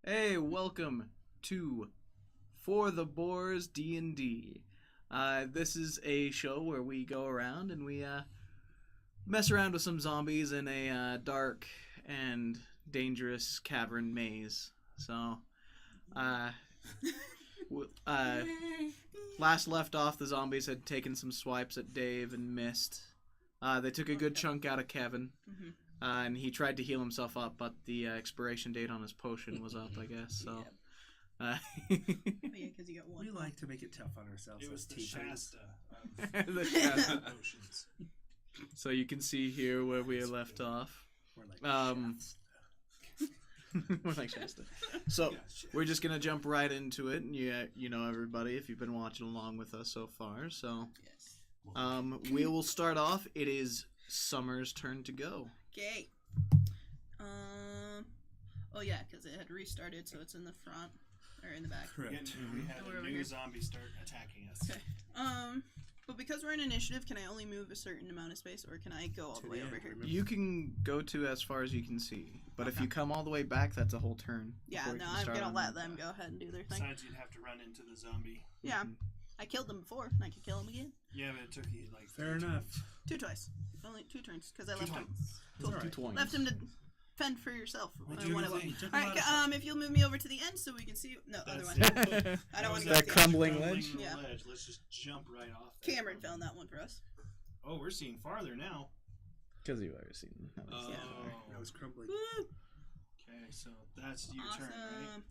Hey, welcome to For the Boars D&D. This is a show where we go around and we mess around with some zombies in a dark and dangerous cavern maze. So, last left off, the zombies had taken some swipes at Dave and missed. They took a good chunk out of Kevin. Mm-hmm. And he tried to heal himself up, but the expiration date on his potion was up, I guess. So, yeah, because you got one. We like to make it tough on ourselves. It was the teachers. Shasta of the Shasta. potions. So you can see here where we left off. We're like We're like Shasta. So we're just gonna jump right into it, and you know everybody if you've been watching along with us so far. So, Yes. we will start off. It is Summer's turn to go. Okay. Oh yeah, because it had restarted, so it's in the front or in the back. correct. We had And we're a over new here. zombie start attacking us. Okay. But because we're in initiative, can I only move a certain amount of space, or can I go all To the way the over end, here? remember? You can go to as far as you can see, but if Okay. you come all the way back, that's a whole turn. Yeah, before you no, can I'm start gonna on let that. them go ahead and do their thing. Besides, you'd have to run into the zombie. Yeah, Mhm. I killed them before, and I could kill them again. Yeah, but it took you like Fair 3 enough. turns. Twice. Only 2 turns, because I Two left him. times. It's all right. 2 twice. Left him to fend for yourself. We One do of them. everything. Took a Alright, lot of stuff. if you'll move me over to the end so we can see. No, other That's one. it. I don't want to was go That to the end. crumbling ledge? Yeah. ledge. Let's just jump right off. That. Cameron found that one for us. Oh, we're seeing farther now. Because you've already seen that. Oh. That was crumbling. Woo! Okay, so that's your Awesome. turn, right?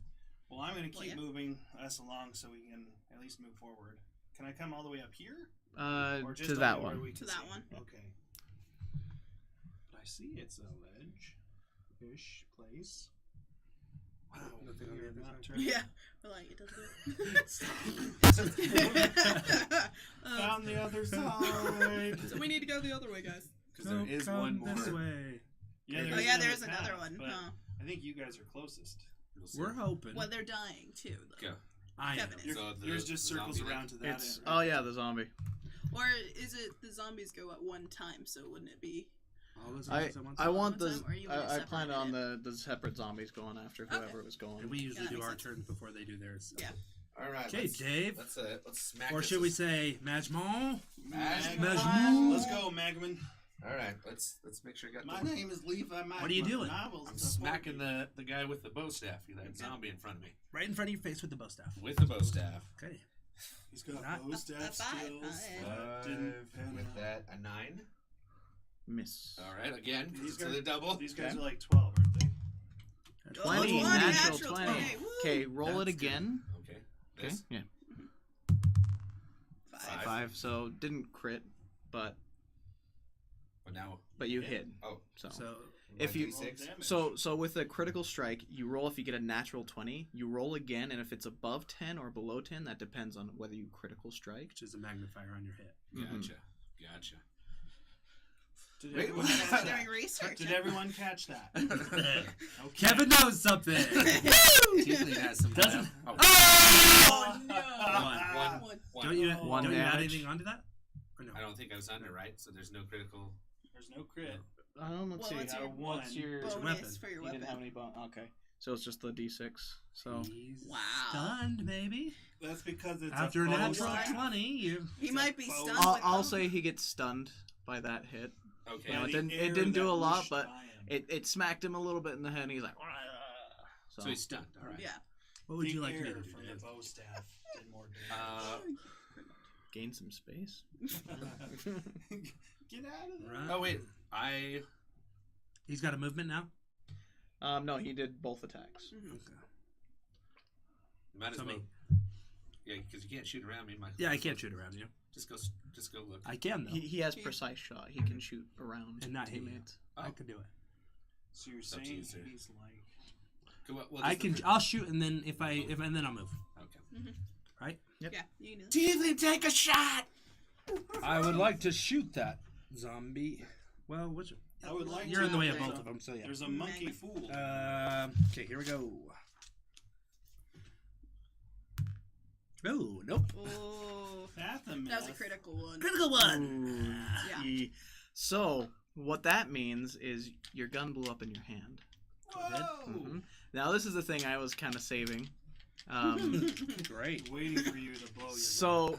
Well, I'm going to keep yeah. moving us along so we can at least move forward. Can I come all the way up here? Or just To only that where one. we To can that see? one. Okay. But I see it's a ledge-ish place. Wow, Nothing on we the are other not side? turning. Yeah, we're like, it doesn't Found the other side. So we need to go the other way, guys. Because there is one more. this way. Yeah, Oh there's yeah, there is path, another one. but Huh. I think you guys are closest. We'll see. We're hoping. Well, they're dying too. Though. Go. I am. Kevin is. Yours, So the yours just circles zombie around to that It's end. oh yeah, the zombie. Or is it the zombies go at one time? So wouldn't it be? All those I ones at once? I want one the time, or you want it I planned on separated? the separate zombies going after whoever was And going. we usually Yeah, that do makes our sense. turns before they do theirs. So. Yeah. All right. Okay, Dave. Let's smack. Or this should we as- say Majmon? Magman. Let's go, Magman. All right. Let's make sure I got. My the... name is Levi Magman. What are you doing? and I will I'm support smacking you. the guy with the bow staff. That zombie in front of me Right in front of your face with the bow staff. with the bow staff. Okay. He's got Not- bow staff a five. skills. Five. Didn't pan With out. that, a 9. Miss. All right. Again, These to guys- the double. These guys Okay. are like 12, aren't they? 20, Oh, natural 20. 20. Woo. Okay, roll it That's good. again. Okay. Okay, This. yeah. 5. 5. So didn't crit, but But now. you Yeah. hit. Oh. So So, if you 1d6. Roll damage. so with a critical strike, you roll if you get a natural 20. You roll again, and if it's above 10 or below 10, that depends on whether you critical strike. which is a magnifier on your hit. Gotcha. Gotcha. Did Wait, everyone, what? catch We're that? doing research. Did everyone catch that? Okay. Kevin knows something. Tiefling has some. Doesn't- Oh. Oh no! One. Don't you, One don't you add damage. anything onto that? Or no? I don't think I was under, right? So there's no critical. There's no crit. Let's Well, see. what's your What's your bonus weapon? for your You weapon? didn't have any okay. So it's just the d6. So He's Wow. stunned, baby. That's because it's After a bow natural staff. 20, you... He It's might a be bow stunned. I'll, with I'll both. say he gets stunned by that hit. Okay. Yeah, By it the didn't- it air didn't do that a lot, whooshed but by him. It smacked him a little bit in the head, and he's like, So he's stunned. All right. Yeah. What would The you like me air to do, from Dave? the bow staff did more damage. gain some space. Get out of there. Right. Oh wait, He's got a movement now? No, he did both attacks. Mhm. Okay. might as So well. me. Yeah, because you can't shoot around me. Yeah, I can't shoot around you. Just go look. I can, though. He has precise shot. He can shoot around And not hit you. teammates. I could do it. So you're Up to you, saying sir. he's like... I can. I'll shoot, and then and then I'll move. Okay. Right? Yep. Yeah, you can do that. Tiefling, take a shot. I would like to shoot that zombie. Well, which? I would like You're to. in the way of There's both a- of them, so yeah. There's a monkey fool. Okay, here we go. Oh, nope. Oh, Athamith. that was a critical one. Critical one. Ooh, Yeah. So what that means is your gun blew up in your hand. Whoa! Mhm. Now this is the thing I was kind of saving. Great. Waiting for you to blow your So,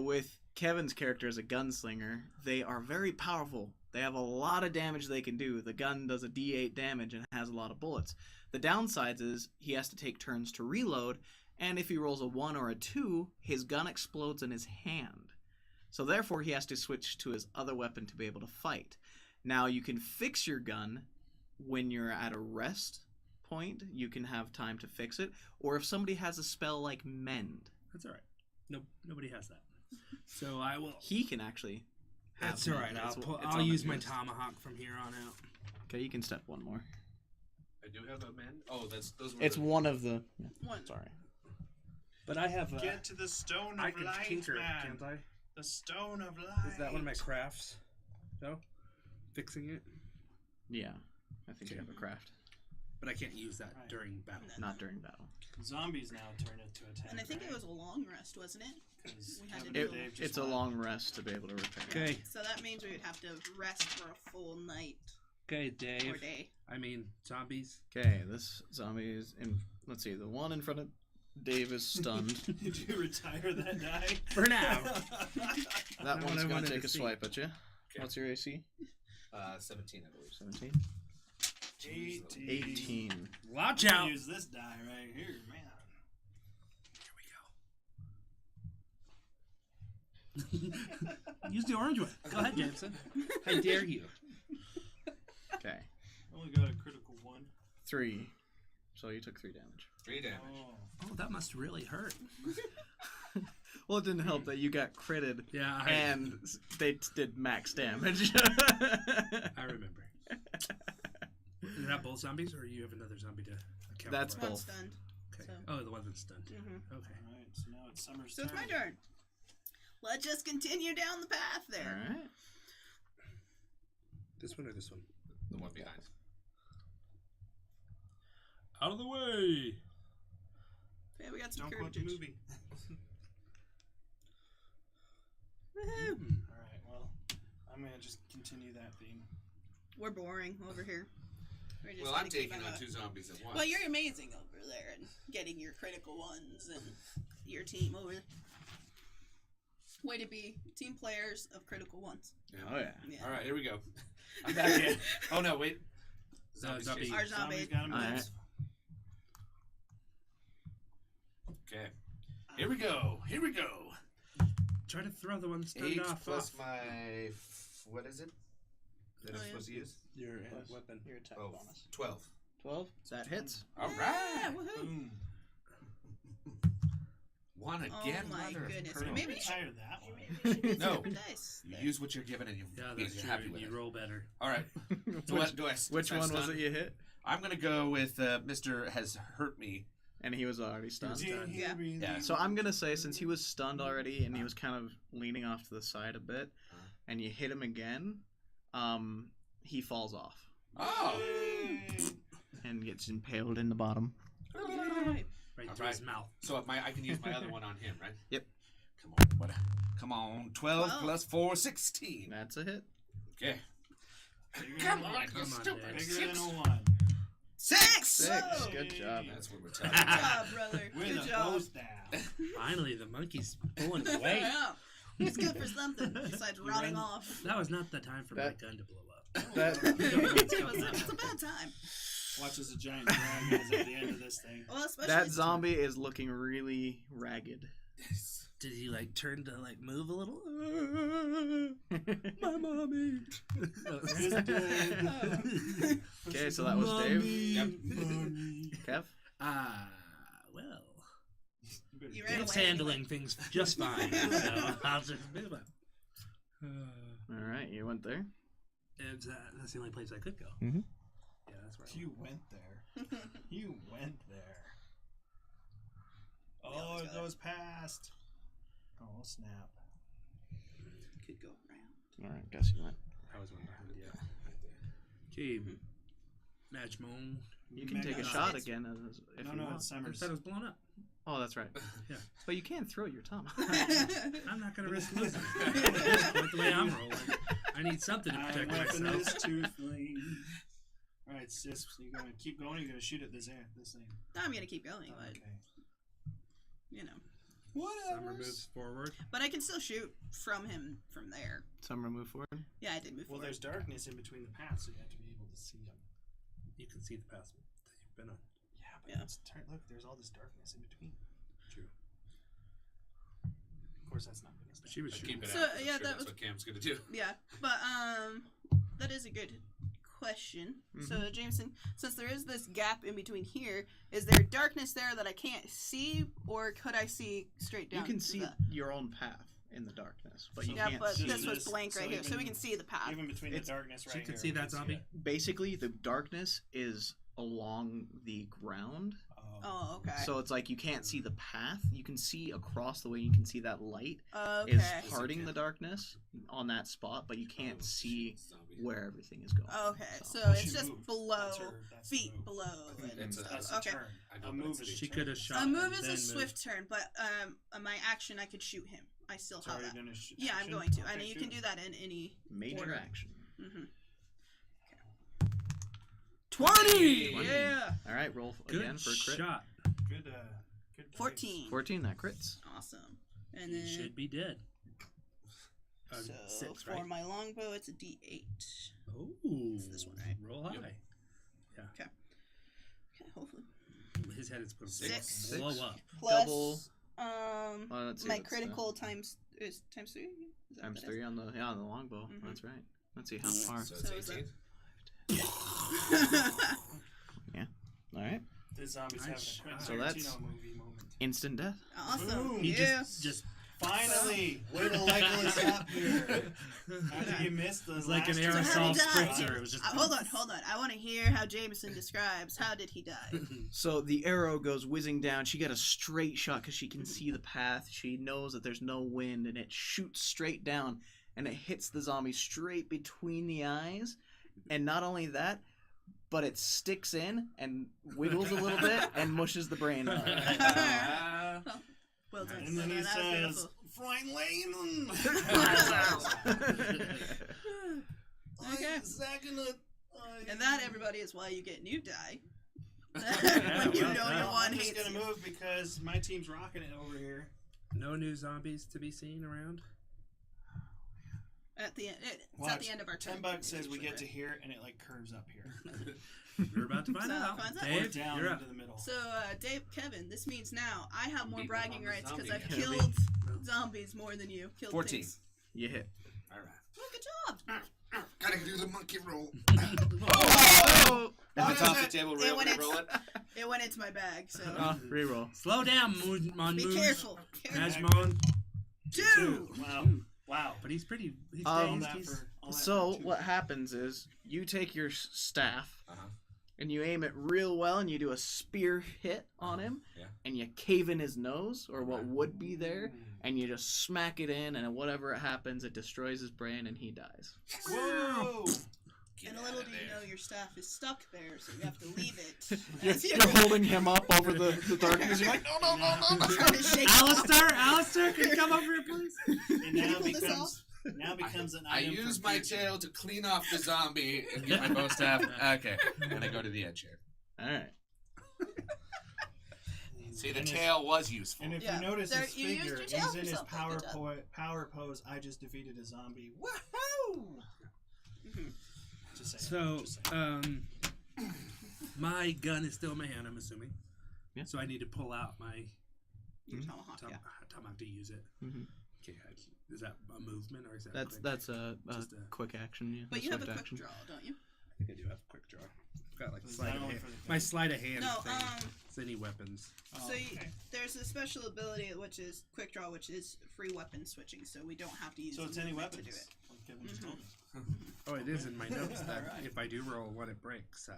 with Kevin's character as a gunslinger, they are very powerful. They have a lot of damage they can do. The gun does a D8 damage and has a lot of bullets. The downsides is he has to take turns to reload, and if he rolls a 1 or a 2, his gun explodes in his hand. So therefore he has to switch to his other weapon to be able to fight. Now you can fix your gun when you're at a rest point. You can have time to fix it, or if somebody has a spell like Mend. That's all right. Nope, nobody has that. So I will. He can actually. That's all right. I'll use my tomahawk from here on out. Okay, you can step one more. I do have a man. Oh, those were. It's one of the. One. Sorry. But I have. Get to the stone I of can light, tinker, man. can't I? The stone of light. Is that one of my crafts? No? Fixing it? Yeah, I think you have a craft. But I can't use that Right. during battle. Not during battle. Zombies now turn into attack. And I think it was a long rest, wasn't it? 'Cause we had to Kevin do and a- Dave just It's a won. long rest to be able to repair. Okay. So that means we would have to rest for a full night Okay, or Dave. day. I mean, zombies. Okay, this zombie is in. Let's see, the one in front of Dave is stunned. Did you retire that die? For now. That Not one's what I gonna wanted take to a see. swipe at you. Okay. What's your AC? 17, I believe. 17. 18. 18. Watch I'm gonna out. use this die right here, man. Use the orange one. Go ahead, Jameson. How dare you? Okay, Only got a critical one. 3. So you took 3 damage. 3 damage. Oh. Oh, that must really hurt. Well, it didn't help that you got critted Yeah, and they did max damage. I remember. Is that both zombies, or you have another zombie to account That's for? both. One's stunned. Okay. So. Oh, the one that's stunned. Mhm. Okay. Alright, so now it's Summer's So it's turn. my turn. Let's just continue down the path there. Alright. This one or this one? The one behind. Out of the way! Okay, we got some Don't quote the courage. movie. Woohoo! Alright, well, I'm gonna just continue that theme. We're boring over here. We're just Well, I'm gonna keep taking on on 2 zombies at once. Well, you're amazing over there and getting your critical ones and your team over. Way to be team players of critical ones. Yeah. Oh, yeah. Yeah. All right, here we go. I'm back in. Oh no, wait. Zombies zombie. chasing. Our zombie. Zombies got him. Alright. Okay. Here we go. Here we go. Try to throw the one stunned 8 off. plus my what is it? That I'm Oh, yeah. supposed to use? Your Plus weapon. Your attack Oh, bonus. 12. 12? That hits. All Yeah, right. woohoo. Boom. One again, Oh my mother of goodness. pearl. Maybe Retire that one. No. Dice. You use what you're given and you Yeah, be that's true. happy with You it. roll better. All right. So what do I? Which do I one was stun? it you hit? I'm gonna go with Mr. has hurt me. And he was already stunned. Stunned. Yeah. Yeah. So I'm gonna say since he was stunned already and he was kind of leaning off to the side a bit, and you hit him again, he falls off Oh. and gets impaled in the bottom. Yay. Right All through his right. mouth. So I can use my other one on him, right? Yep. Come on. What? Come on. 12 Wow. plus 4, 16. That's a hit. Okay. Bigger Come than on, one. you Come on, stupid. Dad. Bigger Six. than a one. 6. 6. Whoa. Good job. That's what we're Good talking about. job, brother. With Good a job. both down. Finally, the monkey's pulling away. Yeah. It's good for something besides rotting ran- off. That was not the time for That- my gun to blow up. That, It's a bad time. Watch as a giant dragon is at the end of this thing. Well, especially that zombie is looking really ragged. Did he like turn to like move a little? My mommy. It's dead. Okay, so that was Dave. Yep. Kev? Well, You ran it's away handling things just fine. So I'll just move up. Alright, you went there. That's the only place I could go. Mhm. Yeah, that's where. You went there. You went there. Oh, always it got it. goes past. Oh, snap. could go around. Alright, guess you went. I was one behind. Yeah. Okay. Match moan. You can take a Mega shot It's- again if No, you no, want. it's I Summer's. thought it was blown up. Oh, that's right. Yeah. But you can throw your Tom. I'm not gonna risk losing. With the way I'm rolling, I need something to My protect weapon myself. is too flame. All right, sis. So you're gonna keep going. Or you're gonna shoot at this thing. I'm gonna keep going, but Okay. you know. Summer moves forward. But I can still shoot from him from there. Summer move forward. Yeah, I did move Well, forward. there's darkness in between the paths, so you have to be able to see them. You can see the path that you've been on. Yeah, but Yeah. look, there's all this darkness in between. True. Of course, that's not gonna But stop. she was But shooting. keep it So, out. 'Cause I'm yeah, sure that that's was- what Cam's gonna do. Yeah, but that is a good question. So Jameson, since there is this gap in between here, is there darkness there that I can't see, or could I see straight down? You can to see the... your own path in the darkness, but you Yeah, can't but see. this was Just- blank so right here, so we even- can see the path. Even between the It's- darkness right She here. can see we that zombie. Basically, the darkness is along the ground, Oh, okay. so it's like you can't see the path. You can see across the way. You can see that light Okay. is parting the darkness on that spot, but you can't see Zombie. where everything is going. Okay, so Well, it's she just moved. below, That's the feet move. below. And It's stuff. That's a Okay. turn. I know, A but move it's is a a She turn. could have shot. A move and is a then swift turn, but my action I could shoot him. I still So have are you that. gonna Yeah, I'm action? going to. I Okay, know you shoot can him. do that in any. Major Order. action. Mm-hmm. 20! Yeah. All right, roll Good again for a crit. shot. Good. Good. dice. 14. 14, that crits. Awesome. And You then should be dead. so 6, for right? my longbow, it's a D8. Oh, It's this one, right? Roll high. Yep. Okay, hopefully. His head is supposed to Six. blow up. Plus, Double. Let's see, my that's, critical times is times 3. Is that times what 3 on the longbow. Mhm. That's right. Let's see how far. So So it's is that- 18. it is? All right, The zombies Nice having a shot. Quentin So that's- Tarantino movie moment. instant death. Awesome. Boom. He Yeah. just Finally, way to level us up here. After you missed the It's like an last So how aerosol did he die? spritzer. It was just Hold on. I want to hear how Jameson describes how did he die. So the arrow goes whizzing down. She got a straight shot because she can see the path. She knows that there's no wind, and it shoots straight down, and it hits the zombie straight between the eyes. And not only that, but it sticks in and wiggles a little bit and mushes the brain out. Well done. And then he That was says, beautiful. Freund Lehman! Okay. And And that, everybody, is why you get new die. When you well, know no, your one I'm just hates gonna you. move because my team's rocking it over here. no new zombies to be seen around. At the end, it's at Watch. the end of our turn. $10 says we get to here, and it like curves up here. You're about to find So, out. finds out. Or Dave, down you're up. into the middle. So, Dave, Kevin, this means now I have more Beat bragging on the rights because zombie I've again. killed zombies more than you. Killed 14. things. You hit. All right. Oh, good job. Gotta do the monkey roll. Oh! If it's off the table, Yeah, roll when it. it's- Roll it. It went into my bag, so Reroll. Slow down, Mon be Moon. careful. Najmon. 2. Wow. But he's pretty. He's All dazed. that He's, for- all that So for two. what happens is you take your staff Uh-huh. and you aim it real well and you do a spear hit on him Yeah. and you cave in his nose or what would be there and you just smack it in and whatever happens it destroys his brain and he dies. Whoa! And Get little outta do you there. know your staff is stuck there, so you have to leave it. You're, as you you're holding him up over the darkness. You're like, no, no, no, no, no. trying to shake it off. Alister, can you come over here, please? It now Pull this becomes an I item use for my future. tail to clean off the zombie and get my bow staff. Okay. And I go to the edge here. All right. See, the And if- tail was useful. And if Yeah, you notice there- his you used figure, your tail he's for in his something. power, Good job. power pose. I just defeated a zombie. Woohoo! Mhm. Just saying. So, just saying. my gun is still in my hand, I'm assuming. Yeah. So I need to pull out my Your tomahawk, yeah. tomahawk to use it. Mhm. Okay, is that a movement or is that That's quick? that's a Just a- quick action. Yeah. But you have a swift quick action. draw, don't you? I think I do have a quick draw. I've got like Is sleight that of only hand. for the My thing? sleight of hand No, thing. It's any weapons. Oh, So okay. there's a special ability which is quick draw, which is free weapon switching, so we don't have to use So the it's any movement weapons. to do it. Like Kevin just told me. Oh, it is in my notes that Alright. if I do roll one, it breaks.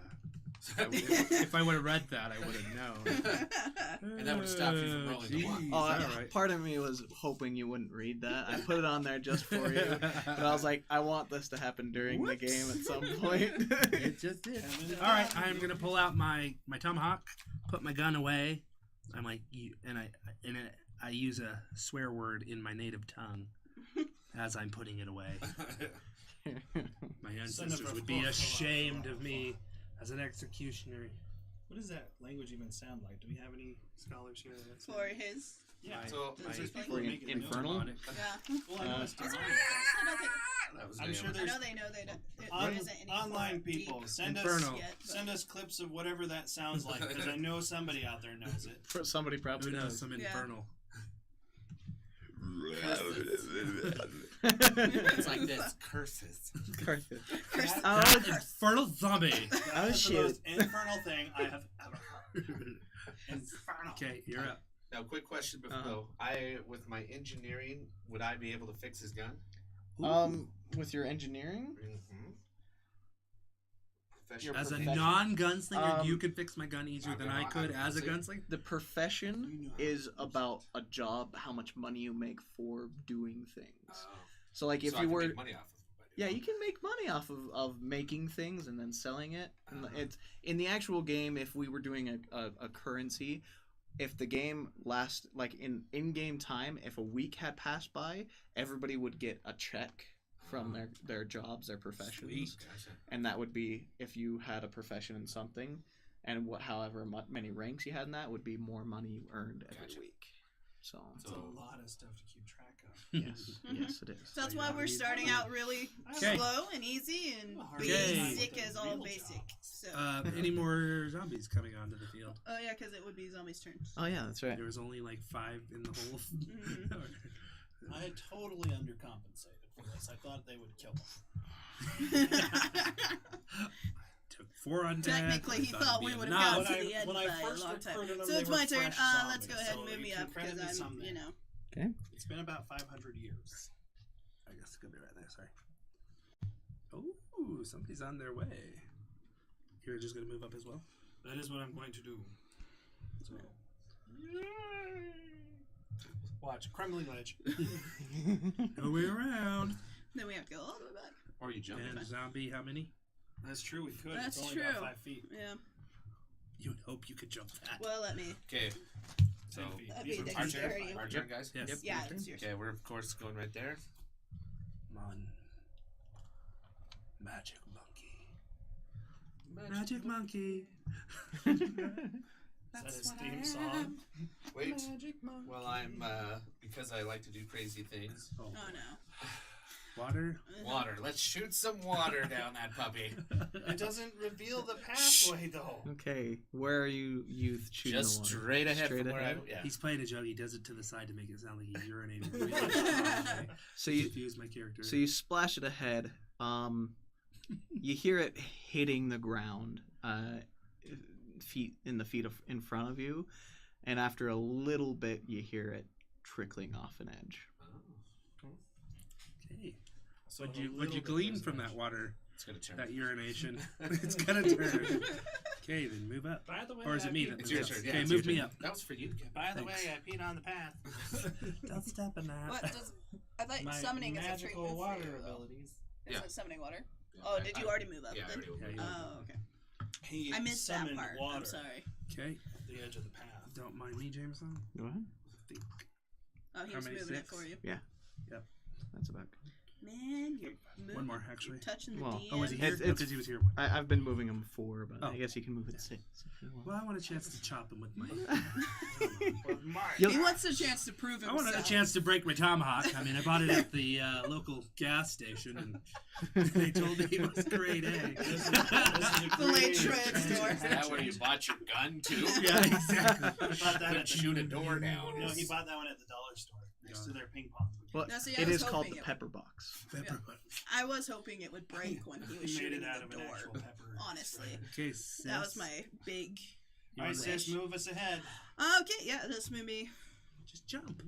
If I would have read that, I would have known. And that would stop you from rolling the one. Jeez, Oh, alright. part of me was hoping you wouldn't read that. I put it on there just for you. But I was like, I want this to happen during the game at some point. It just did. Kevin, All right, I'm gonna pull out my tomahawk, put my gun away. I'm like, I use a swear word in my native tongue as I'm putting it away. My ancestors would be ashamed of me As an executioner. What does that language even sound like? Do we have any scholars here? That's For his. yeah. So, There's my- people who make it Infernal? Demonic. Yeah. Well, I know it's Is there demonic. I don't think. that was I'm nailed. sure I there's know they know they don't. There isn't any online form of people. deep Send us Infernal. yet, but- send us clips of whatever that sounds like because I know somebody out there knows it. For somebody perhaps Who knows? does. Some Yeah. infernal. It's like this. Curses. Carthage. Curse- Oh, That infernal zombie. That is the shoot. most infernal thing I have ever heard. Infernal. Okay, you're up. Now, quick question before though. With my engineering, would I be able to fix his gun? With your engineering, Mm-hmm. Your As a profession. non-gunslinger, you could fix my gun easier than I could as a gunslinger. the profession is about a job, how much money you make for doing things. So, like, if so I you can were, make money off of it. yeah, you can make money off of making things and then selling it. And it's in the actual game. If we were doing a currency, if the game lasts like in-game time, if a week had passed by, everybody would get a check from their jobs, their professions. Gotcha. And that would be if you had a profession in something, and however many ranks you had in that would be more money you earned every Gotcha. week. So It's a lot of stuff to keep track of. yes, yes, it is. So that's So why you we're need starting out really Okay. slow and easy and Okay. basic as all basic. So. Any more zombies coming onto the field? Oh yeah, because it would be zombies' turns. Oh yeah, that's right. There was only like 5 in the whole. Mhm. I had totally undercompensated for this. I thought they would kill Took 4 undead. Technically, he I thought it'd we be would enough. have When gotten I- to the end when by I a first long time. recruited them, So they it's were my turn. fresh Let's go zombies, ahead and so move me you can up credit because me I'm, some there. you know. Okay. It's been about 500 years. I guess it could be right there. Sorry. Oh, somebody's on their way. You're just gonna move up as well. That is what I'm going to do. So, watch crumbling ledge. No way around. Then we have to go all the way back. Or you jump. And zombie, how many? That's true. We could. That's it's only about true. 5 feet. Yeah. You would hope you could jump that. Well, let me. Okay. So 10 feet. That'd These be are our dexterity. turn. Our turn, guys. Yes. Yep. Yeah, your turn. it's yours. Okay, we're of course going right there. Come on. Magic monkey. Magic monkey. Is that his theme song? Wait. Well, I'm because I like to do crazy things. Oh, Oh no. water. Water. Let's shoot some water down that puppy. It doesn't reveal the pathway, though. Okay, where are you youth shooting Just the water? straight ahead Straight from where ahead? I. Yeah. He's playing a joke. He does it to the side to make it sound like he urinated. Really strongly. So you Confuse my character. so you splash it ahead. You hear it hitting the ground, feet in front of you, and after a little bit, you hear it trickling off an edge. Okay. So What'd a you little bit glean there's from an that edge. water? It's gonna turn. That urination. It's gonna turn. Okay, then move up. By the way, Or is it me that It's moves your up? turn. Yeah, Okay, it's move your me turn. up. That was for you. Kevin. By the Thanks. way, I peed on the path. Don't step in that. What does? I thought My summoning is a magical treatment water for you, though. abilities. Is Yeah. it summoning water? Oh, did you already move up? Yeah, I then? already Yeah, you Oh, okay. He I missed that summoned part. water I'm sorry. Okay, at the edge of the path. don't mind me, Jameson. Go ahead. Think. Oh, he How was many, moving 6? it for you. That's about good. Man, you're moving. One more, actually. Touching the Well, DM. Oh, was he here? It's- No, because he was here. I've been moving him 4, but Oh. I guess he can move it 6. If you want. Well, I want a chance to chop him with my. But Mark, He wants a chance to prove I himself. wanted a chance to break my tomahawk. I mean, I bought it at the local gas station, and they told me it was grade A. this is a The late great shred chance. store. Is that where you bought your gun too? Yeah, exactly. He bought that Couldn't at the, shoot a door down. No, he bought that one at the dollar store next to their ping pong. Well, No, see, I it was is called hoping the it- pepper box. Pepper. I was hoping it would break when he was He made shooting it out of the an actual door. pepper. Honestly, Okay, sis. that was my big. You Alright, wanna- sis, move us ahead. Okay, yeah, this movie. Just jump.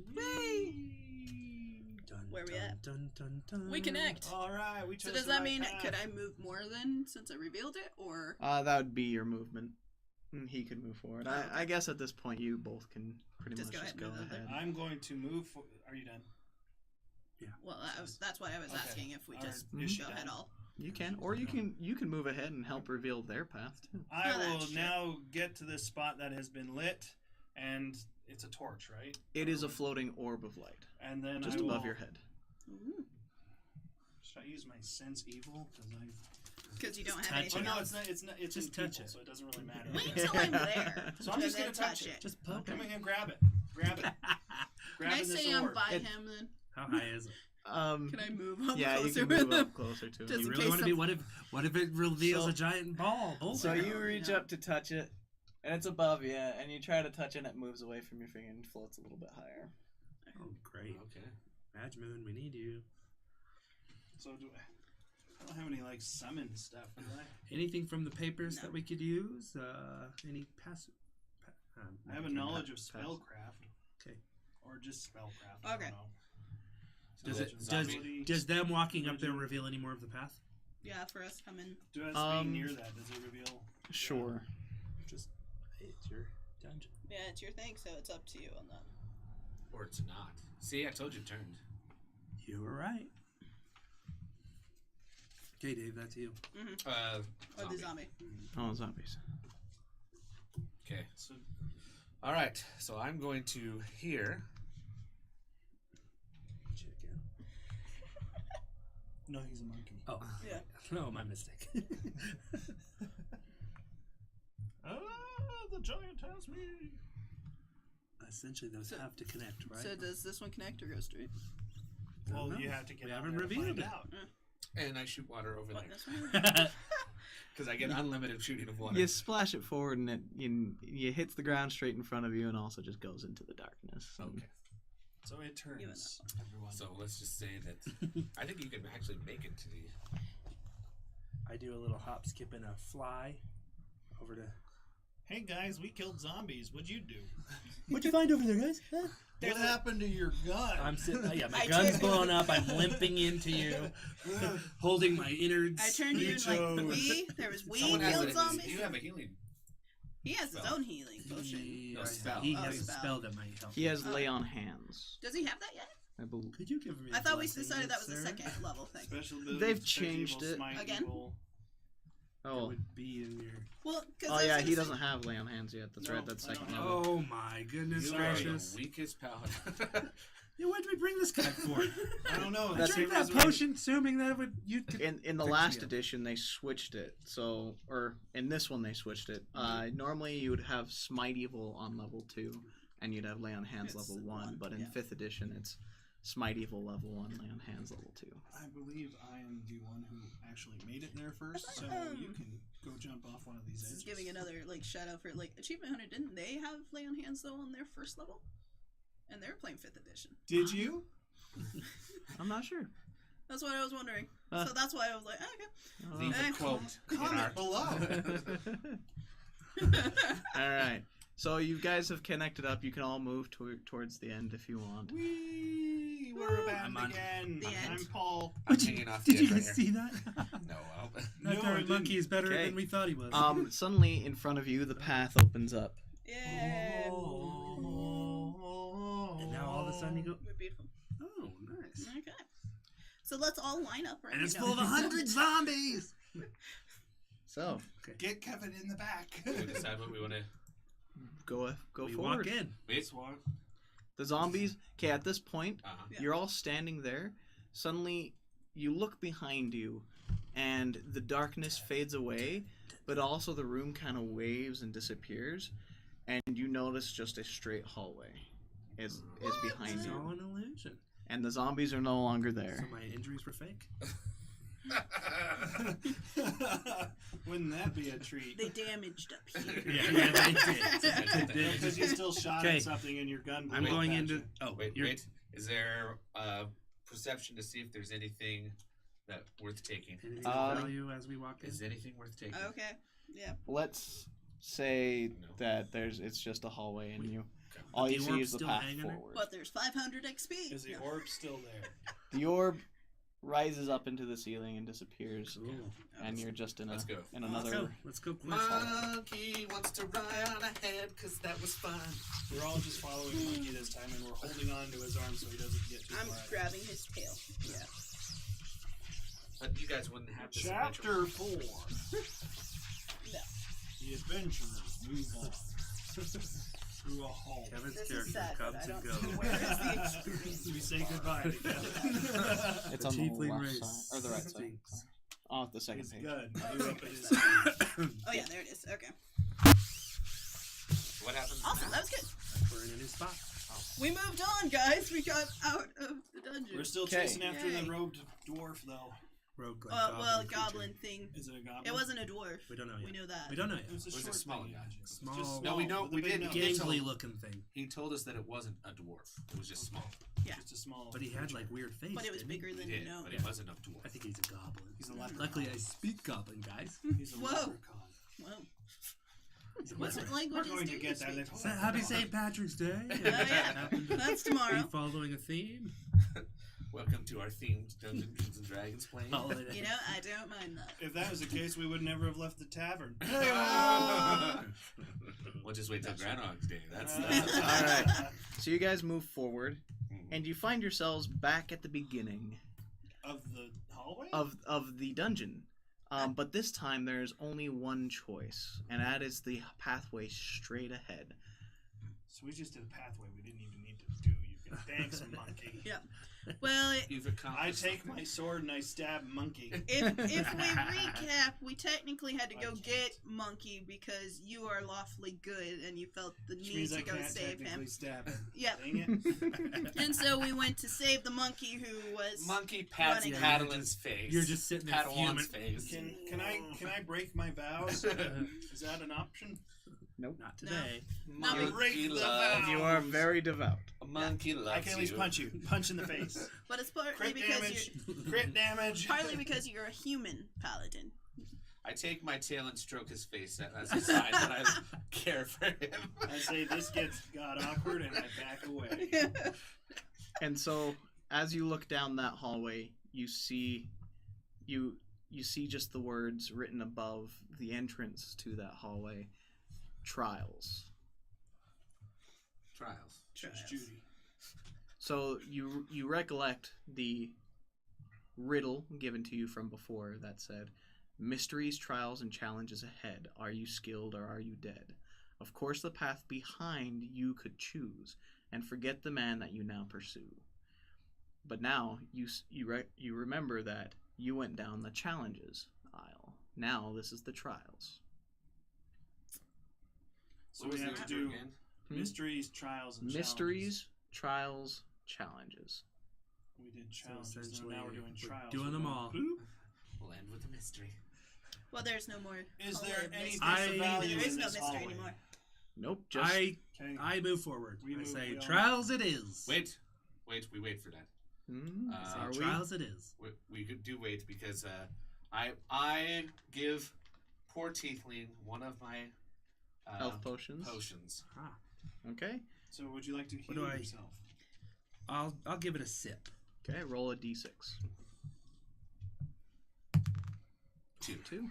Dun, Where we dun, at? Dun, dun, dun. We connect. Alright, we chose So does the that right mean path. could I move more then since I revealed it, or That would be your movement. And he could move forward. Oh, okay. I guess at this point you both can pretty Just much go just ahead go and move ahead. I'm going to move for... Are you done? well, that's why I was Okay. asking if we Alright, just is she go ahead done? all. You can, or you can move ahead and help reveal their path too. I Oh, will that's true. now get to this spot that has been lit, and it's a torch, right? It is a floating orb of light And then just I above will... your head. Ooh. Should I use my sense evil? Because Because you don't Just have touch anything Oh no, else. it's not. It's Just in touch people, it. so it doesn't really matter. Wait till I'm there. So I'm just and gonna then touch it. Just poke Come him. in and grab it. Grab it. Can Grab I this say I'm orb. by It- him then? How high is it? Can I move up Yeah, you closer can with move him? up closer to Just him. You in really case want to be? What if it reveals So- a giant ball? So Bullseye. you reach up to touch it, and it's above you, and you try to touch it, and it moves away from your finger and floats a little bit higher. Oh, great. Okay. Madge Moon, we need you. So I don't have any like summon stuff, do I? Anything from the papers No. that we could use? Any passive? I have a knowledge of spellcraft. Okay. Or just spellcraft. I Okay. don't know. Does Knowledge it of does zombie. does them walking up there Religion. reveal any more of the path? Yeah, for us coming. Do us Um, being near that, does it reveal? Sure. Just it's your dungeon. Yeah, it's your thing, so it's up to you on that. Or it's not. See, I told you it turned. You were right. Okay, Dave, that's you. Or the zombie. Oh, zombies. Okay. So, All right. So I'm going to here. Check in. no, he's a monkey. Oh, Yeah. no, my mistake. The giant has me. Essentially, those have to connect, right? So does this one connect or go straight? Well, know. you have to get We out haven't there to revealed find it. out. And I shoot water over What, there. this one? Because I get unlimited shooting of water. You splash it forward, and it hits the ground straight in front of you, and also just goes into the darkness. Okay. So it turns. You Everyone. So let's just say that I think you can actually make it to the. I do a little hop, skip, and a fly over to. Hey guys, we killed zombies. What'd you do? What'd you find over there, guys? Huh? What happened to your gun? I'm sitting. Yeah, my I gun's turned- blown up. I'm limping into you, holding my innards. I turned you in chose. like there was we Someone has killed a, zombies. You have a healing. He has his spell. own healing potion. No, spell. He Oh, has a spell. spell that might help. He has Oh. lay on hands. Does he have that yet? I believe. Could you give me? I a thought we blessing, decided that was the sir? second level thing. Special ability. They've protect changed evil, it. smite Again? evil. It Oh. would be in your. Well, cause Oh I was yeah, gonna he say- doesn't have lay on hands yet. That's No, right. That's I second don't level. Oh my goodness You are the gracious! weakest paladin. Yeah, why did we bring this guy for? I don't know. That's I drank Same that as when- potion, assuming that would you could. In the fix last me up. edition, they switched it. So, or in this one, they switched it. Normally, you would have Smite Evil on level 2, and you'd have Lay on Hands It's level 1. But in yeah. 5th edition, it's Smite Evil level 1, Lay on Hands level 2. I believe I am the one who actually made it there first, so you can go jump off one of these This edges. is giving another like shout out for like Achievement Hunter. Didn't they have Lay on Hands though on their first level? And they were playing 5th edition. Did you? I'm not sure. That's what I was wondering. Uh. So that's why I was like, okay. Leave Eh. a quote in our. Comment below. All right. So you guys have connected up. You can all move towards the end if you want. Wee, we're a I'm band on- again. The end. I'm Paul. I'm hanging off the Did you edge right guys here. see that? No, I'll. That No, I darn didn't. monkey is better Okay. than we thought he was. Suddenly in front of you, the path opens up. Yeah. And now all of a sudden you go. We're beautiful. Oh, nice. Okay. So let's all line up right And it's now. full of 100 zombies. So Get Kevin in the back. We decide what we want to. go We forward. walk in. Wait, Swan. The zombies. Okay, at this point, Yeah. you're all standing there. Suddenly, you look behind you, and the darkness fades away, but also the room kind of waves and disappears, and you notice just a straight hallway is behind It's all you, an illusion. and the zombies are no longer So there. my injuries were fake. Wouldn't that be a treat? They damaged up here. Yeah, they did. They did. Because you still shot Okay. at something and your gun blew I'm up going at into. you. Oh, Wait, you're, wait. Is there perception to see if there's anything that worth taking? Anything of value as we walk in? Is anything worth taking? Okay. Yeah. Let's say No. that it's just a hallway, and you Okay. all the you see orb's is the still path hanging there? forward. But there's 500 XP. Is the No. orb still there? The orb rises up into the ceiling and disappears, Cool. and you're just in Let's go. in Let's another. go. Let's go. Quick. Monkey wants to ride on ahead because that was fun. We're all just following Monkey this time, and we're holding on to his arm so he doesn't get too I'm far. ahead. grabbing his tail. Yeah. But you guys wouldn't have this Chapter adventure. 4. No. The adventurers move on through a hall. Kevin's This is character sad, but comes I and don't goes. see where is the experience. We say goodbye to Kevin. It's The on the tiefling left race side or the right side. stinks. off the second It's page. good. Oh, Move up okay. it is. Oh yeah, there it is. Okay. What happens? Awesome. now? That was good. We're in a new spot. We moved on, guys. We got out of the dungeon. We're still 'Kay. chasing after Yay. the robed dwarf, though. Rogue well, creature. goblin thing. Is it a goblin? It wasn't a dwarf. We don't know We yet. know that. We don't know It yet. was a It was a short small thing. guy. Just Small- No, we know. with a We big did. nose. Gangly looking thing. He told us that it wasn't a dwarf. It was just small. Yeah. Just a small. But he had like weird face. But it was didn't he? bigger He than did, you know. but he wasn't a dwarf. I think he's a goblin. He's a leprechaun. Luckily, I speak goblin, guys. He's a Whoa. leprechaun. Well, He's a what leprechaun. We're languages going do to you get that. speak? So, happy St. Patrick's Day. yeah. Happen to That's be tomorrow. following a theme. Welcome to our themed Dungeons and Dragons playing. Holiday. You know, I don't mind that. If that was the case, we would never have left the tavern. We'll just wait till Groundhog's Day. That's All right. So you guys move forward, and you find yourselves back at the beginning Of the hallway? of the dungeon. But this time there's only one choice, and that is the pathway straight ahead. So we just did a pathway we didn't even need to do. You can thanks, monkey. Yeah. Well, You've I accomplished take something. my sword and I stab monkey. if we recap, we technically had to go get Monkey because you are lawfully good and you felt the Which need means to I go can't save technically him. stab him. Yep. Dang it. And so we went to save the monkey who was Monkey pats running. Paddlin's face. You're just sitting there Padawan's fuming. face. Can I break my vows? Is that an option? Not today. No. Break the loves vow. You are very devout. A monkey loves I can at least punch you. Punch in the face. But it's partly Crit because damage. you're Crit damage. partly because you're a human paladin. I take my tail and stroke his face as a sign that I care for him. I say this got awkward and I back away. And so as you look down that hallway, you see just the words written above the entrance to that hallway. Trials. Trials. Judge Judy. So you recollect the riddle given to you from before that said, mysteries, trials, and challenges ahead. Are you skilled or are you dead? Of course the path behind you could choose, and forget the man that you now pursue. But now you remember that you went down the challenges aisle. Now this is the trials. So What we was have the to order do again? mysteries, trials, and Mysteries, trials, challenges. challenges. We did So challenges, so essentially, now we're doing we're trials. doing them all. Boop. We'll end with a mystery. Well, there's no more. Is color there of any mystery. piece of value There is in no this mystery hallway? anymore. Nope, just Okay. I move forward. We I move- say, we all- trials it is. Wait, we wait for that. I say, Are we? trials it is. We could do wait because I give poor Tiefling one of my Health potions. potions. Ah, Okay. So would you like to What heal do I- yourself? I'll give it a sip. Okay, roll a d6. Two.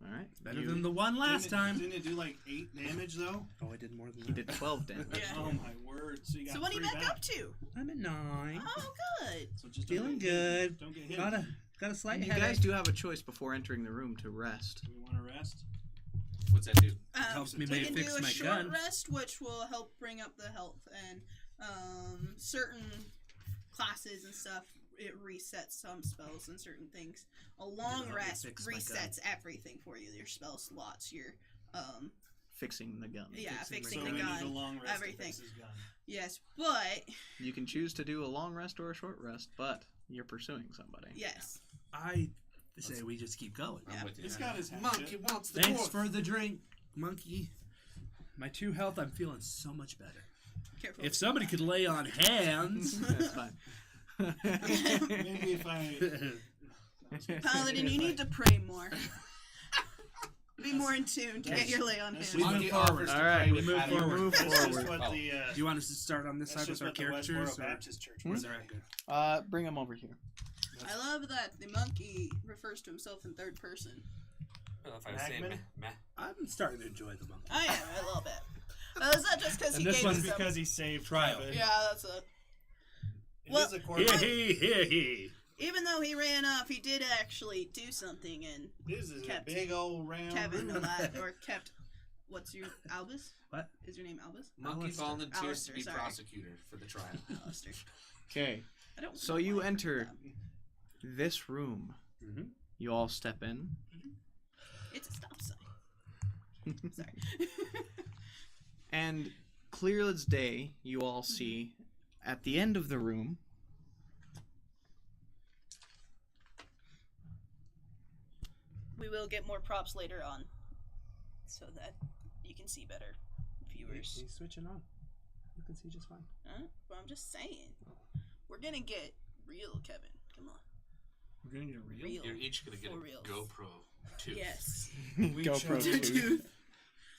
All right. Better than the one last time. Didn't it do like 8 damage though? Oh, I did more than He that. did 12 damage. Yeah. Oh my word! So you got So what are you 3 back back. up to? I'm at 9. Oh, good. So just Feeling don't get hit. good. Don't get hit. Got a slight And you headache. guys do have a choice before entering the room to rest. Do we want to rest? What's that do? Helps me we maybe can fix do a my short gun. rest, which will help bring up the health and certain classes and stuff. It resets some spells and certain things. A long help me rest fix my gun. resets everything for you. Your spell slots, your Fixing the gun. fixing So the we need a gun. long rest everything. to fix his gun. Yes, but You can choose to do a long rest or a short rest, but you're pursuing somebody. yes, I say we just keep going. Yeah. I'm with you. He's got his hatchet. Monkey wants the Thanks dwarf. for the drink, monkey. My 2 health, I'm feeling so much better. careful. If somebody could lay on hands. That's fine. Maybe if I. Paladin, you need to pray more. Be more in tune to get your lay on That's hands. We Monkey move forward. offers to All right, pray we with move Adam. forward. Move That's just forward. what Oh. the. Do you want us to start on this That's side just with our what the caricatures? Westboro Or? Baptist Church Or was. is that good? Bring him over here. I love that the monkey refers to himself in third person. Well, if I was saying Magman? meh. I'm starting to enjoy the monkey. I am a little bit. Is that just because And he this gave one's us some? Because he saved Trial. Kevin. Yeah, that's it. It Well, is a corporate. He. Even though he ran off, he did actually do something and This is kept a big old round Kevin room. alive, or kept. What's your Albus? What? Is your name Albus? Monkey Alister. volunteers Alister, to be sorry. prosecutor for the trial. Alister. Okay. I don't. So know you why I heard enter that. this room. Mm-hmm. You all step in. It's a stop sign. Sorry. And clear as day, you all see at the end of the room We will get more props later on, so that you can see better, viewers. He's switching on. You can see just fine. Well, I'm just saying. We're gonna get real, Kevin. Come on. We're gonna get real. Real. You're each gonna get For a reals. GoPro too. Yes. GoPro Tooth. 2.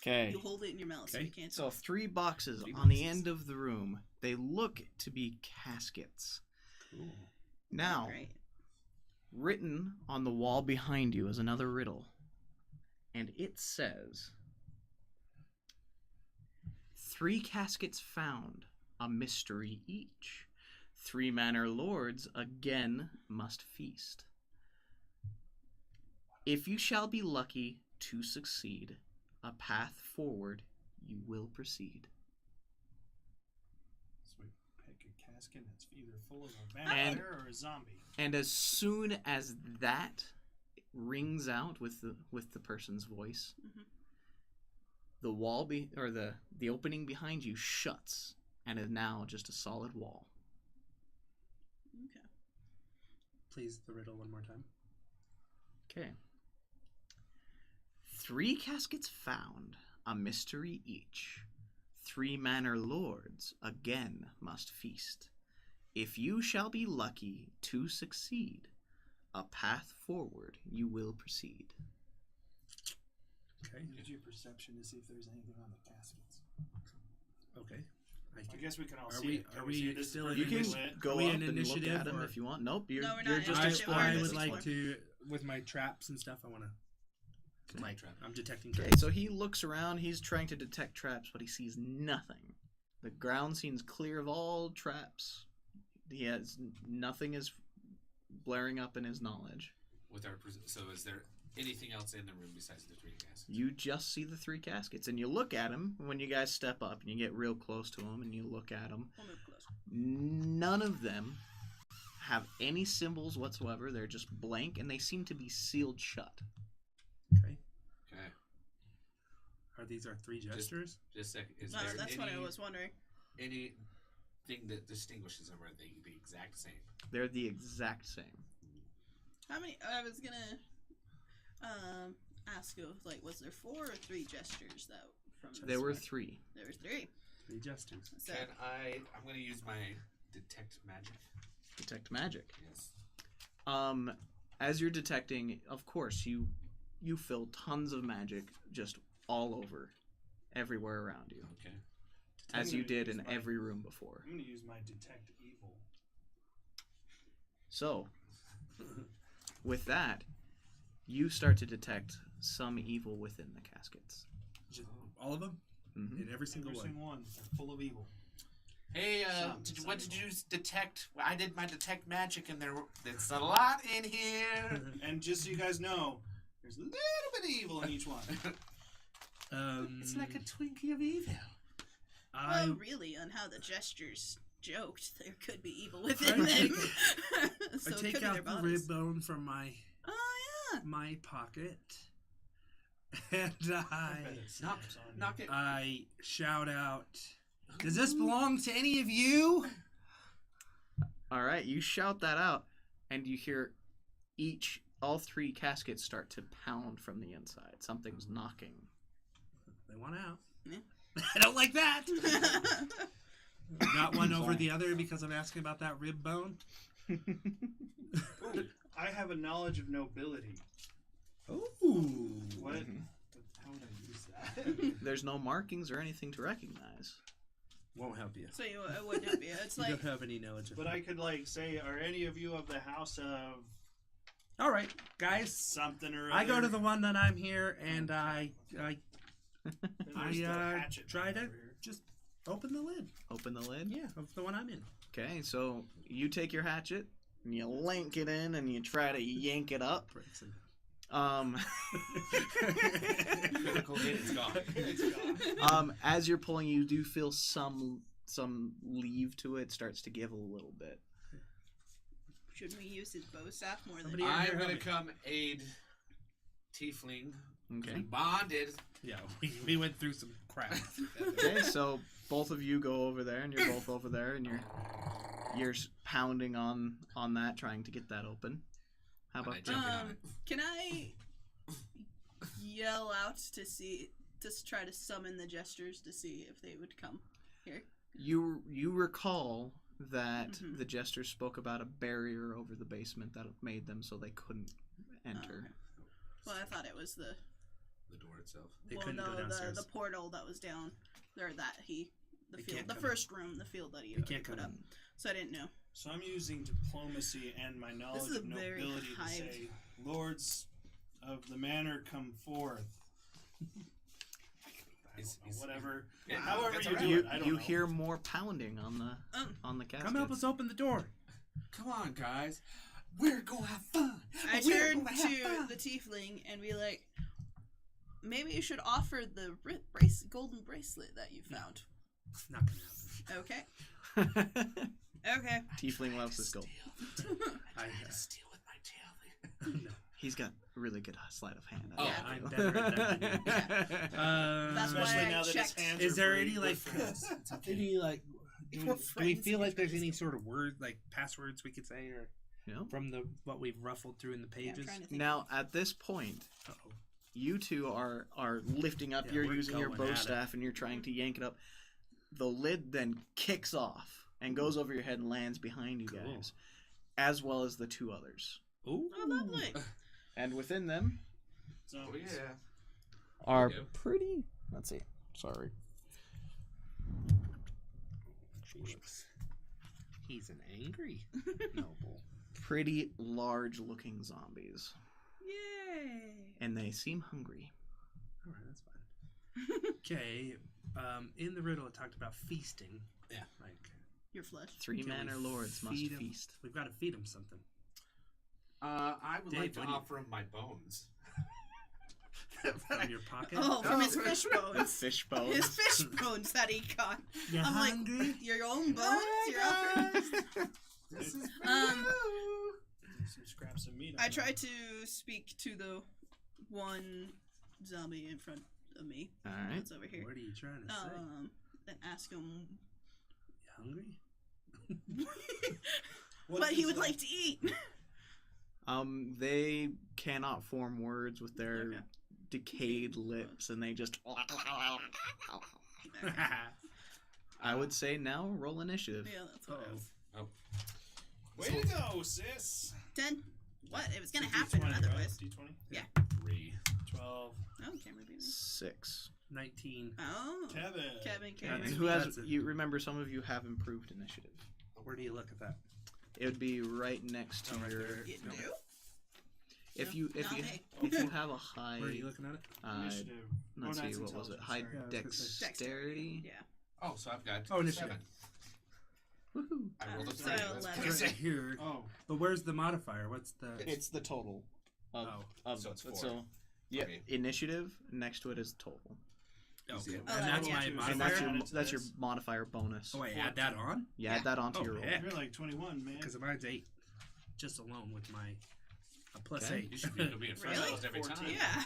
Okay. You hold it in your mouth so Okay. you can't So talk. 3 boxes Three on the boxes. end of the room. They look to be caskets. Cool. Now, Great. written on the wall behind you is another riddle. And it says, 3 caskets found, a mystery each. 3 manor lords again must feast. If you shall be lucky to succeed, a path forward you will proceed. So we pick a casket that's either full of a vampire or a zombie. And as soon as that rings out with the person's voice, Mhm. the wall the opening behind you shuts and is now just a solid wall. Okay. Please, the riddle one more time. Okay. 3 caskets found, a mystery each. 3 manor lords again must feast. If you shall be lucky to succeed, a path forward you will proceed. Okay. Use your perception to see if there's anything on the caskets. Okay. I guess we can all Are see we- it. Can are we see we it? This is still You perfectly can lit. go Are we up in and look initiative, at them or- if you want. Nope, you're No, we're not just in exploring. initiative. I would this like one. to, with my traps and stuff, I want to, like, Trap. I'm detecting Okay, traps. so he looks around. He's trying to detect traps, but he sees nothing. The ground seems clear of all traps. He has nothing is blaring up in his knowledge. So is there anything else in the room besides the 3 caskets? You just see the 3 caskets, and you look at him when you guys step up, and you get real close to him, and you look at him. We'll move closer. None of them have any symbols whatsoever. They're just blank, and they seem to be sealed shut. Okay. Okay. Are these our 3 gestures? Just a second. Is No, there that's any, what I was wondering. anything that distinguishes them, or are they the exact same? They're the exact same. How many? I was gonna ask you, like, was there 4 or 3 gestures that from? There were right. 3. There was 3. 3 gestures. So, I'm going to use my detect magic. Detect magic. Yes. As you're detecting, of course, you feel tons of magic just all over, everywhere around you, Okay. as I'm you gonna did use in my- every room before. I'm going to use my detect evil. So, with that, you start to detect some evil within the caskets. Just all of them? Hmm In every single Every one? single one. They're full of evil. Hey, Some what did evil. you detect? I did my detect magic, and there's a lot in here. And just so you guys know, there's a little bit of evil in each one. It's like a Twinkie of evil. I well, really, on how the gestures joked, there could be evil within them. So it take could be out their the bodies. rib bone from my Oh my pocket, and Knock it. I shout out, "Does this belong to any of you?" All right, you shout that out, and you hear all 3 caskets start to pound from the inside. Something's knocking. They want out. Yeah. I don't like that. yeah. Not one over Sorry. the other because I'm asking about that rib bone. Ooh, I have a knowledge of nobility. Ooh. What? Mhm. How would I use that? There's no markings or anything to recognize. Won't help you. So it wouldn't help you. It's You like don't have any knowledge of But I could like say, are any of you of the house of All right, guys. something or other? I go to the one that I'm here, and I And there's the hatchet try to over here. just open the lid. Open the lid. Yeah, of the one I'm in. Okay, so you take your hatchet and you link it in and you try to yank it up. Breaks it. Critical hit, it's gone. It's gone. As you're pulling, you do feel some leave to it starts to give a little bit. Should we use his bow staff more than? Somebody- Yeah, I'm help gonna me. come aid Tiefling. Okay. We bonded. Yeah, we went through some crap. Okay, so both of you go over there, and you're both over there, and you're pounding on that, trying to get that open. How And I about jump in on it. Can I yell out to try to summon the jesters to see if they would come here? you recall that Mhm. the jesters spoke about a barrier over the basement that made them so they couldn't enter. Well, I thought it was the The door itself. They couldn't go downstairs. the portal that was down there that the They field, can't the come first room, the field that he They can't put come up. in. So I didn't know. So I'm using diplomacy and my knowledge is a of very nobility to high- say, Lords of the manor, come forth. I don't know, whatever. Yeah, However that's you all do right. it, I don't You know. hear more pounding on the caskets. Come help us open the door. Come on, guys. We're gonna have fun. I We're turned gonna have to fun. the tiefling and be like, maybe you should offer the golden bracelet that you found. Not gonna happen. Okay. Okay. Tiefling loves this gold. I Steal with my tail. no. He's got really good sleight of hand. Oh, Yeah. I'm better at that than you. That's why Especially I now that his checked. hands Is are there free, any we're like friends. It's okay. any like do We're we friends, feel you like there's guys. any sort of word like passwords we could say or No. from the what we've ruffled through in the Yeah, I'm pages? trying to think. Now, at this point, Uh-oh. you two are lifting up. Yeah, You're we're using your going bow at it. staff, and you're trying to yank it up. The lid then kicks off and goes over your head and lands behind you Cool. guys, as well as the two others. Ooh. Oh, lovely. And within them So, Oh yeah. are There you go. pretty. Let's see. Sorry. Jeez. He's an angry noble. Pretty large-looking zombies, Yay. and they seem hungry. All right, that's fine. Okay. In the riddle, it talked about feasting. Yeah. Like Your flesh. Three can we manor lords must feed 'em? feast. We've got to feed him something. I would Dave, like to what do you- offer him my bones. From your pocket. Oh, from his fish bones. Fish bones. His fish bones that he caught. You I'm hungry? like, your own bones? You're offering? This is some scraps of meat. I tried to speak to the one zombie in front of me. All right. That's over here. What are you trying to say? And ask him You hungry? what he would like to eat. They cannot form words with their Okay. decayed lips, and they just. I would say now roll initiative. Yeah, that's what I was. Way to go, sis! 10. What? It was gonna It's a happen D20, otherwise. Right? D20? 3. 12. Oh, camera beat me. 6. 19. Oh. Kevin. Kevin. And That's- who has? that's it. You remember? Some of you have improved initiative. Where do you look at that? It would be right next to Oh, right your. there. You No. do? If you Not me. if you have a high, Where are you looking at it? Initiative. let's Oh, see, that's what was it? intelligence, High sorry. Yeah, I was gonna say dexterity. Yeah. Oh, so I've got Oh, initiative. 7. Woohoo! I rolled a So 3. That's 11. pretty It's good. right here. Oh, But where's the modifier? What's the? It's the total. Of, Oh. of So it's 4. So, yeah, Okay. initiative next to it is total, Okay. Oh, And that's yeah. my And and modifier. that's your modifier bonus. Oh wait, add that on? You add that onto Oh, your roll. heck. you're like 21, man. Because mine's 8. Just alone with my a plus Okay. 8. You should be able to be in front Really? of those every time. 14. Yeah.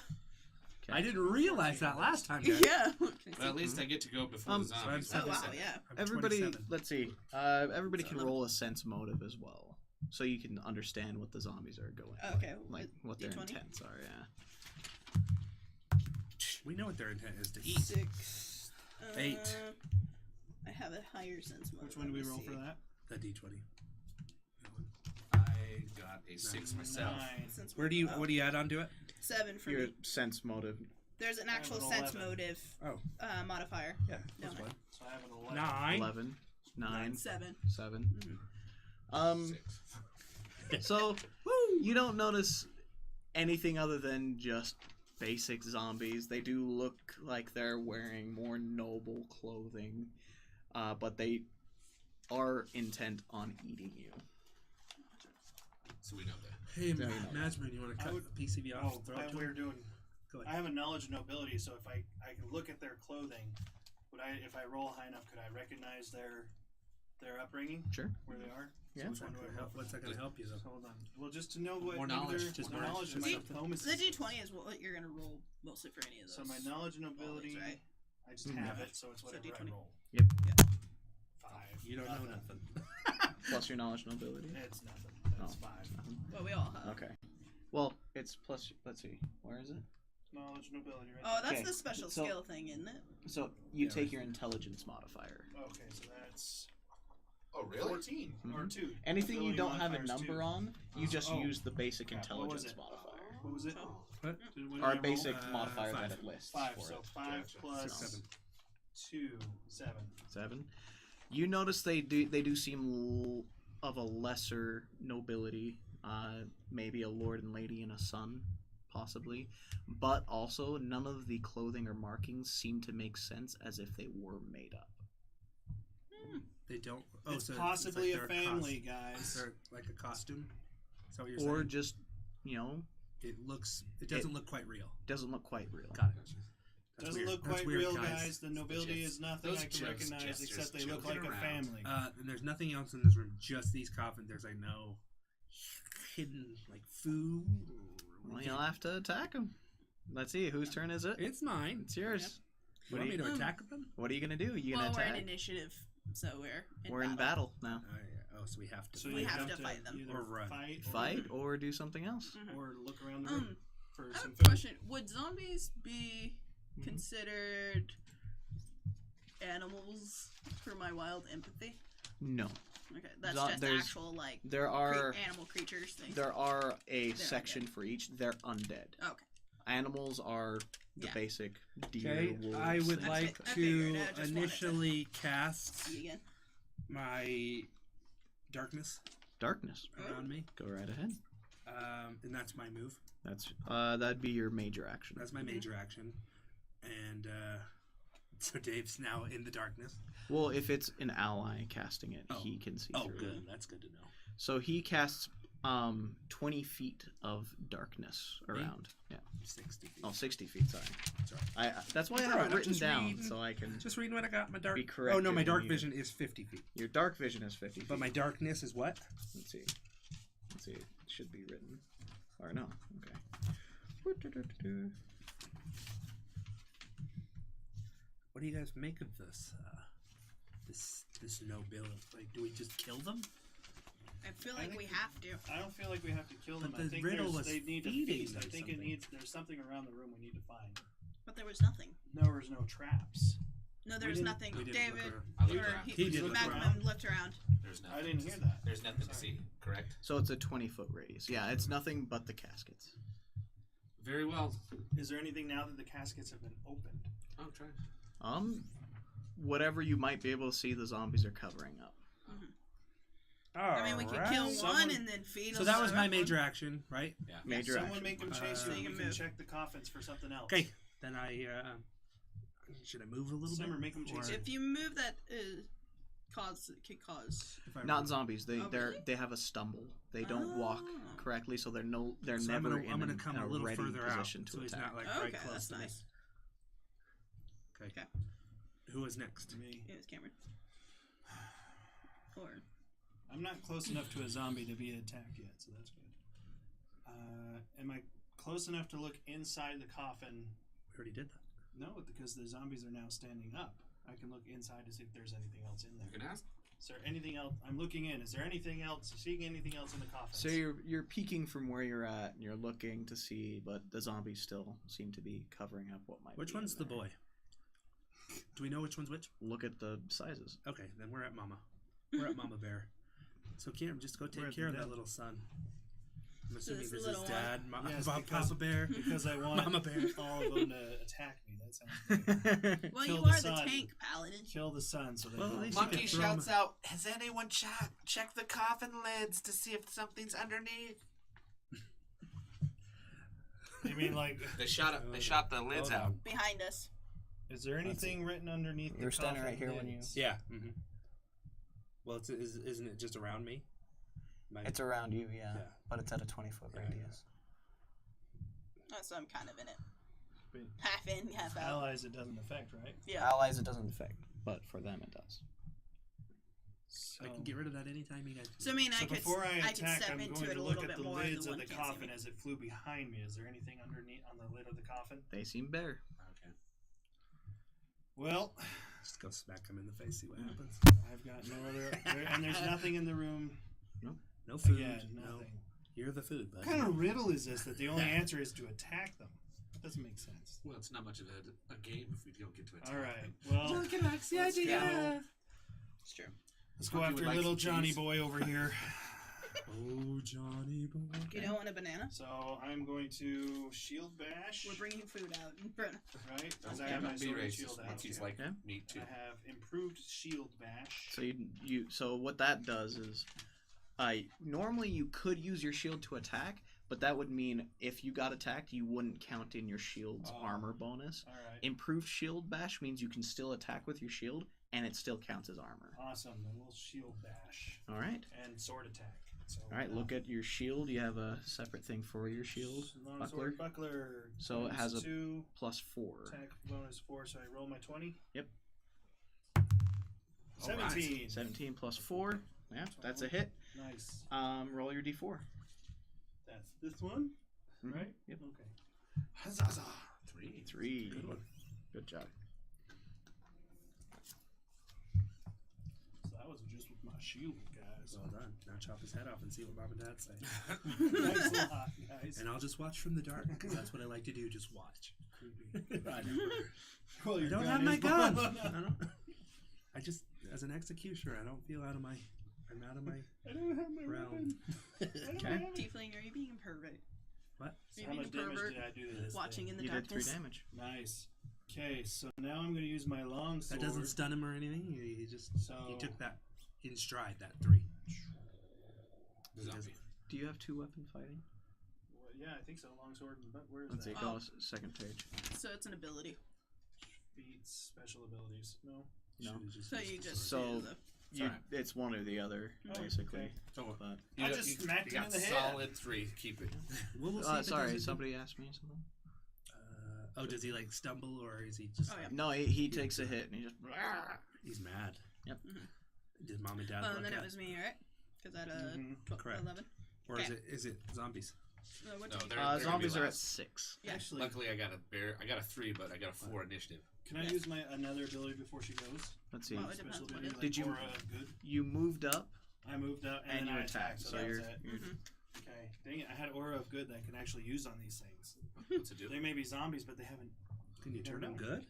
I didn't realize that last time. Guys. Yeah. Well, at least I get to go before Um, the so I'm zombies. Oh, wow, 77. yeah. I'm Everybody, 27. let's see. Everybody So can 11. roll a sense motive as well, so you can understand what the zombies are going. Okay, Like what their D20? intents are. Yeah. We know what their intent is to eat. 6. 8. I have a higher sense motive. Which one do we Let me roll see. for that? The D20. I got a 6 myself. 9. Sense Where do you? motive. What do you add onto it? 7 for Your me. sense motive. There's an I have actual an sense 11. motive Oh. modifier. Yeah. No, That's fine. So I have an 11. 9. 11, 9, 7. 7. Um. 6. So you don't notice anything other than just basic zombies. They do look like they're wearing more noble clothing, but they are intent on eating you. So we know that. Hey, Yeah. Nazman, you want to I cut would- the PCV off Oh, and throw it to we're him? doing. Go I ahead. have a knowledge of nobility, so if I can look at their clothing, if I roll high enough, could I recognize their upbringing, Sure. where they are? Yeah. What's that gonna help you though? Hold on. Well, just to know what More knowledge. either- Just more more knowledge and knowledge. my diplomacy. The D20 is what you're gonna roll mostly for any of those. So my knowledge and ability, right? I just have it, so it's So whatever I D20. roll. Yep. 5. You don't know nothing. Plus your knowledge and ability. It's nothing. That's 5. Well, we all have. Okay. Well, it's plus. Let's see. Where is it? Knowledge and ability, right? Oh, that's Okay, the special so- skill thing, isn't it? So you Yeah, take right. your intelligence modifier. Okay, so that's Oh, really? 14 or 2. Anything you Ability don't have a modifier is number 2. on, you just Oh. use the basic Crap, what was intelligence it? modifier. What was it? Oh. What? What did I Our roll? basic modifier 5. that it lists 5. for So it. 5 Gotcha. plus 7. 2, 7. 7. You notice they do seem of a lesser nobility, maybe a lord and lady and a son, possibly, but also none of the clothing or markings seem to make sense as if they were made up. They don't. Oh, It's so possibly it's like a they're family, guys. They're like a costume. Is that what you're Or saying? just, It doesn't look quite real. doesn't look quite real. Got it. That's Doesn't weird. look That's quite weird, real, guys. The nobility Just- is nothing those I can just recognize gestures except they look like joking a around. family. And there's nothing else in this room. Just these coffins. There's like no hidden like food. Well, you'll have to attack them. Let's see, whose turn is it? It's mine. It's yours. You What want are me you, to attack them? what are you gonna do? You Well, gonna we're in attack? initiative, so we're We're in battle now. Oh, so we have to. So We you have to fight them. either Or run. fight Or do something else. or look around the room for I have some a food. question. Would zombies be considered animals for my wild empathy? No. Okay, that's Zo- just there's- actual like There are animal creatures things. there are a They're section undead. for each. They're undead. Okay. Animals are the Yeah. basic deer, Okay, wolves. I would things like that. I to figured, I just wanted to- initially cast See you again. my darkness Darkness. around me, Go right ahead. and that's my move. That's that'd be your major action. That's my major action, and so Dave's now in the darkness. Well, if it's an ally casting it, Oh. he can see Oh, through good. it. That's good to know. So he casts 20 feet of darkness around. Yeah. 60 feet. Oh, 60 feet. Sorry. Sorry. That's why I It's have alright, it I'm written just down reading. so I can. Just reading what I got. My dark. Be Oh corrected no, my when dark you- vision is 50 feet, Your dark vision is 50 feet. but my darkness is what? Let's see. It should be written. Or no. Okay. What do you guys make of this? This nobility? Like, do we just kill them? I feel I like think we have to. I don't feel like we have to kill them. But I the think riddle was they need to feeding feast. I them think something. there's something around the room we need to find. But there was nothing. There was no traps. No, there We was didn't- nothing. we didn't David, look around. I looked or around. He did look Macman around. looked around. There's nothing. I didn't to hear see. that. There's nothing to Sorry. see. Correct. So it's a 20-foot radius. Yeah, it's nothing but the caskets. Very well. Is there anything now that the caskets have been opened? Oh, try. Whatever you might be able to see, the zombies are covering up. I mean, we could kill Alright. one and then feed them. So that was my major action, right? Yeah. Major Someone action. make them chase So you. you We can can move. check the coffins for something else. Okay, then I should I move a little Simmer, bit? make 'em chase Or- If you move that, could cause. if I Not roll- zombies. Oh, really? They have a stumble. They don't walk Oh. correctly, so they're So never I'm gonna in come a a little ready further out, position so to he's attack. not like Okay, right close that's to me. nice. Okay. Okay. Who is next? Me. It was Cameron. Or I'm not close enough to a zombie to be attacked yet, so that's good. Am I close enough to look inside the coffin? We already did that. No, because the zombies are now standing up. I can look inside to see if there's anything else in there. You can ask. Is there anything else? I'm looking in. Is there anything else? Seeing anything else in the coffin? So you're peeking from where you're at, and you're looking to see, but the zombies still seem to be covering up what might. Which be one's in the there. boy? Do we know which one's which? Look at the sizes. Okay, then we're at Mama. We're at Mama Bear. So Kieran, just go We're take at care the of that dad. little son. I'm assuming this this is little one? Dad, Yes, Papa because- Bear. because I want Mama Bear. all of them to attack me. That sounds good. well, Kill you the are the sun. tank paladin. Kill the sun so they Well, at don't. least you Monkey can throw shouts him- out, "Has anyone checked the coffin lids to see if something's underneath?" You mean like? They shot the lids Hold out. on. Behind us. Is there anything written underneath You're the standing coffin right here when lids? Yeah. Mm-hmm. Well, isn't it just around me? It's around you, yeah, Yeah. but it's at a 20-foot Yeah, radius. Oh, so I'm kind of in it. But Half in, half out. allies, it doesn't affect, right? Yeah. Allies, it doesn't affect, but for them, it does. So, I can get rid of that anytime you guys. So I mean, so I could before I could attack, step I'm into going it to a look little at bit the more. lids the of one the can't see coffin me. as it flew behind me. Is there anything underneath on the lid of the coffin? They seem bare. Okay. Well, Just go smack him in the face. See what happens. I've got no other, and there's nothing in the room. No food. Again, no. nothing. You're the food, bud. What kind of riddle is this that the only answer is to attack them? That doesn't make sense. Well, it's not much of a game if we don't get to attack. All right. them. Well, Look at that's the let's idea. go. It's true. Let's go Monkey after would like little some Johnny cheese. boy over here. Oh, Johnny boy. You don't want a banana? So I'm going to shield bash. We're bringing food out. Brenna. Right? Because I Don't have my be sword and racist. shield out. Monkeys like Yeah. meat too. I have improved shield bash. So so what that does is, normally you could use your shield to attack, but that would mean if you got attacked, you wouldn't count in your shield's Oh. armor bonus. All right. Improved shield bash means you can still attack with your shield, and it still counts as armor. Awesome. Then we'll shield bash All right. and sword attack. So All right. Look at your shield. You have a separate thing for your shield. Long buckler. sword buckler. So it has a +2 +4. attack bonus 4. So I roll my 20. Yep. All right. 17. 17 +4. Yeah, that's a hit. Nice. Roll your d4. That's this one, Mhm. right? Yep. Okay. Huzzah! 3. 3. Good one. Good job. So that was just with my shield, guys. Well done. Now chop his head off and see what mom and dad say. Thanks a lot, guys. And I'll just watch from the dark because that's what I like to do. Just watch. Creepy. I know. Well, I your don't gun have my is gun. blown. I don't. I just, as an executioner, I don't feel out of my. I'm out of my I don't have my realm. weapon. I don't Okay. have it. Tiefling, are you being a pervert? What? So Are how you much being a damage pervert? did I do to this Watching thing? in the You did 3 darkness. damage. Nice. Okay, so now I'm going to use my long sword. That doesn't stun him or anything. He just So he took that in stride. That 3. He Zombie. doesn't- Do you have 2 weapon fighting? Well, yeah, I think so. Long sword. But where is Let's see. that? Go Oh. second page. So it's an ability. Feats, special abilities. No. No. should've just So used you the just sword. So- do the You, alright. it's one or the other, Oh, basically. okay. Don't But I just smacked you him got in the head. solid 3. Keep it. We'll see if it sorry, doesn't- somebody asked me something. Oh, does he like stumble or is he just? Oh, yeah. like, No, he takes a hit and he just. He's mad. Yep. Did mom and dad Oh, look and then at? it was me, right? Because I had a Mhm. 12, Correct. 11. Or is it zombies? What No, did you they're- get? gonna Zombies be are at last. 6. Yeah. Actually, Luckily, I got a 3, but I got a 4 initiative. can I Yeah. use my another ability before she goes? Let's see. Well, it depends Special what ability, it is. like Did you- aura of good. You moved up I moved up and then you I attacked, so so that you're. was it. Mhm. Okay. Dang it! I had aura of good that I can actually use on these things. What's it do? They may be zombies, but they haven't. Can you turn him good?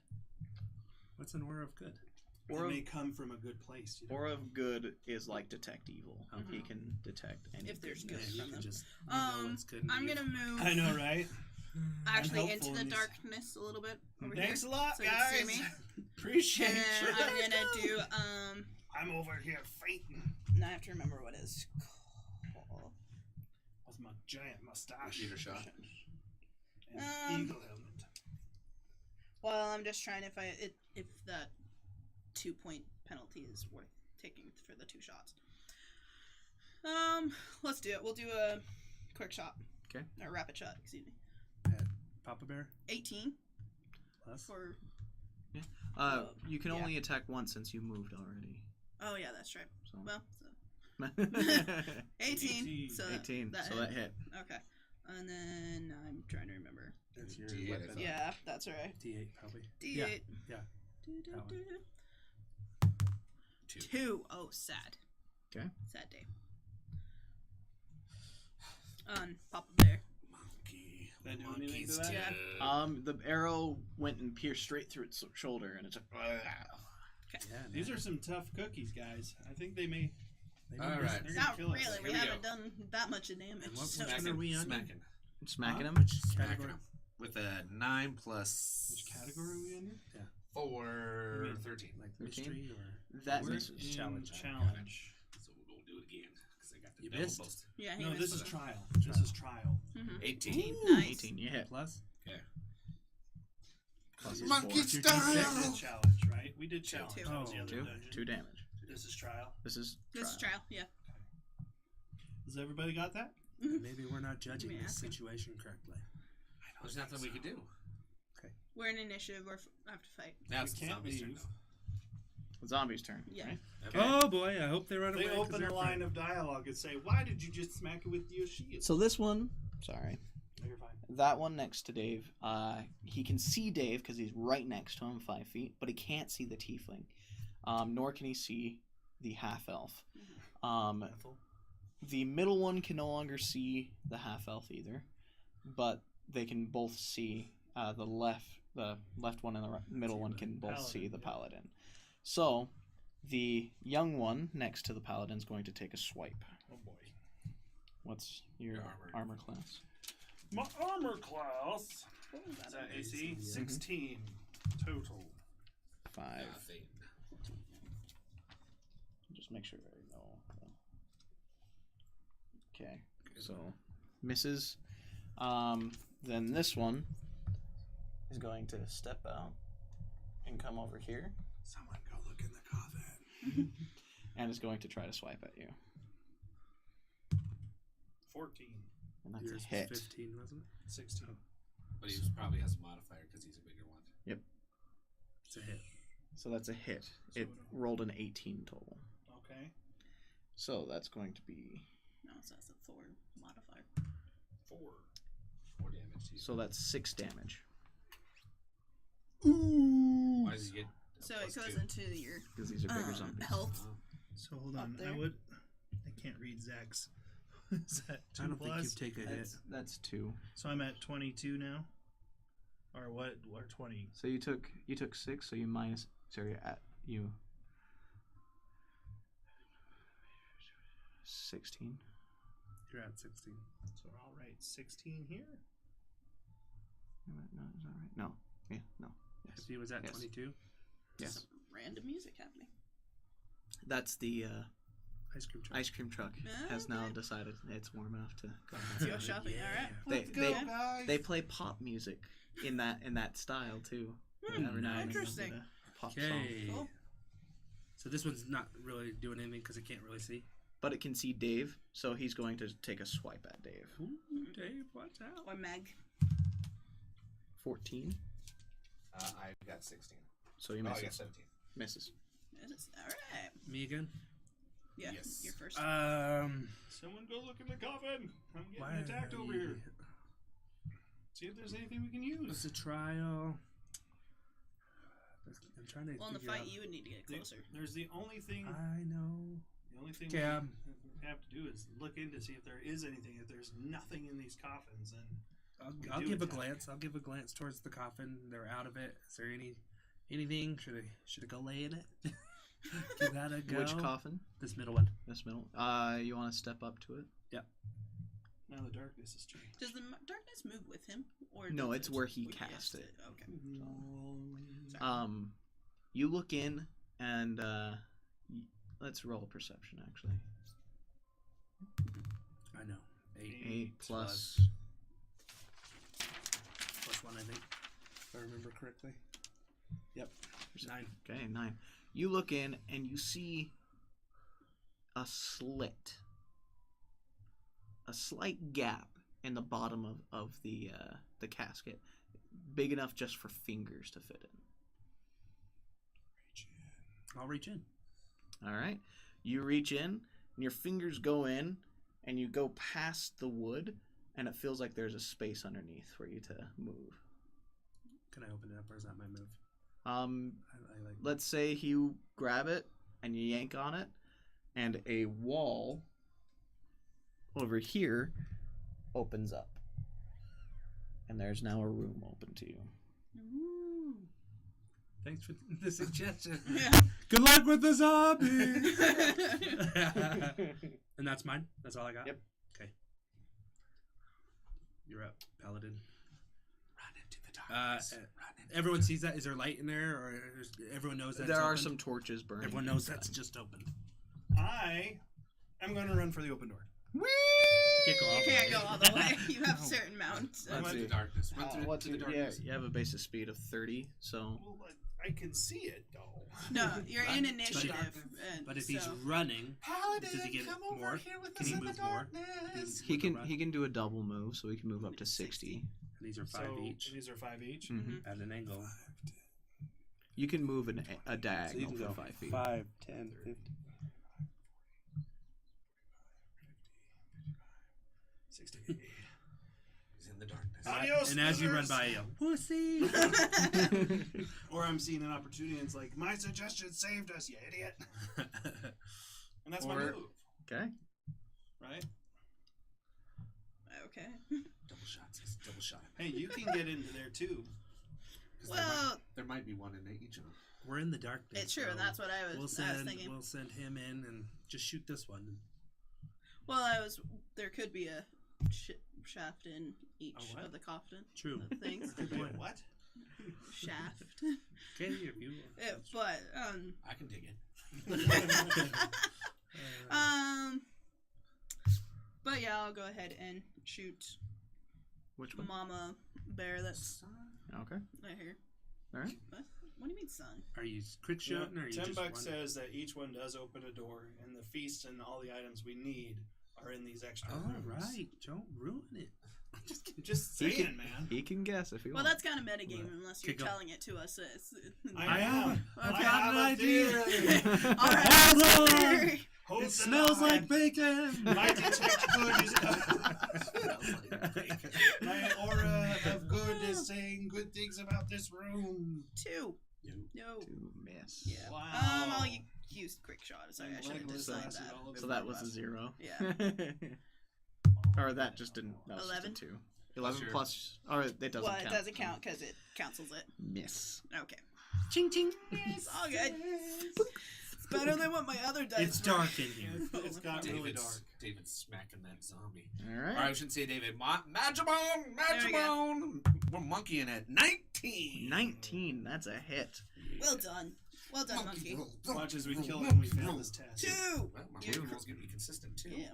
What's an aura of good? Aura, They may come from a good place. You know? aura of good is like detect evil. Okay. He can detect any If there's Yeah, good you from can them. just you know what's good. and I'm evil. gonna move I know, right? actually I'm into helpful the in these- darkness a little bit over Thanks here. a lot, So you can see guys. me. Appreciate And you. then I'm gonna do I'm over here fighting now I have to remember what it's called. with my giant mustache Leader shot. and eagle helmet. Well, I'm just trying to find it if that 2-point penalty is worth taking for the 2 shots. Let's do it. We'll do a quick shot. Okay. Or rapid shot, excuse me. Papa Bear 18 plus. for You can Yeah. only attack once since you moved already. oh yeah, that's right. So. Well, so 18. 18. So 18. that So hit. that hit. Okay. And then I'm trying to remember. That's your D8, I weapon. thought. Yeah, that's right. D8 probably. D8. yeah. Do, That one. do, do. 2. 2. Oh, sad. Okay. Sad day. Papa Bear. Monkey. That do anything Monkey's to that? Yeah. dead. The arrow went and pierced straight through its shoulder, and it's like. Yeah. These man. are some tough cookies, guys. I think they may. They All might be- right. They're gonna Not kill us. really. We Here we haven't go. done that much of damage. And what- so- which one are we under? Smacking. Smacking him. Smacking Category? him. With a 9 plus. Which category are we under? 4, You mean 13. Like 13? mystery or That We're misses. in Challenge. Challenge. So we'll do it again. Because I got the You double missed? boost. Yeah, he No, missed this is it. trial. This is trial. 18. Nice. 18. You hit. plus. Plus his Monkey 4. Your style. D6. We did challenge, right? We did challenge. Two. That was the Oh, other 2. dungeon. 2 damage. This is trial. This is. This is trial, yeah. Has everybody got that? Maybe we're not judging Let me this ask him. situation correctly. There's nothing we could do. We're in initiative. We're have to fight. Now it's We the can't zombies' turn, leave. though. The zombie's turn. Yeah. Right? Okay. Oh boy, I hope they run away. They 'cause open they're a line of dialogue and say, "Why did you just smack it with your shield?" So this one, sorry, No, you're fine. that one next to Dave, he can see Dave because he's right next to him, 5 feet, but he can't see the tiefling, nor can he see the half elf. Ethel. The middle one can no longer see the half elf either, but they can both see the left one and the middle one can both see the paladin. So the young one next to the paladin is going to take a swipe. Oh boy. What's your armor class? My armor class. Is that AC? Mhm. 16 total. 5. Nothing. Just make sure I know. Okay, so misses. Then this one is going to step out and come over here Someone go look in the coffin. and is going to try to swipe at you. 14. And that's Yours a hit. was 15, wasn't it? 16. But he probably has a modifier because he's a bigger one. It's a hit. So that's a hit. So It rolled an 18 total. Okay. So that's going to be. No, so that's a 4 modifier. 4. 4 damage to you. So that's 6 damage. Why does he get? a So it plus goes 2? into your Because these are bigger zombies. health. Oh. So hold Up on, there. I can't read Zach's. Is that 2 I don't think plus? you take a hit. That's 2. So I'm at 22 now, or what? Or 20? So you took 6. So you minus. So you're at you. 16. You're at 16. So I'll write 16 here. No, is that right? No. Yeah. No. Yes. If he was at Yes. 22, Yes. Some random music happening. That's the ice cream truck. ice cream truck has now Okay. decided it's warm enough to go. Let's go shopping. Yeah. All right. Guys. They play pop music in that style too. Hmm, Every now and then they'll interesting. get a pop song, Okay. Cool. So this one's not really doing anything because it can't really see. but it can see Dave, so he's going to take a swipe at Dave. Ooh, Dave, watch out. Or Meg. 14, I got 16. so he Oh, I got misses. 17. Misses. All right. Me again? Yeah, Yes. you're first. Someone go look in the coffin. I'm getting Why attacked over here. See if there's anything we can It's use. a trial. I'm trying to Well, in the figure fight, out. you would need to get closer. There's the only thing. I know. The only thing Okay, we have to do is look in to see if there is anything. If there's nothing in these coffins, then I'll do give a attack. glance. I'll give a glance towards the coffin. They're out of it. Is there anything? Should I go lay in it? Give that a go. Which coffin? This middle one. This middle. You want to step up to it? now the darkness has changed. Does the darkness move with him, or No, does it's it where he just- cast it. Okay. You look in and let's roll a perception actually. I know. 8 8 plus. plus 1, I think. If I remember correctly. Yep. 9. Okay, 9. You look in and you see a slit, a slight gap in the bottom of the casket, big enough just for fingers to fit in. I'll reach in. All right, you reach in and your fingers go in, and you go past the wood, and it feels like there's a space underneath for you to move. Can I open it up, or is that my move? I like. Let's say you grab it and you yank on it, and a wall over here opens up. And there's now a room open to you. Ooh. Thanks for the suggestion. Yeah. Good luck with the zombie. And that's mine. That's all I got. Yep. Okay. You're up, Paladin. Run into the darkness. Everyone sees that. Is there light in there, or everyone knows that There it's are open? some torches burning. Everyone knows inside. that's just open. I am going to run for the open door. You can't go all You the can't way. go all the way. You have No. certain mounts. Let's Run see. through the darkness. Run through What's to the your, darkness. you have a base of speed of 30, so Well, I can see it though. No, you're in But- initiative. But if so. he's running, Paladin, does he get come more? over here with Can us he in the move more? darkness. he with the can run? he can do a double move, so he can move up to 60. these are 5 So each these are 5 each. Mm-hmm. at an angle. You can move a So you diagonal can for go 5 feet. 5, 10, 50. 60. He's in the darkness. Adios, And as you run losers! by, you pussy. Or I'm seeing an opportunity and it's like, my suggestion saved us, you idiot. And that's my Or- move, Okay. right? Okay. Double shots. He's double shot. Hey, you can get into there too. 'Cause Well, there might be one in each of them. We're in the darkness. it's true, so and that's what I was thinking. We'll send him in and just shoot this one. Well, there could be a shaft in each A what? of the coffin True. things. Good point. What? Shaft. Okay, if you. But I can dig it. but yeah, I'll go ahead and shoot Which one? Mama Bear that's Okay. right here. All right. What do you mean, son? Are you quick shooting or are you just $10 one? says that each one does open a door, and the feast and all the items we need are in these extra All rooms. right, don't ruin it. I'm just kidding. Just He saying, can- man. He can guess if he Well, wants. that's kind of metagame unless you're Okay, go. telling it to us. I am. I've I got have an a idea. theory. All right. Hold on. theory. Hold It the smells line. like bacon. My detect good is my aura of good is saying good things about this room. 2. No. No. To miss. Yeah. Wow. I'll use quick shot. Sorry, I should have Legolas designed lasted that. all of So the that was a class. 0. Yeah. Or that just didn't. That was 11? just a 2. 11 Sure. plus. Or it doesn't Well, count. it doesn't count because it cancels it. Miss. Okay. Ching ching. It's all good. It's better than what my other dice It's were. dark in here. It's got really David's, dark. David's smacking that zombie. All Or I right. shouldn't say David. Magibone! There we go. Magibone! We're monkeying at 19! 19. That's a hit. Well done. Well done, monkey. Watch as we kill him, we fail this test. 2! Well, my You're roll roll's gonna be consistent too. Yeah.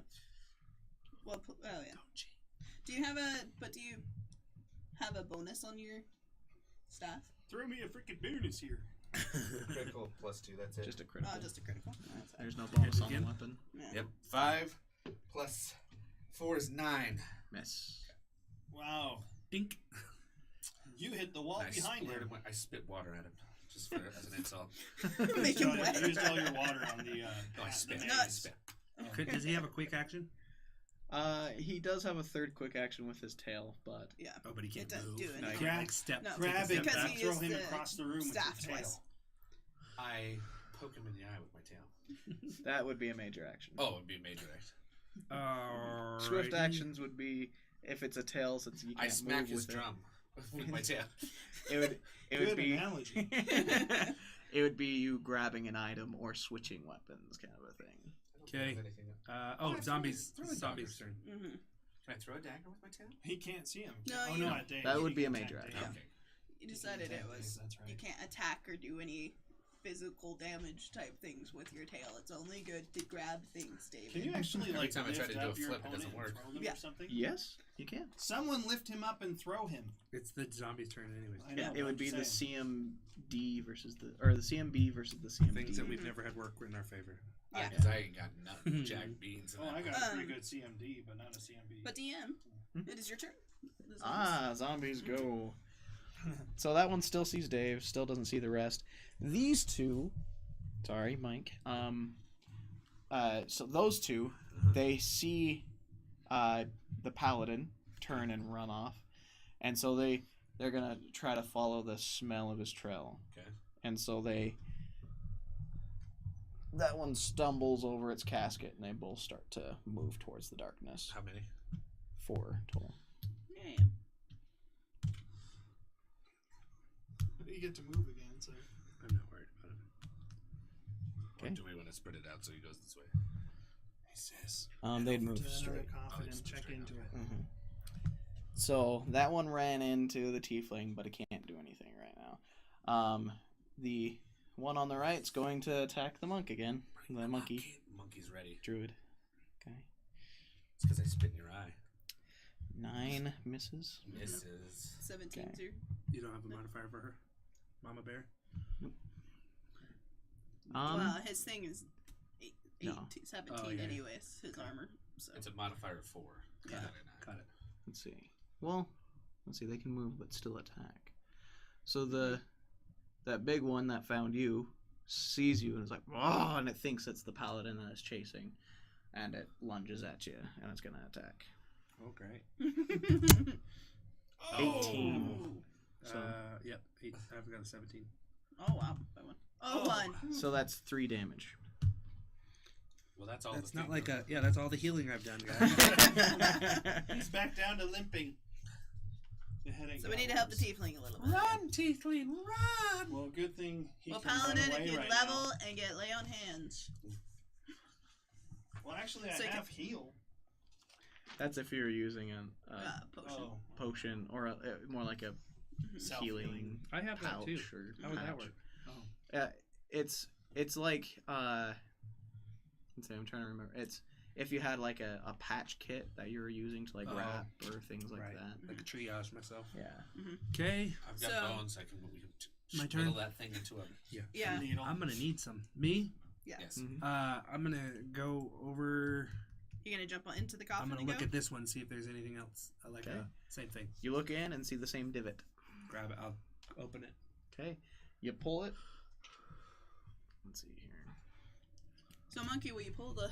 Well, oh yeah. Do you have a bonus on your staff? Throw me a freaking bonus here. Critical +2, that's it. Just a critical. Oh, just a critical. That's There's no bonus on the Again? weapon. yeah. Yep. 5 plus 4 is 9. Miss. Wow. Dink. You hit the wall I behind splurted him. him. I spit water at him. Just for, as an insult. Make You him wet. used all your water on the No, I spit. the I Nuts. spit. Does he have a quick action? He does have a third quick action with his tail, but Yeah. Oh, but he can't It doesn't move. do He anything. can't, like, step. No. take a Grab step it Because back. and he throw used him the across the room with staff your tail. twice. I poke him in the eye with my tail. that would be a major action. Oh, it would be a major act. Alrighty. Swift actions would be if it's a tail, since you I can't smack move his with drum with my tail. it. It Good would be. analogy. It would be you grabbing an item or switching weapons, kind of a thing. Okay. Oh, I Zombies. throw a Zombies' dagger. turn. Mm-hmm. Can I throw a dagger with my tail? He can't see him. No, oh you no, don't. at Dave. That would He be a can major attack action. Dave. Okay. You decided it was That's right. you can't attack or do any physical damage type things with your tail. It's only good to grab things, David. Can you actually Every like time I try lift to do a up your flip, it opponent doesn't and work. throw them Yeah. or something? Yes, you can. Someone lift him up and throw him. It's the zombie's turn, anyways. I know, It would I'm be the saying. CMD versus the CMB versus the CMD. Things that we've never had work in our favor. Yeah. Because I ain't got nothing. Jack beans. Oh, And I that. got a pretty good CMD, but not a CMB. But DM, Hmm? it is your turn. The zombies. Zombies go. So that one still sees Dave, still doesn't see the rest. These two, sorry, Mike. So those two, they see the paladin turn and run off, and so they're gonna try to follow the smell of his trail. Okay. And so that one stumbles over its casket, and they both start to move towards the darkness. How many? 4 total. Yeah. You get to move again, so. I'm not worried about it. Or Okay. do we want to spread it out so he goes this way? He says. They'd Over move to another straight. coffin Oh, and check straight into up. it. Mm-hmm. So that one ran into the tiefling, but it can't do anything right now. The one on the right's going to attack the monk again. The monkey Monkey's ready. druid. Okay, It's because I spit in your eye. 9 misses. Misses. 17 Okay. too. You don't have a modifier for her? Mama Bear? Well, his thing is 17 Oh, yeah. anyways, his armor. So It's a modifier of 4. Yeah. Got it. Let's see. Well, let's see. They can move but still attack. So the that big one that found you sees you and is like, oh, and it thinks it's the paladin that it's chasing, and it lunges at you, and it's gonna attack. Oh, great. 18. So, Yep. I've got a 17. Oh wow, by one. Oh, one. so that's 3 damage. Well, that's all. That's the not thing, like though. a. Yeah, that's all the healing I've done, guys. He's back down to limping. The headache. So we need to help the tiefling a little bit. Run, Tiefling, run! Well, good thing he Well, can run paladin, away if you right level now. and get lay on hands. Well, actually, I So you have heal. That's if you're using a Potion. Oh, potion or more like a self-healing. healing I have that pouch too. or How would that patch. work? It's like let's see, I'm trying to remember. It's if you had like a patch kit that you were using to like Oh. wrap or things like Right. that. Like a triage myself. Yeah. Okay. I've got So- bones. I can My whittle turn? that thing into a. Yeah. Needle. I'm gonna need some. Me? Yes. Mhm. I'm gonna go over. You're gonna jump into the coffin I'm gonna and look go? at this one, see if there's anything else. Like Okay. same thing. You look in and see the same divot. Grab it. I'll open it. Okay. You pull it. Let's see here. So, Monkey, will you pull the...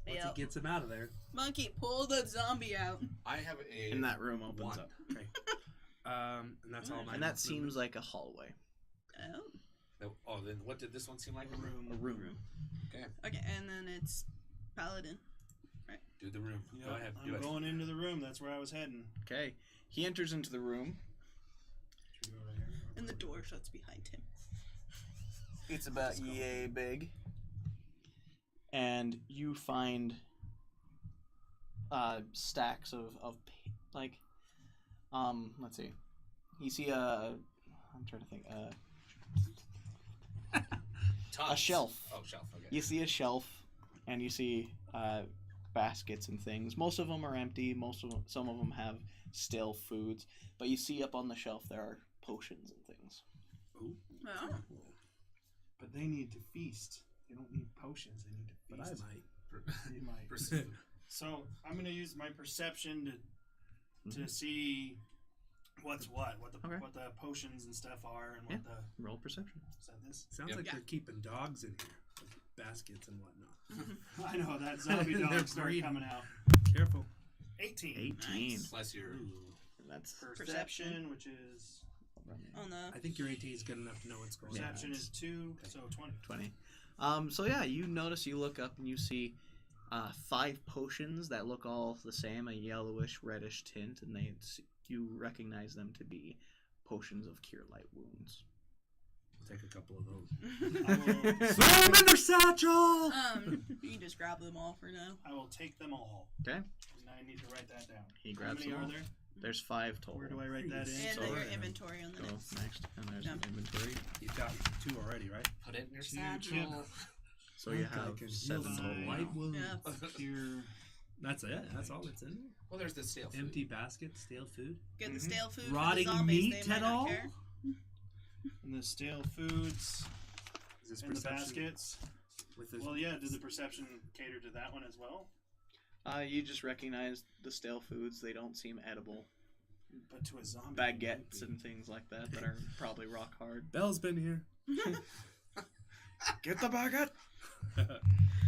Once Yeah. he gets him out of there. Monkey, pull the zombie out. I have a. And that room opens one. up. Okay. And that's all my. And that seems like a hallway. Oh. Oh, then what did this one seem like? A room. Okay. Okay, and then it's paladin. Do the room. Yep, Go ahead. I'm Do it. going into the room. That's where I was heading. Okay. He enters into the room. Should we go right here? And the door shuts behind him. It's about yay big. And you find stacks of like let's see. You see I'm trying to think Tons. a shelf. Oh, shelf. Okay. You see a shelf and you see baskets and things. Most of them are empty. Some of them have stale foods, but you see up on the shelf there are potions and things. Ooh. Oh. But they need to feast. They don't need potions. They need to But I feast. might. You might. Pursue. So I'm gonna use my perception to Mhm. see what's what the Okay. what the potions and stuff are, and Yeah. what the Roll perception. is that this? Sounds Yep. like Yeah. they're keeping dogs in here, with baskets and whatnot. I know that zombie They're dogs start breeding. coming out. Careful. 18. 18. Plus your. That's Perception, which is On the... I think your 18 is good enough to know what's going on. perception is 2, so 20. 20. So yeah, you notice, you look up and you see 5 potions that look all the same, a yellowish, reddish tint, and you recognize them to be potions of cure light wounds. Take a couple of those. I will, Throw them in their satchel! you can just grab them all for now. I will take them all. Okay. And I need to write that down. He How grabs many them are all. there? There's 5 total. Where do I write that in? And So- your inventory on the Go next. next, and there's Yeah. an inventory. You've got 2 already, right? Put it in your Two, satchel. So you Okay, have can 7 heal total. some now. light wounds. Yeah. Pure. That's it. That's all that's in there. Well, there's the stale food. Empty basket, stale food. Get the stale food Rotting for the zombies. meat They might at not all? care. And the stale foods Is this and the perception baskets. with this? Well, yeah. Did the perception cater to that one as well? You just recognize the stale foods. They don't seem edible. But to a zombie. Baguettes and things like that that are probably rock hard. Bell's been here. Get the baguette!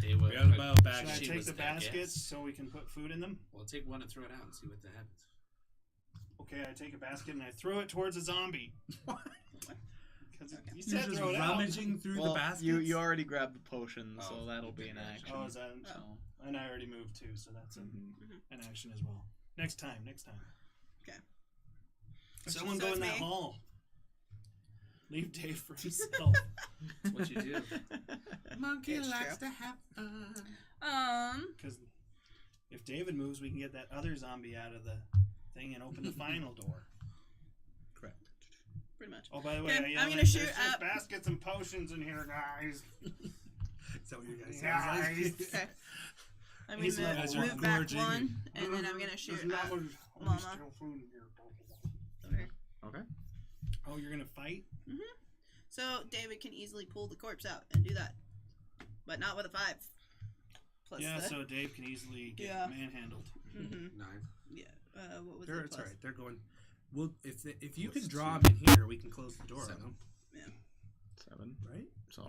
They will. We got a bell Should bag. I She take was the that, baskets yes. so we can put food in them? Well, take one and throw it out and see what happens. Okay, I take a basket and I throw it towards a zombie. Because you You're said just throw it out. rummaging through the Well, baskets. you already grabbed the potion, so Oh, that'll okay, be an gotcha. action. Oh, is that? So, And I already moved too, so that's mhm. an action as well. Next time. Okay. Someone So go it's in that me? hall. Leave Dave for himself. That's what you do. Monkey It's likes true. to have fun. Because if David moves, we can get that other zombie out of the thing and open the final door. Correct. Pretty much. Oh, by the way, Okay, I yell I'm gonna at, shoot there's up. baskets and potions in here, guys. Is that what you guys Guys. Okay. I'm He's gonna guys are move back gorging. one, and then I'm gonna shoot There's not at much Mama. stale food in here. over. Okay. Oh, you're gonna fight? So David can easily pull the corpse out and do that, but not with a 5. Plus Yeah, the... so Dave can easily get Yeah. manhandled. Mhm. 9. Yeah. What was They're, the it's plus? alright. They're going. Well, if you Plus can draw them in here, we can close the door on 7. them. 7. Right? So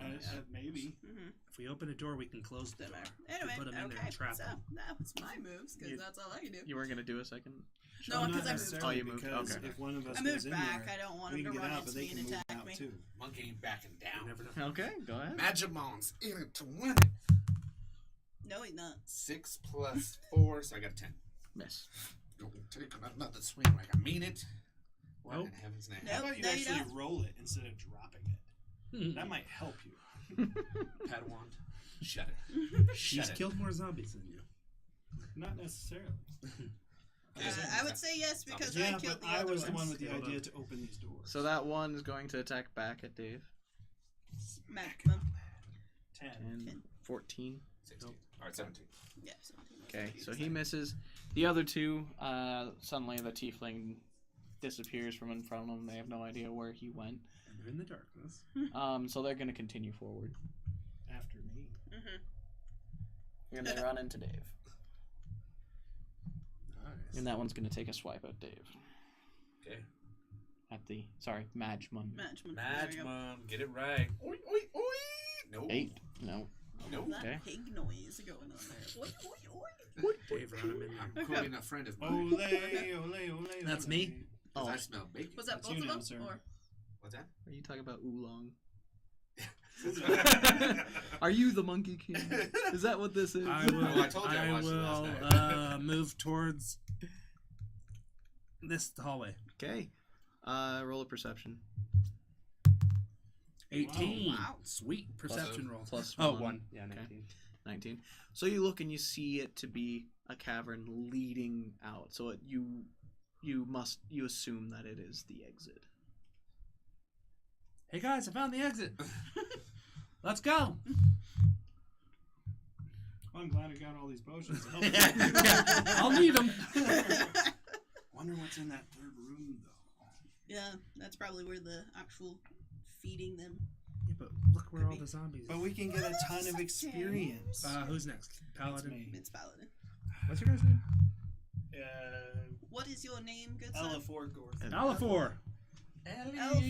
Maybe. Mm-hmm. If we open a door, we can close the door. Anyway, put 'em in there okay. and trap So 'em. that was my moves because that's all I can do. you weren't gonna do a second? No, Well, because not I moved. necessarily, Oh, you moved. because Okay. if one of us I goes moved in back. there, I don't want we him can to get run out, but into they me can and move attack out me. too. Monkey ain't backing You down. never know. Okay, go ahead. Magimon's in it to win it. No, he's not. 6 plus 4, so I got 10. Miss. Don't take another swing like I mean it. What Nope. in heaven's name? Nope. How about you no, you actually don't. roll it instead of dropping it? That might help you. Padawan. Shut it. She's Shut it. killed more zombies than you. Not necessarily. I would say yes because I Yeah, killed but the I other was the ones. one with the Hold idea on. to open these doors. So that one is going to attack back at Dave. Maximum. 10. 10, 14. 16. Alright, 17. Yeah. 17. Okay, so he misses. The other two, suddenly the tiefling disappears from in front of them. They have no idea where he went. And they're in the darkness. So they're going to continue forward. After me. Mm-hmm. And they run into Dave. Nice. And that one's going to take a swipe at Dave. Okay. At the, sorry, Magmund. Magmum, get it right. Oi, oi, oi! No. 8. No. No. That Okay. pig noise going on there. Oi, oi, oi. Dave, run him in there. I'm quoting a friend of Ole, mine. ole, ole. That's me. Because Oh. I smell bacon. Was that That's both you of now, them? sir. Or What's that? Are you talking about Oolong? Are Are you the Monkey King? Is that what this is? I will, Well, I told you I watched it last night. move towards this hallway. Okay. Roll a perception. 18. Wow. Sweet perception roll. Plus Oh, 1. 1. Yeah, Okay. 19. 19. So you look and you see it to be a cavern leading out. So you assume that it is the exit. Hey guys, I found the exit. Let's go. Well, I'm glad I got all these potions. I'll need them. Wonder what's in that third room, though. yeah, that's probably where the actual feeding them. Yeah, but look where all the zombies. But we can get a ton of experience. Who's next? Paladin. me. It's Paladin. What's your guy's name? What is your name, good son? Elafor Gorth. Alafor. Elf.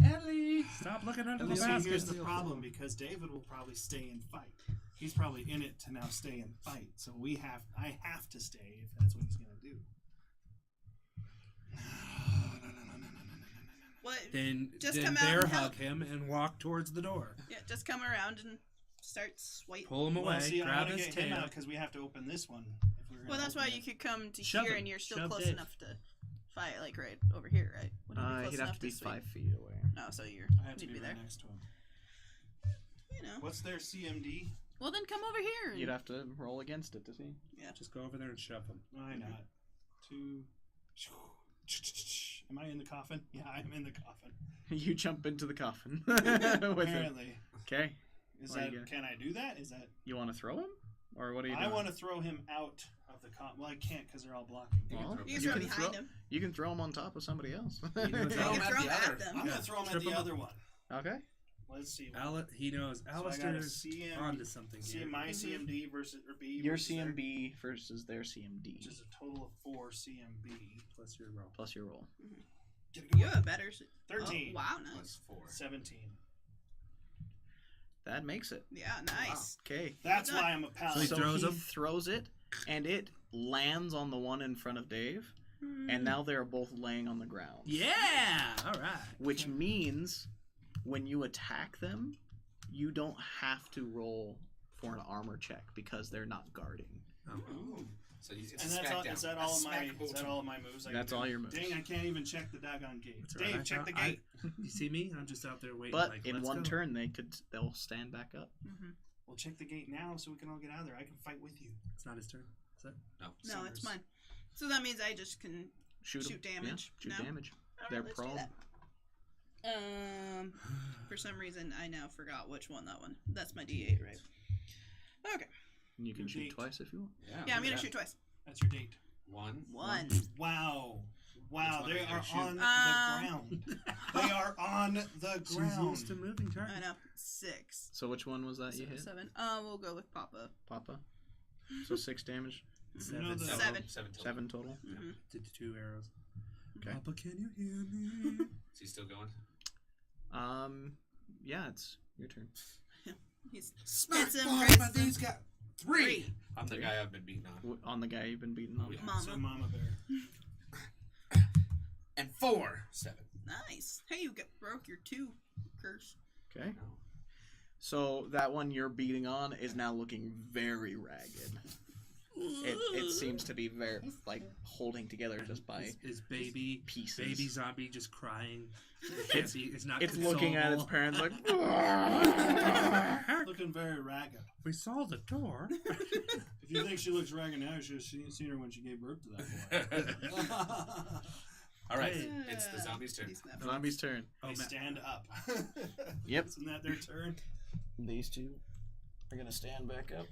Ellie. Stop looking under the See, basket. here's the problem, because David will probably stay and fight. He's probably in it to now stay and fight. So I have to stay if that's what he's going to do. What? Then Just come out bear and help. hug him and walk towards the door. Yeah, just come around and start swiping. Pull him away. Well, see, I grab want to his get him tail. out because we have to open this one. If we're gonna Well, that's why open you it. could come to Shove here him. and you're still Shove close Dave. enough to fight, like right over here, right? Wouldn't you be close He'd have enough to be swing? 5 feet away. Oh, so you're I have to you'd be be right there. next to him. You know. What's their CMD? Well, then come over here. And... You'd have to roll against it to see. Just go over there and shove him. Why not? 2. Am I in the coffin? Yeah, I'm in the coffin. You jump into the coffin with it. Apparently. Okay. Is What do that? you get? Can I do that? Is that? You want to throw him? Or what are you I doing? want to throw him out of the coffin. Well, I can't because they're all blocking. Well, You can throw behind him. You can throw him on top of somebody else. You know, You throw can him throw at him the at other. them. I'm gonna throw him at Trip the him up. other one. Okay. Let's see. He knows. I got a Alister's CM onto something See here. my CMD versus or B. Your versus their- CMB versus their CMD. which is a total of 4 CMB. Plus your roll. Plus your roll. Get a good You one. have a better. 13. Oh, wow, nice. Plus 4. 17. That makes it. Yeah, nice. Okay. That's Well why I'm a So paladin. he So throws he him? throws it, and it lands on the one in front of Dave, Hmm. and now they're both laying on the ground. Yeah! Alright. Which means when you attack them, you don't have to roll for an armor check because they're not guarding. Ooh. So you get And smack that's all, down. is that A all of my smack is that bolt. all of my moves? I That's can do? all your moves. Dang, I can't even check the daggone gate. That's all right. Dave, check the gate. You see me? I'm just out there waiting. But like, in let's one go. turn, they'll stand back up. Mhm. Well, check the gate now so we can all get out of there. I can fight with you. It's not his turn. Is it? No. No, it's Summers. mine. So that means I just can. Shoot 'em. Shoot damage. Yeah, shoot No. damage. Alright, They're let's do prone. that. For some reason, I now forgot which one that one. That's my D8, right? Okay. And you can Your shoot date. twice if you want. Yeah, I'm look gonna at shoot twice. That's your date. that. 1. One. Wow. Wow, Which one they are you are gonna shoot? on the ground. They are on the She's ground. used to moving targets. I know. 6. So which one was that you hit? 7. We'll go with Papa. Papa? So 6 damage, You know the- 7. 7 total. 7 total. Mhm. Did 2 arrows. Okay. Papa, can you hear me? Is he still going? Yeah, it's your turn. He's Smack spits him, bottom, breaks and these him. got 3. I'm the guy I've been beating on. On the guy you've been beating on. Yeah. Mama. So Mama Bear. And 4. 7. Nice. Hey, you broke your 2 curse. Okay. No. So that one you're beating on is now looking very ragged. It seems to be very like holding together just by Is baby pieces. baby zombie just crying? It's not. It's looking at its consolable. parents like. Looking very ragged. We saw the door. If you think she looks ragged now, you should have seen her when she gave birth to that boy. All right, Hey. it's the zombie's turn. He's not- Zombie's turn. They Oh, man. stand up. Yep. Isn't that their turn? These two are gonna stand back up.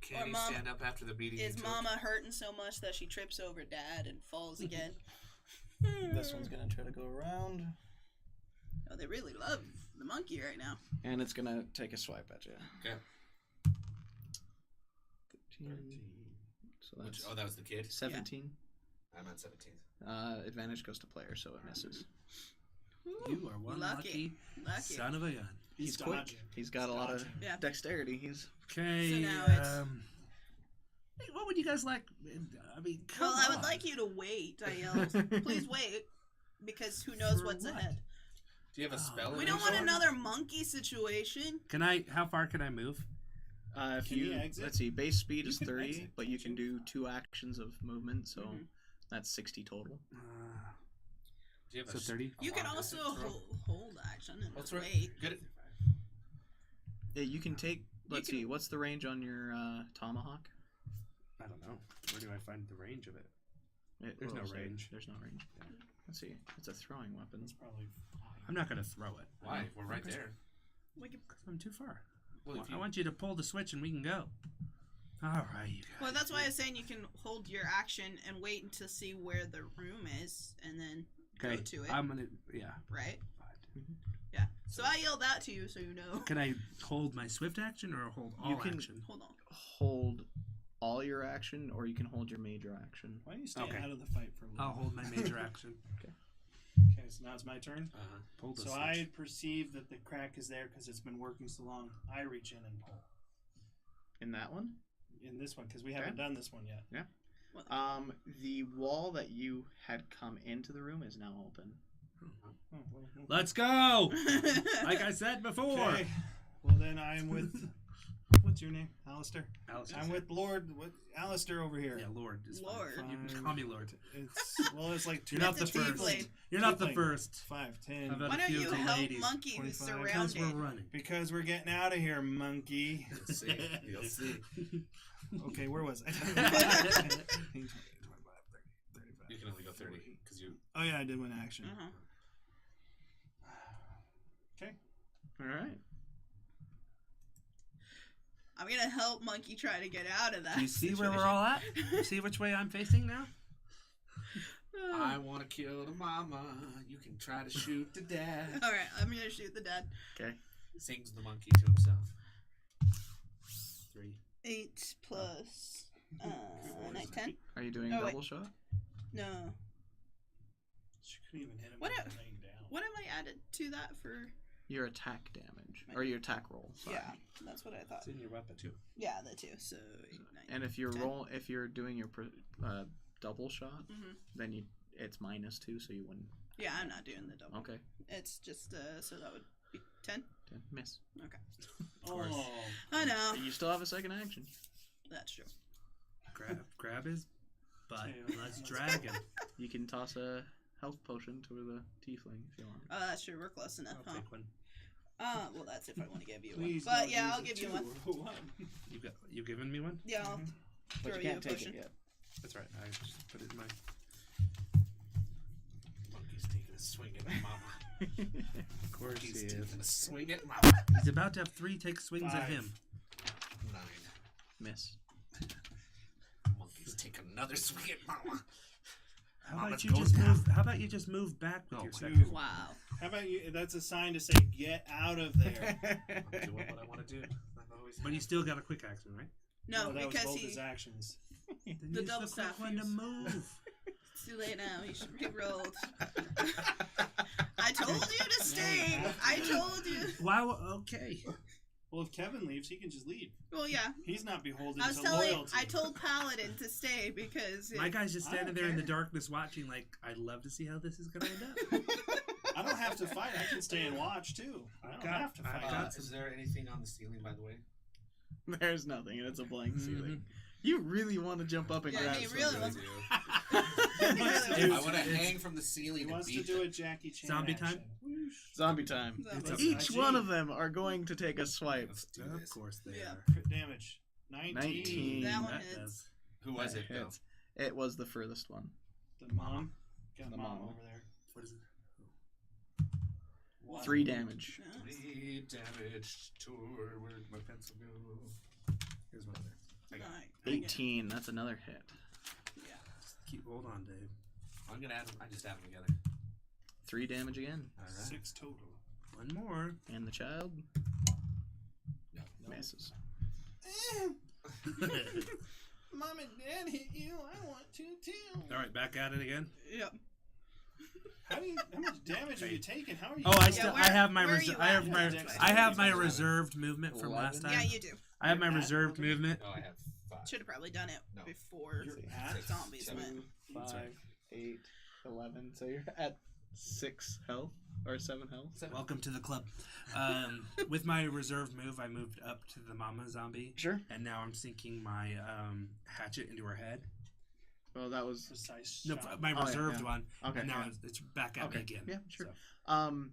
Can Or he Mama- stand up after the beating? Is he took? Mama hurting so much that she trips over Dad and falls again? This one's gonna try to go around, Oh, they really love the monkey right now. and it's gonna take a swipe at you. Okay. 13. So Which, that's that was the kid. 17. I'm on 17. Advantage goes to player, so it misses. You are one lucky, Lucky. son of a gun. He's quick. dodging. He's got a lot of Yeah. dexterity. He's Okay. So now it's- hey, what would you guys like? I mean, come Well, I would on. like you to wait. I yelled. Please wait, because who knows For what's what? ahead. Do you have a Oh. spell? We in don't your want sword? another monkey situation. Can I? How far can I move? if Can you you exit? let's see, base speed You is can 30, exit, but you can't can you? do 2 actions of movement, so Mhm. that's 60 total. Do you have So a 30. You can long also distance throw? hold action and Let's wait. Get it. Yeah, you can take. Let's can- see, what's the range on your tomahawk? I don't know. Where do I find the range of it? There's no let's see, range. There's no range. Let's see. It's a throwing weapon. It's probably I'm not gonna throw it. Why? We're right Okay. there. We can, Because I'm too far. Well, if I you, want you to pull the switch and we can go. All right, you guys. well, that's why I was saying you can hold your action and wait until see where the room is, and then Okay. go to it. I'm gonna. Yeah. Right? Fine. Yeah. So I yelled out to you, so you know. Can I hold my swift action or hold all You can- action? Hold on. Hold all your action, or you can hold your major action. Why don't you stay Okay. out of the fight for a little I'll bit? hold my major action. Okay, so now it's my turn. Pull the So switch. I perceive that the crack is there because it's been working so long. I reach in and pull. In that one? In this one, because we haven't done this one yet. The wall that you had come into the room is now open. Oh, well, okay. Let's go. Like I said before. Okay. Well, then I'm with. What's your name? Alister? Alice. I'm with Alister over here. Yeah, Lord. Is fine. Lord. You can Fine. call me Lord. It's like You're not It's the a first. tiefling. You're not the Tiefling. first. 5, 10. How about Why a don't few you of the help ladies? Monkey who's 25. Because we're surrounded? running. Because we're getting out of here, monkey. You'll see. You'll see. Okay, where was I? 25, 30, 35. You can only go 30 because you. Oh yeah, I did one action. Uh-huh. Okay. All right. I'm gonna help Monkey try to get out of that. Do you see where we're situation. all at? You see which way I'm facing now? I want to kill the mama. You can try to shoot the dad. All right, I'm gonna shoot the dad. Okay. Sings the monkey to himself. 3. 8 plus 9, 10. Are you doing Oh, a wait. double shot? No. She couldn't even hit him What when a- he was laying down. What am I added to that for? Your attack damage. Or your attack roll. Sorry. Yeah, that's what I thought. It's in your weapon too. Yeah, the 2. So 8, 9. And if you're 10. if you're doing your double shot, Mhm. then it's -2, so you wouldn't. Yeah, I'm not doing the double. Okay. It's just so that would be 10. 10. Miss. Okay. Oh. I know. But you still have a second action. That's true. Grab his butt. Tail. Let's drag him. You can toss a health potion to the tiefling if you want. Oh, that's true. We're close enough, I'll huh? take one. Well, that's if I want to give you Please one. But don't yeah, use I'll a give you 2 one. or a 1. You giving me one? Yeah, I'll But throw you can't a take potion. it yet. That's right. I just put it in my. Monkey's taking a swing at mama. Of course he He's is. taking a swing at mama. He's about to have 3 take swings at 5. him. 9. Miss. Monkey's taking another swing at mama. How Mama about you goes just down. move? How about you just move back with No, your two. second? Wow. How about you? That's a sign to say, get out of there. I'm doing what I want to do. I've always But you still got a quick action, right? No, that was because both he. his actions. Then The use double quick staff one to use. move. It's too late now. He should be rolled. I told you to stay I told you. Wow. Okay. Well, if Kevin leaves, he can just leave. Well, yeah. He's not beholden I was to telling. loyalty. I told Paladin to stay because My guy's just I standing don't there in the care. darkness watching like, I'd love to see how this is going to end up. I don't have to fight. I can stay and watch too. I don't got- have to I've fight. got- Is there anything on the ceiling, by the way? There's nothing, and it's a blank ceiling. You really want to jump up and Yeah, grab he something. really wants- It's- I want to it's- hang from the ceiling He and wants to beat do them. a Jackie Chan Zombie action. time? Whoosh. Zombie time. Zombie. Each IG. one of them are going to take a swipe. Let's do Of this. course they Yeah. are. Crit damage. 19. 19. That one That hits. does. Who was That it, though? hits. It was the furthest one. The mom. Got The mom mom. over there. What is it? 3 damage. Yeah. 3 damage. Where'd my pencil go? Here's one there. Alright, 18. That's another hit. Yeah. Hold on, Dave. I'm gonna add them. I just add them together. 3 damage again. All right. 6 total. One more. And the child No. misses. Mom and Dad hit you. I want to too. All right, back at it again. Yep. How much damage are you taking? How are you? Oh, I Yeah, still. where- I have my. where are you I have at? my. Yeah, I have my 11. reserved movement from last 11? time. Yeah, you do. I have my You're at reserved 11? movement. No, I have 5. Should have probably done it No. before You're at zombies 7. went. 5, 8, 11. So you're at 6 health or 7 health. Welcome to the club. With my reserve move, I moved up to the mama zombie, Sure. and now I'm sinking my hatchet into her head. Well, that was precise No, shot. my Oh, yeah, reserved yeah. one, okay. and now yeah. it's back at me again. Yeah, sure. So,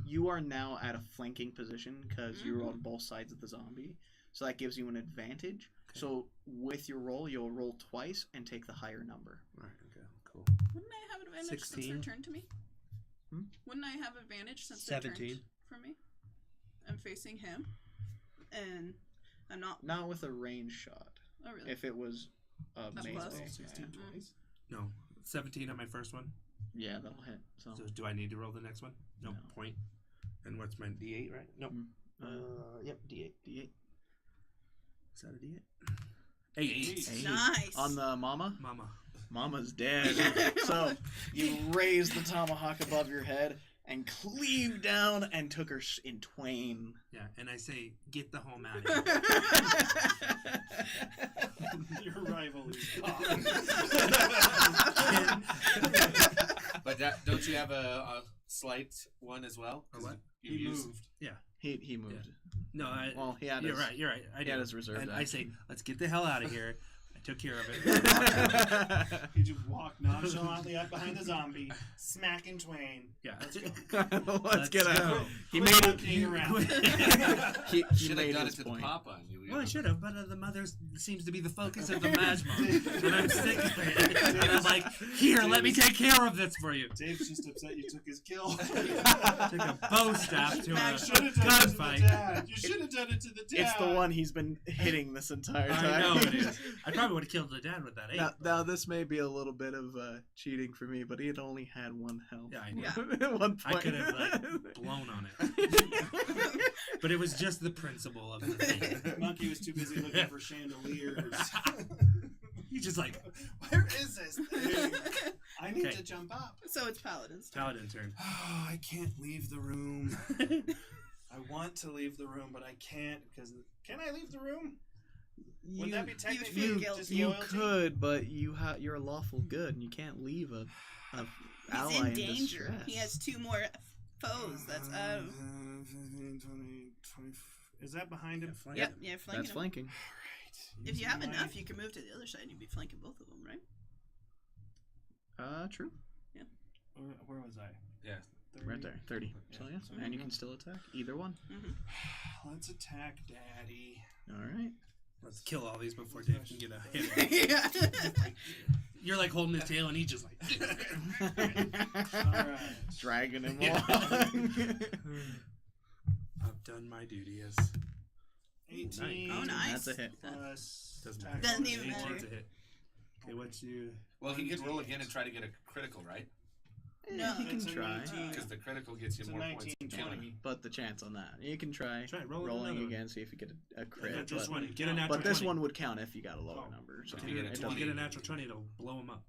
You are now at a flanking position because you're on both sides of the zombie, so that gives you an advantage. Okay. So with your roll, you'll roll twice and take the higher number. all right, okay, cool. Wouldn't I have advantage since 16. they're turned to me? Hmm? Wouldn't I have advantage since they're 17. turned from me? I'm facing him, and I'm not. Not with a range shot. Oh really? If it was a plus? melee, 16 yeah. twice. No, 17 on my first one. Yeah, that'll hit. So, So do I need to roll the next one? No, No. point. And what's my D8, right? Nope. Yep, D8. D8. Is that a D8? 8. Eight. Nice. On the mama. Mama. Mama's dead. So you raise the tomahawk above your head and cleave down and took her in twain. Yeah, and I say, get the home out of here. Your rival is gone. But don't you have a slight one as well? A what? You He used- moved. He moved. No, Well, he had you're his, right. You're right. I He did. had his reserve. And I say, let's get the hell out of here. I took care of it. He just walked nonchalantly up behind the zombie, smacking twain. Yeah. Let's go. Let's get go. out. He Quit made monkeying it. around. He Should have made done it his to point. the papa on you. Well, I should have, but the mother seems to be the focus of the Majmon. And I'm sick of it. And I'm like, here, let me take care of this for you. Dave's just upset you took his kill. Took a bow staff to You a should have done it to the gunfight. dad. You should have done it to the dad. It's the one he's been hitting this entire time. I know it is. I probably would have killed the dad with that 8. Now this may be a little bit of cheating for me, but he had only had 1 health. Yeah, I know. Yeah. At one I point. could have blown on it. But it was just the principle of the thing. Monkey was too busy looking for chandeliers. He's just like, Where is this thing? I need Okay. to jump up. So it's Paladin's turn. Paladin turn. Oh, I can't leave the room. I want to leave the room, but I can't because. Can I leave the room? Would that be technically feel just guilty. You loyalty? could, but you're a lawful good, and you can't leave a ally He's in danger. distress. He has 2 more foes. That's out of. 15, 20, 20. Is that behind him? Flank Yep, him. yeah, flanking That's him. flanking. If you have enough, you can move to the other side and you'd be flanking both of them, right? True. Where was I? Yeah. 30? Right there, 30. So yeah, So and you can still attack either one. Let's attack Daddy. All right. Let's kill all these before Dave can get a hit. Yeah. You're like holding his tail and he's just like. Alright. Dragging him Yeah. along. I've done my duty as. 18. Oh, nice. That's a hit. Plus Doesn't attack matter. Doesn't bonus even 18's matter. a hit. Okay, what's you? Well, he could roll again and try to get a critical, right? No. You can It's a try, 19. Because the critical gets you It's a more 19, points. than 20. killing. but the chance on that, you can try Try rolling rolling another one. again, see if you get a crit. Natural But, 20. Get a natural but this 20. one would count if you got a lower Oh. number. So If you get a it If you 20. get a doesn't- natural 20, it'll blow him up.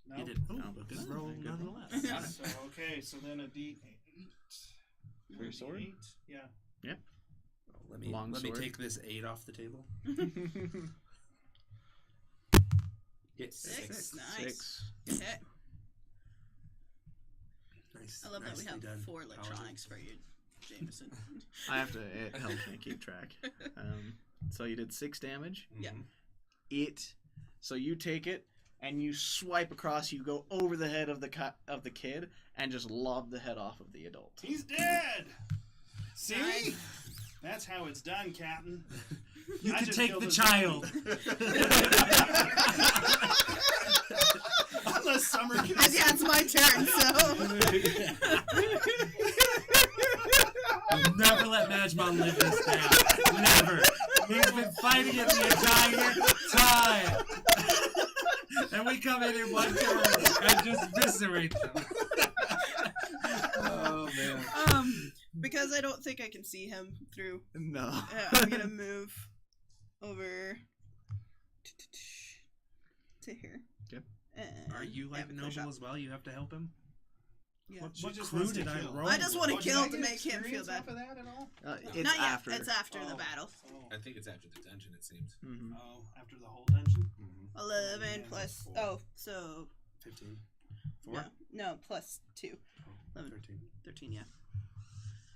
No. You did. Oh, No. a good Oh, roll good roll. nonetheless. Got it. So, okay, so then a D8. For your sword. 8. Yeah. Let Long me sword. take this 8 off the table. Hit 6. Nice. 6. Okay. Nice. I love that we nicely have done, 4 electronics for you, Jameson. I have to. It helps me keep track. So you did 6 damage. Yeah. So you take it and you swipe across. You go over the head of the kid and just lob the head off of the adult. He's dead. See? Nice. That's how it's done, Captain. You I can just take killed the his child. Unless Summer can. Yeah, it's my turn, so. Never let Majmon live this down. Never. He's been fighting it the entire time. And we come in one turn and just eviscerate them. Oh man. Because I don't think I can see him through, No. I'm gonna move over to here. Yep. Are you like push noble up. as well? You have to help him? Yeah. What She just crew wants to did I kill. roll? I just want to Oh, did kill I to get make him feel experience bad. off of that at all? It's Not after. yet. It's after the Oh. battle. Oh. I think it's after the dungeon. It seems. Mhm. Oh, after the whole dungeon? 11 Yeah, plus. 4. Oh, so 15. 4? no, plus 2. 11. 13. 13. Yeah.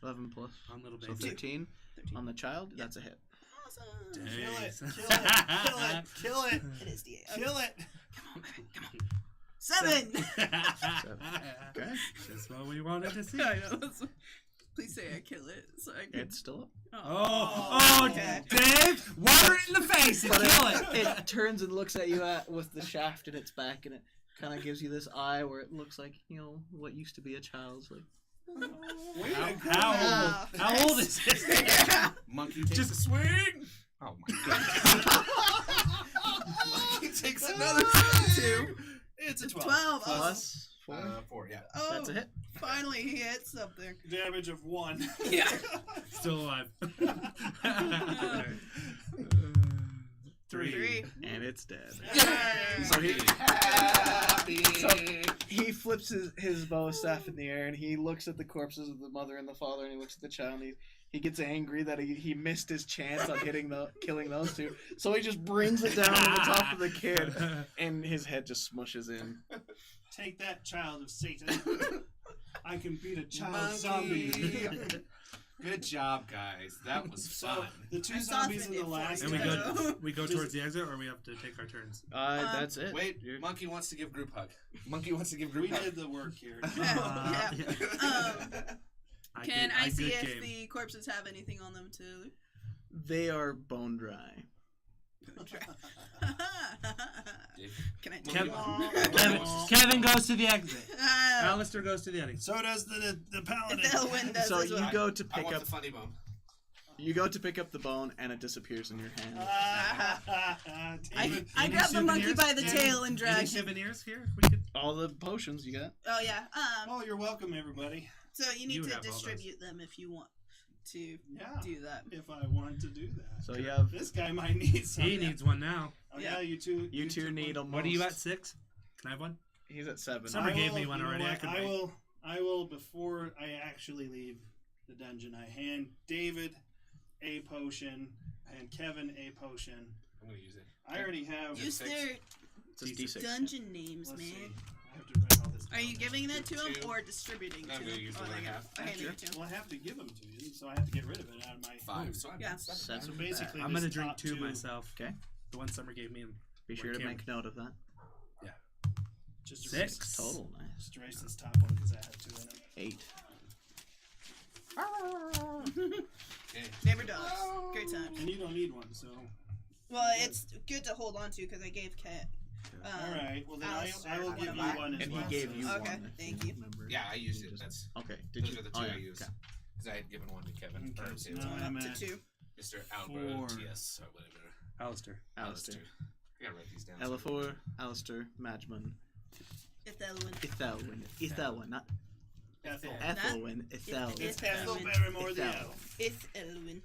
11 plus. On little So baby. 13 13. on the child. Yeah. That's a hit. Awesome. Kill it. Nice. Kill it. Kill it. Kill it. It is D8. Okay. Kill it. Come on, baby. Come on. 7. Okay. That's what we wanted to see. I know. Please say I kill it, so I can. It's still up. Oh, okay. Dave, water it in the face and But kill it. it turns and looks at you with the shaft in its back, and it kind of gives you this eye where it looks like, what used to be a child's like. Way to go. How old is it? Yeah. Monkey takes Just a swing. Oh my god. Monkey takes another 2. It's a 12. 12. Oh. Plus 4. 4. Yeah. Oh, That's a hit. finally he hit something. Damage of 1. Yeah. Still alive. 3. And it's dead. Yay! So he- Happy. He flips his bow staff in the air, and he looks at the corpses of the mother and the father, and he looks at the child, and he gets angry that he missed his chance on killing those two. So he just brings it down on the top of the kid, and his head just smushes in. Take that, child of Satan. I can beat a child Monkey. zombie. Good job, guys. That was So fun. the 2 I zombies in softened the it for last And you. we go towards the exit, or we have to take our turns. That's it. Wait, You're- Monkey wants to give group hug. Monkey wants to give group We hug. did the work here. Yeah. Can I see good if game. the corpses have anything on them too? They are bone dry. Can I take Kevin, one? Kevin goes to the exit. Ah, Alistair goes to the exit. So does the paladin. the Elwyn does So as well. you go to I pick want up the funny bone. the bone, and it disappears in your hand. David, I Any grabbed the monkey souvenirs? by the tail and Any dragged him. souvenirs here? We could. All the potions you got. Oh yeah. oh, you're welcome, everybody. So you need You to have all those. distribute them if you want to Yeah, do that. if I want to do that. So you have This guy might need some. He needs one now. Oh, yeah, you two. you two need one. almost. What are you at? 6? Can I have one? He's at 7. Summer I gave will- me one you know already. I what? could I wait. will. I will. Before I actually leave the dungeon, I hand David a potion and Kevin a potion. I'm gonna use it. I already have. Use six. their It's just D6. dungeon names, Let's man. see. I have to write all this Are you down. giving that to him Two. or distributing No, I'm to gonna him? use the Oh, one I there you go. have. I handed it to him. Well, I have to give them to you, so I have to get rid of it out of my 5. food. So I'm Yeah. 7. Seven. So basically, I'm this gonna drink top 2 two- myself. Okay. The one Summer gave me. And Be sure to Kim. make note of that. Just 6. Total, nice. Just erase this top one because I have 2 in it. 8. Okay. Neighbor dogs. Great times. And you don't need one, so. Well, it's good to hold on to because I gave Kat. All right. Well, then Alistair, I will one give of you mine. one as And well. he gave so you it's- Okay, one. if thank you you. remember. Yeah, I used it. Just- That's Okay. Did those you? are the 2 oh, I yeah. used. Okay. Because I had given one to Kevin. Okay, Or so to now I'm To at 2. Mr. 4. Albertius or whatever. Alistair. Alistair. I gotta write these down. Elafor, Alistair, Madgman, Ethelwyn. Ethelwyn, not Ethel. Ethelwyn, Ethelwyn, It's Ethel. Ethel Barrymore the Ethel. elf. Ethelwyn.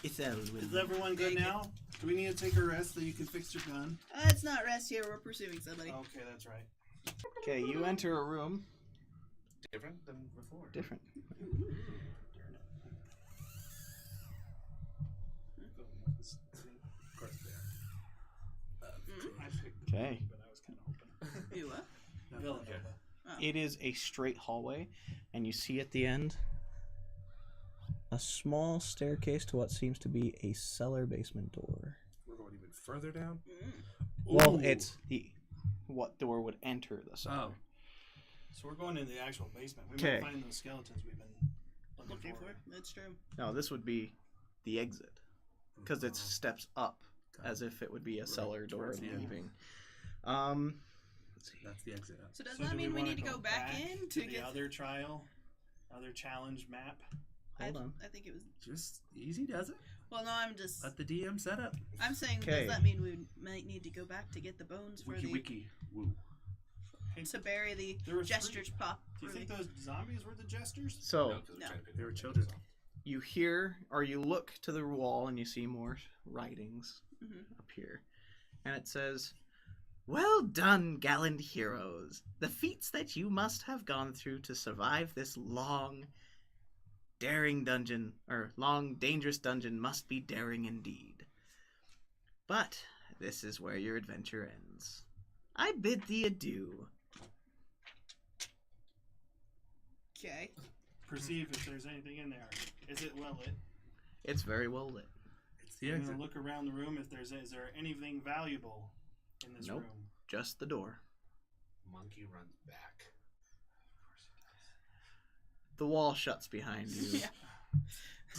Ethelwyn. Is everyone good now? Do we need to take a rest so you can fix your gun? It's not rest here. We're pursuing somebody. Okay, that's right. Okay, you enter a room Different than before. Different. Of course they are. I picked Okay. but I was kind of hoping. You what? Villanova. Oh. It is a straight hallway, and you see at the end a small staircase to what seems to be a cellar basement door. We're going even further down. Well, Ooh. it's the what door would enter the cellar. Oh, So we're going into the actual basement. We Okay. might find those skeletons we've been looking Looking for. for? That's true. No, this would be the exit because it's steps up, as if it would be a cellar door towards the end. leaving. Let's see. that's the exit. So does So that do mean we wanna need to go back in to to the get? other challenge map? Hold on. I think it was. Just easy does it. Well, no, I'm just. Let the DM set up. I'm saying, Okay. does that mean we might need to go back to get the bones for Wiki woo. to bury the There were gestures pop? Do you think those zombies were the jesters? So No, 'cause we're No. trying to pick They were the children. bones off. you hear or you look to the wall and you see more writings Mhm. appear, and it says, "Well done, gallant heroes! The feats that you must have gone through to survive this long, dangerous dungeon must be daring indeed. But this is where your adventure ends. I bid thee adieu." Okay. Perceive if there's anything in there. Is it well lit? It's very well lit. It's the I'm exit. gonna look around the room if is there anything valuable in this Nope. room? Just the door. Monkey runs back. The wall shuts behind you. Yeah.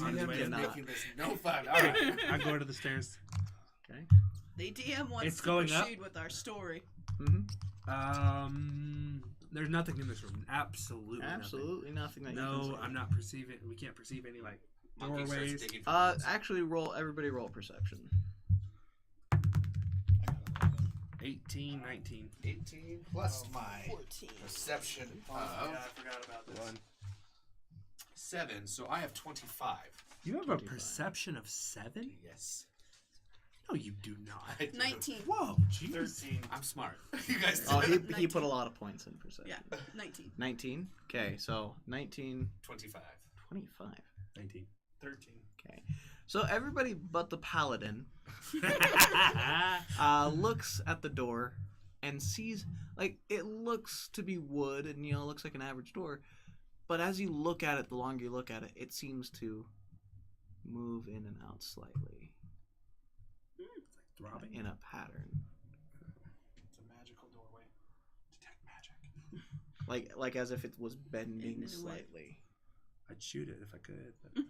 On his way Did in. not. Making this no fun. All right. I go to the stairs. Okay. The DM wants It's to going up. proceed with our story. Mm-hmm. There's nothing in this room. Absolutely. Absolutely nothing that you can No, see. I'm not perceiving. We can't perceive any like Monkey starts doorways. digging for bones. Actually, everybody roll perception. I got 11. 18, 19. 18 plus my 14. perception Oh, of yeah, I forgot about this. 7, so I have 25. You have 25. a perception of 7? Yes. No, you do not. I do. 19. Whoa, jeez. 13. I'm smart. You guys Oh, did. he put a lot of points in perception. Yeah, 19. 19. Okay, so 19, 25. 25. 19. 13. Okay. So everybody but the paladin looks at the door and sees, like, it looks to be wood and, you know, looks like an average door. But as you look at it, the longer you look at it, it seems to move in and out slightly Throbbing. in a pattern. It's a magical doorway. Detect magic. Like as if it was In bending a way. slightly. I'd shoot it if I could. But...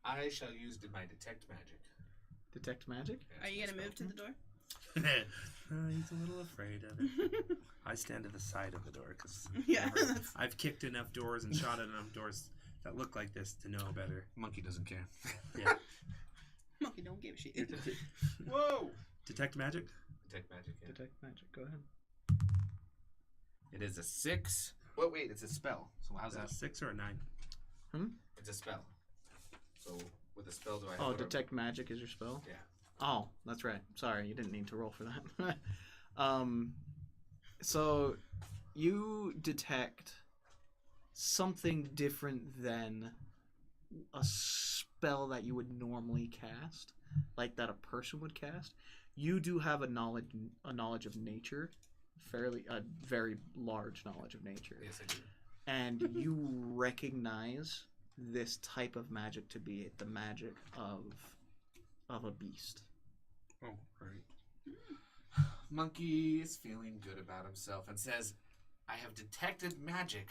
I shall use my detect magic. Detect magic? Are you going to move to the door? He's a little afraid of it. I stand to the side of the door because Yeah, that's- I've kicked enough doors and shot at enough doors that look like this to know better. Monkey doesn't care. Yeah. Monkey don't give a shit. Whoa! Detect magic? Detect magic. Yeah. Detect magic, go ahead. It is a 6. Well, wait, it's a spell. So how's Is that that? a 6 or a 9? It's a spell. So with a spell, do I have Oh, whatever- detect magic is your spell? Yeah. Oh, that's right. Sorry, you didn't need to roll for that. So you detect something different than a spell that you would normally cast, like that a person would cast. You do have a knowledge of nature, a very large knowledge of nature, Yes, I do. and you recognize this type of magic to be the magic of a beast. Oh, right. Monkey is feeling good about himself and says, I have detected magic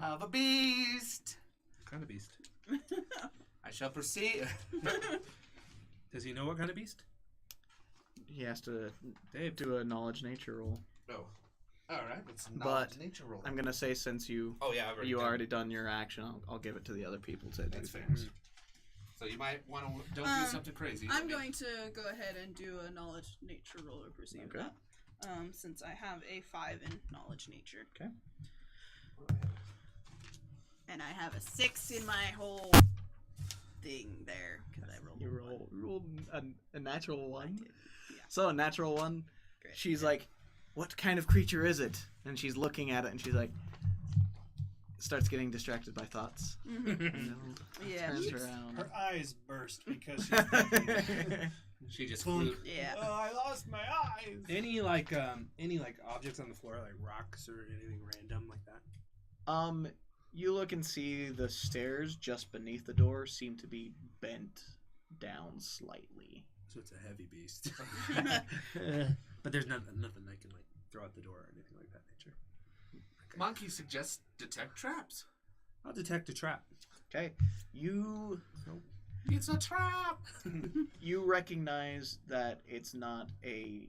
of a beast. What kind of beast? I shall proceed. Does he know what kind of beast? He has to Dave. do a knowledge nature roll. No. Alright, it's But knowledge nature roll. I'm gonna say since you Oh, yeah, I've already done your action, I'll give it to the other people to do That's fair. things. So you might want to don't do something crazy. I'm going to go ahead and do a knowledge nature roll or perceive Okay. that. Since I have a 5 in knowledge nature. Okay. And I have a 6 in my whole thing there. Because I rolled You a one. rolled a natural I one. did. Yeah. So a natural one. Great. She's like, "What kind of creature is it?" And she's looking at it, and she's like, starts getting distracted by thoughts. Mhm. Yeah. Turns around. Her eyes burst because she's thinking, She just Clunk. flew. Yeah. oh, I lost my eyes. Any objects on the floor, like rocks or anything random like that? You look and see the stairs just beneath the door seem to be bent down slightly. So it's a heavy beast. But there's nothing I can like throw out the door or anything like that nature. Okay. Monkey suggests detect traps. I'll detect a trap. Okay, you It's a trap. you recognize that it's not a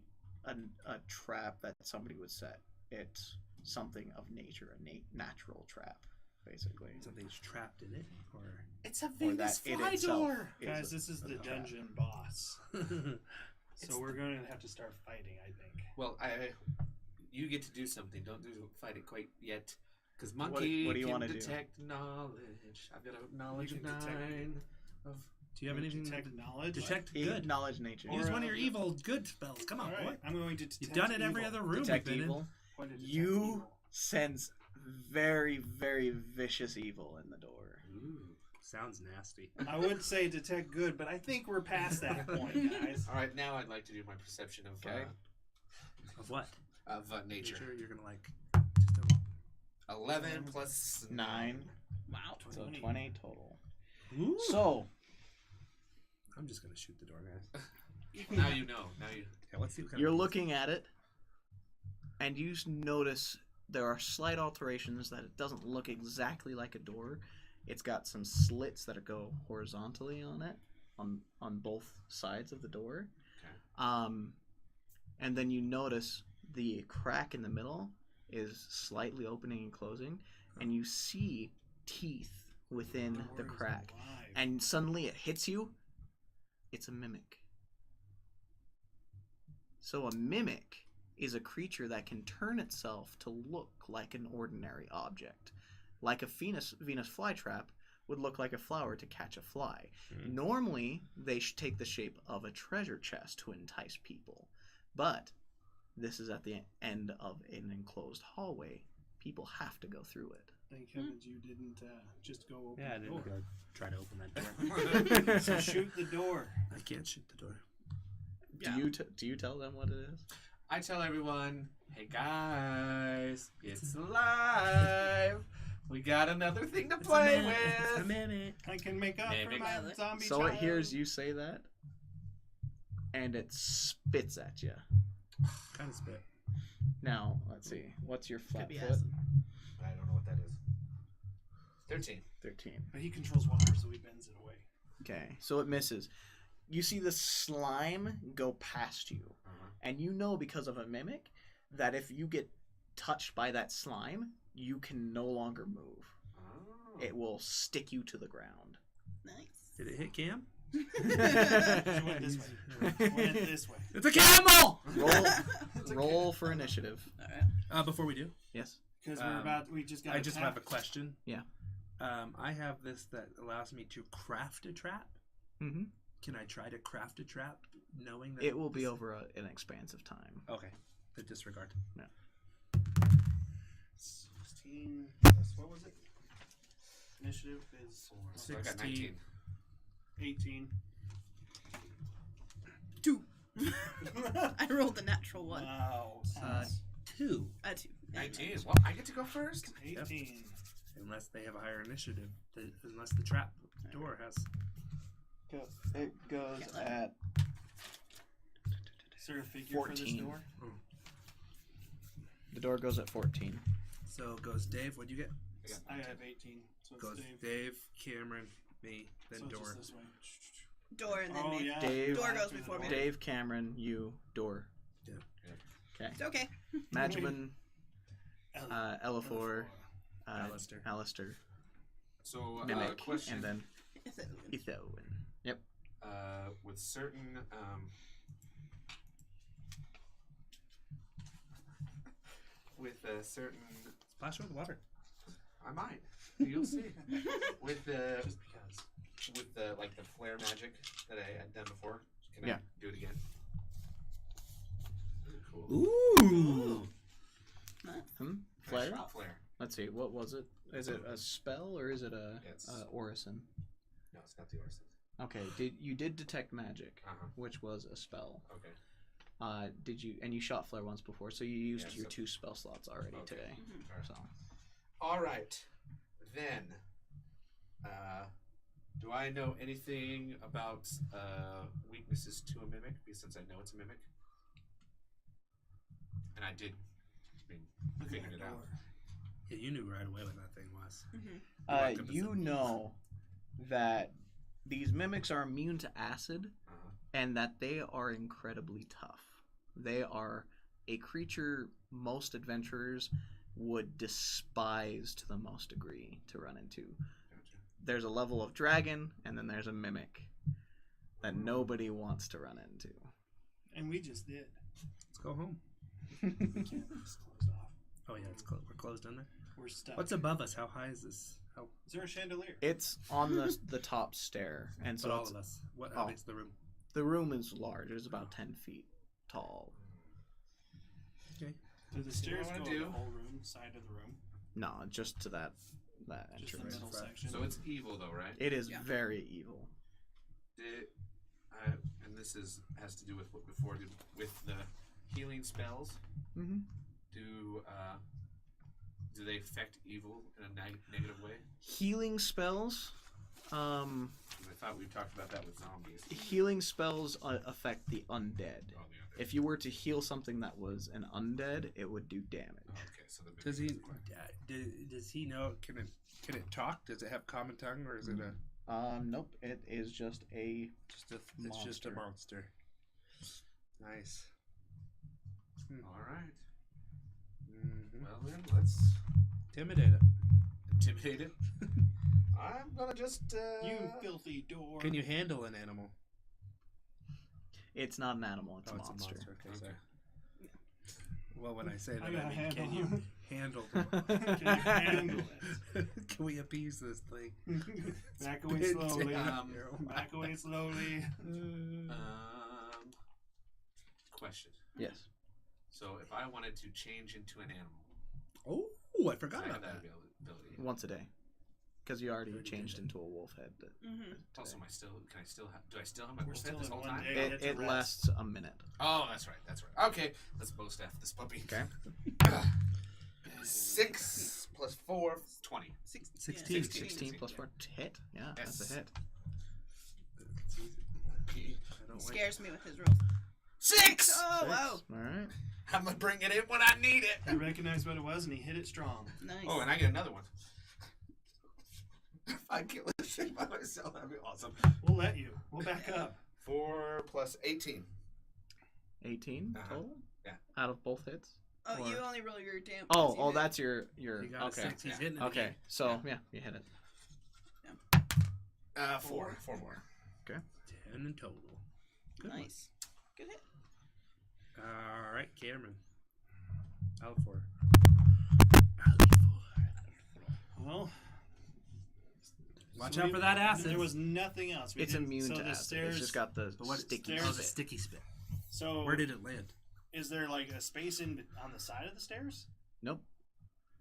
trap that somebody would set. It's something of nature, a natural trap, basically. Something's trapped in it, or It's a Or Venus that it fly itself door. is Guys, a- this is the a trap. dungeon boss. It's So we're going to have to start fighting, I think. Well, you get to do something. Don't fight it quite yet, because What monkey do you can wanna do? detect knowledge. I've got a knowledge You of can detect- 9. Of do you have anything detect to knowledge? detect He good? knowledge nature. Use Or, one of your evil good spells. Come on, All boy. right, I'm going to detect You've done it every evil. other room. Detect we've been in. evil. What is detect You evil? sense very, very vicious evil in the door. Ooh. Sounds nasty. I would say detect good, but I think we're past that point, guys. All right, now I'd like to do my perception of Okay. Of what? nature. You're gonna like. 11 plus 9. Wow. So 20. 20 total. Ooh. So, I'm just gonna shoot the door, guys. Now you know. Now you. Yeah, let's see what kind you're of looking at it, and you notice there are slight alterations that it doesn't look exactly like a door. It's got some slits that go horizontally on it, on both sides of the door. Okay. And then you notice the crack in the middle is slightly opening and closing, and you see teeth within the Door is crack. alive. And suddenly it hits you. It's a mimic. So a mimic is a creature that can turn itself to look like an ordinary object. Like a Venus flytrap would look like a flower to catch a fly. Mhm. Normally, they should take the shape of a treasure chest to entice people. But this is at the end of an enclosed hallway. People have to go through it. Thank heavens you didn't just go open Yeah, I the didn't door. go try to open that door. So shoot the door. I can't shoot the door. Yeah. Do you tell them what it is? I tell everyone, hey guys, it's alive. We got another thing to play It's a with. mimic. I can make up for Mimic. my zombie So child. it hears you say that, and it spits at you. Kind of spit. Now, let's see. What's your flat Could be foot? acid. I don't know what that is. 13. 13. But he controls water, so he bends it away. Okay, so it misses. You see the slime go past you, and you know because of a mimic that if you get touched by that slime, you can no longer move. Oh. It will stick you to the ground. Nice. Did it hit Cam? She went this way. Went this way. It's a camel! Roll for initiative. Alright. Before we do, Yes. Because Um, we just got I just have a attacked. question. Yeah. I have this that allows me to craft a trap. Mm-hmm. Can I try to craft a trap knowing that It will be this- over an expanse of time. Okay. The disregard. 16 plus, what was it? Initiative is So I got 19. 18. 2. I rolled the natural one. Wow. 2. 2. 19. Well, I get to go first. 18. Unless they have a higher initiative. Unless the trap door has. It goes at Is there a figure for this 14. door? the door goes at 14. So it goes Dave, what'd you get? I have 18. So it's Goes Dave. Dave, Cameron, me, then So it's door. just this way. Door and then Oh, me. yeah. Dave- Door goes Through the before me. door. Dave, Cameron, you, door. Yeah. Okay. It's okay. Magicman, Ella- Elafor, Alister. Alister, So, Mimic, question. and then Is it- Ethoin. Yep. With certain certain Splash her with water. I might. You'll see. With the Just because. with the like the flare magic that I had done before. Can Yeah. I do it again? Cool. Ooh! Flare? Flare. Let's see. What was it? Is it a spell or is it a orison? No, it's not the Orson. Okay. You did detect magic, which was a spell. Okay. Did you? And you shot flare once before, so you used your so- 2 spell slots already today. Alright. So All right. Then, do I know anything about weaknesses to a mimic? Since I know it's a mimic, and I did, figured it out. Yeah, you knew right away what that thing was. you know that these mimics are immune to acid, and that they are incredibly tough. They are a creature most adventurers would despise to the most degree to run into. Gotcha. There's a level of dragon, and then there's a mimic that nobody wants to run into. And we just did. Let's go home. It's closed off. Oh yeah, it's closed. We're closed in there. We're stuck. What's above us? How high is this? How? Is there a chandelier? It's on the top stair, and so But all it's, of us. How big's the room? the room is large. It's about 10 feet tall. Okay. Do the stairs wanna go do? the whole room, side of the room? No, just to that Just the entrance. middle Right. section? So it's evil, though, right? It is very evil. And this has to do with what before did with the healing spells. Mm-hmm. Do they affect evil in a negative way? Healing spells. 'Cause I thought we talked about that with zombies. Healing spells affect the undead. Oh, the other. If you were to heal something that was an undead, it would do damage. Oh, okay, so the Does he? Does he know? Can it talk? Does it have common tongue, or is it a? Nope. It is just a It's just a monster. Nice. All right. Mm-hmm. Well then, let's Intimidate it. intimidate it. I'm gonna just. You filthy door. Can you handle an animal? It's not an animal. It's Oh, a it's monster. Okay, Okay. sorry. Well, when I say that, I I got mean, handle. can you handle Can you handle Can we appease this thing? it? Back away slowly. Um, Back away slowly. Question. Yes. So if I wanted to change into an animal, Oh, I forgot I have about that that. ability. Once a day. Because you already Already changed did it. into a wolf head. Also, do I still have my We're wolf still head this in whole one time? day. It, It's a it rest. lasts a minute. Oh, that's right. Okay, let's bow staff this puppy. Okay. 6 plus 4, 20. 16. 16 plus 4. Hit? Yeah, that's Yes. a hit. I don't like. Scares me with his rolls. 6! Oh, wow. Alright. I'm gonna bring it in when I need it. He recognized what it was and he hit it strong. Nice. Oh, and I get another one. If I kill this thing by myself, that'd be awesome. We'll let you. We'll back up. 4 plus 18. 18 Uh-huh. total? Yeah. Out of both hits? Oh, Or- you only roll your damage. Oh, that's your You got a okay. 6. He's hitting it Okay, again. so yeah, you hit it. 4 more. 10 in total. Good one. Nice. Good hit. All right, Cameron. Out for. Well, Watch so out we- for that acid. There was nothing else. We It's didn't- immune so to the acid. Stairs, It's just got the what sticky stairs- Oh, the spit. sticky spit. So Where did it land? is there like a space in on the side of the stairs? Nope.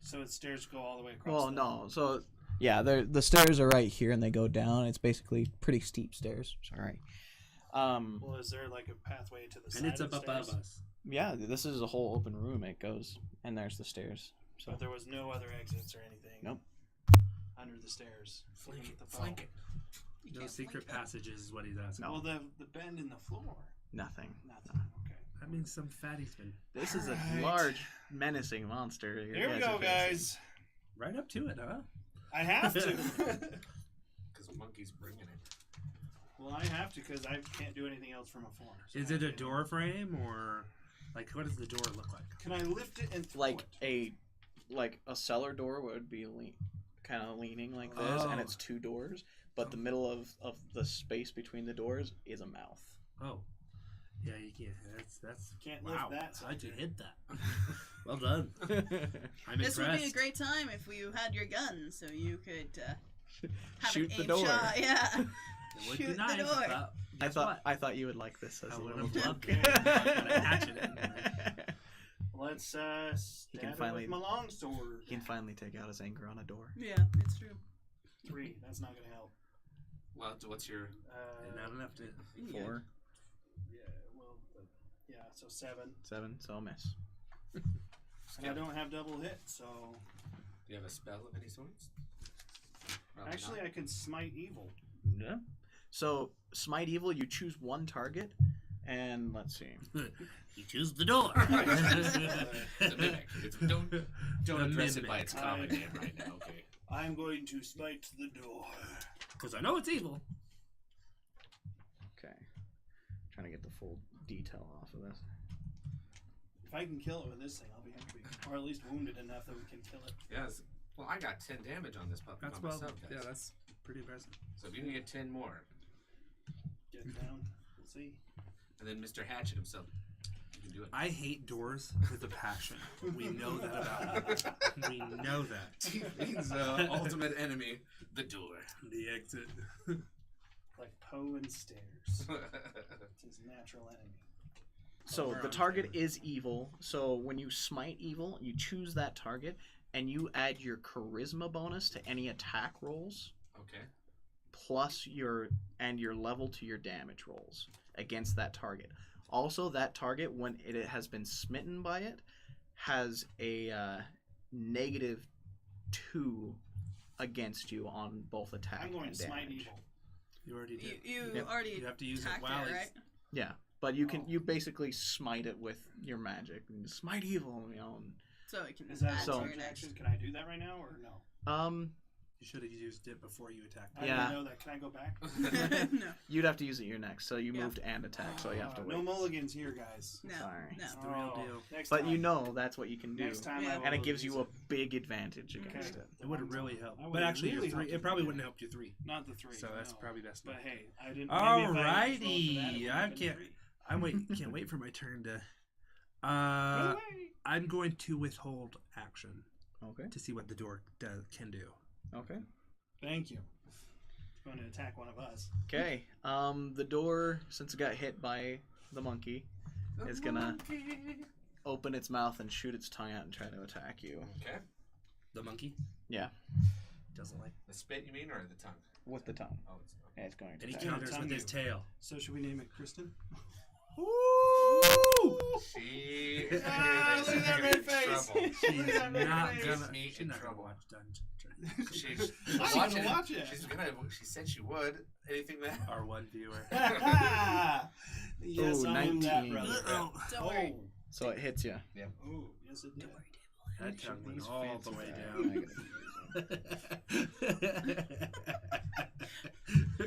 So the stairs go all the way across. Well, the- no. So yeah, the stairs are right here, and they go down. It's basically pretty steep stairs. Sorry. Well, is there like a pathway to the side And it's of up the above stairs? us. Yeah, this is a whole open room. It goes, and there's the stairs. So But there was no other exits or anything. Nope. Under the stairs. Flank Looking it. at the Flank phone. it. You No can't secret flank it. passages is what he's asking. No. Well, the bend in the floor. nothing. Nothing. Okay. That means some fatty's been This is a Alright. large, menacing monster. you Here we guys go, are facing. guys. right up to it, huh? I have to. Because the monkey's bringing it. Well, I have to because I can't do anything else from afar. So Is I it a have to- door frame or like what does the door look like? Can I lift it and throw Like it? a cellar door would be kind of leaning like this, and Oh. it's 2 doors. But the middle of the space between the doors is a mouth. Oh, yeah, you can't. That's Can't lift wow. that How'd you sucker. hit that? Well done. I'm This would impressed. be a great time if you had your gun, so you could have Shoot an the aim door. shot. Yeah. It would be Shoot the nice, door. but guess I what? thought you would like this as I a would little have loved joke. it. I would have hatchet it. Let's stab finally- it with my longsword. He can finally take out his anger on a door. Yeah, it's true. 3. That's not gonna help. Well, what's your? Not enough to. 4, Yeah. Well. Yeah. So 7. 7, so I'll miss. And I don't have double hit, so Do you have a spell of any sorts? Probably actually not. I can smite evil. Yeah. So Smite Evil, you choose one target, and let's see. You choose the door. The mimic. Don't The address it by mimic. its common name right now. Okay. I'm going to smite the door. Because I know it's evil. Okay. Trying to get the full detail off of this. If I can kill it with this thing, I'll be happy. Or at least wounded enough that we can kill it. Yes. Well, I got 10 damage on this puppy That's by well. myself, guys. Yeah, that's pretty impressive. So if you can get 10 more, Get it down. We'll see. and then Mr. Hatchet himself, you can do it. I hate doors with a passion. We know that about me. We know that. He's ultimate enemy, the door. The exit. Like Poe and stairs. It's his natural enemy. So we're the on target camera. is evil. So when you smite evil, you choose that target, and you add your charisma bonus to any attack rolls, Okay. plus your level to your damage rolls against that target. Also, that target, when it has been smitten by it, has a -2 against you on both attack I'm going and to smite damage. evil. You already You, did. you Yep. already You have to use it attacked while it, it's- right? Yeah, but you can Oh. you basically smite it with your magic. Smite evil, you know. So it can Is that add So- to so your next. action? Can I do that right now or no? You should have used it before you attacked. I Yeah. didn't know that. Can I go back? No, You'd have to use it your next, so you Yeah. moved and attack, so you have to wait. No mulligans here, guys. no, Sorry. no. The real deal. Next But time. you know that's what you can do, Next time Yeah. I will and it gives use you a it. big advantage against Okay. it. It would have really helped. I But would've actually, really your 3. helped It if probably you wouldn't did. help you 3. Not the 3. So that's no. probably best. But not. hey, I didn't. Maybe if I had rolled for that, it Alrighty. would've been I a 3. can't wait for my turn to. No way. I'm going to withhold action Okay. to see what the door can do. Okay. Thank you. It's going to attack one of us. Okay. The door, since it got hit by the monkey, is gonna open its mouth and shoot its tongue out and try to attack you Okay. The monkey? Yeah. Doesn't like. The spit, you mean, or the tongue? with the tongue. Oh, it's Yeah, it's going to. And he attack. counters with his tail. So should we name it Kristen? She. Look at that red face. She's Look at that red not face. gonna. Me She's in not gonna trouble. watch Dungeons. She's I'm watching gonna watch it. She's gonna. She said she would. Anything that. Our one viewer. Yes, Ooh, I'm that 19. brother. Oh, Don't worry. So it hits you. Oh, yes it did. that tongue went These all the fancy way down.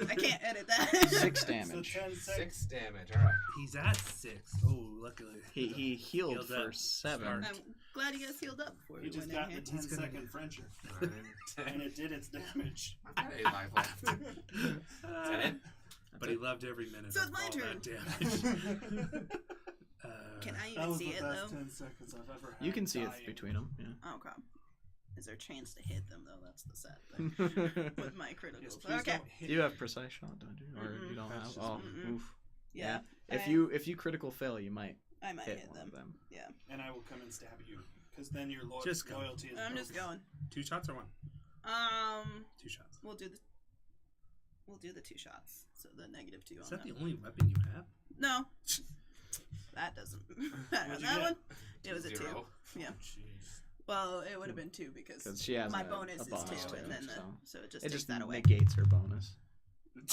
I can't edit that. 6 So damage. 10 seconds. 6 damage. All right. He's at 6. Oh, luckily. He healed Healed for up. 7. Smart. I'm glad you guys healed up before He we just went in got the here. 10 He's gonna second be- Frencher. 9, And 10. it did its damage. I've got 8 life left. Is that it? But he loved every minute So of it's my all turn. that damage. Can I That even was see the it best though? 10 seconds I've ever had. You can see it dying. between them. Oh crap. Is there a chance to hit them though? That's the sad thing Yeah. with my Yes, criticals. please Okay. don't hit You have precise shot, don't you? Or you don't That's have? just Oh, mm-mm. oof. Yeah. If I- you critical fail, you might I might hit hit one them. of them. Yeah. and I will come and stab you. Because then your Just go. loyalty is I'm just broken. going. 2 shots or 1? 2 shots. We'll do the 2 shots. So the -2 Is on that that. the only weapon you have? No. That doesn't matter. What'd On you that get? one, it was a 2. 0. Yeah. Jeez. Well, it would have been 2 because Because she has my a bonus bonus is 2, too, and then so so it just it takes just that away. negates her bonus.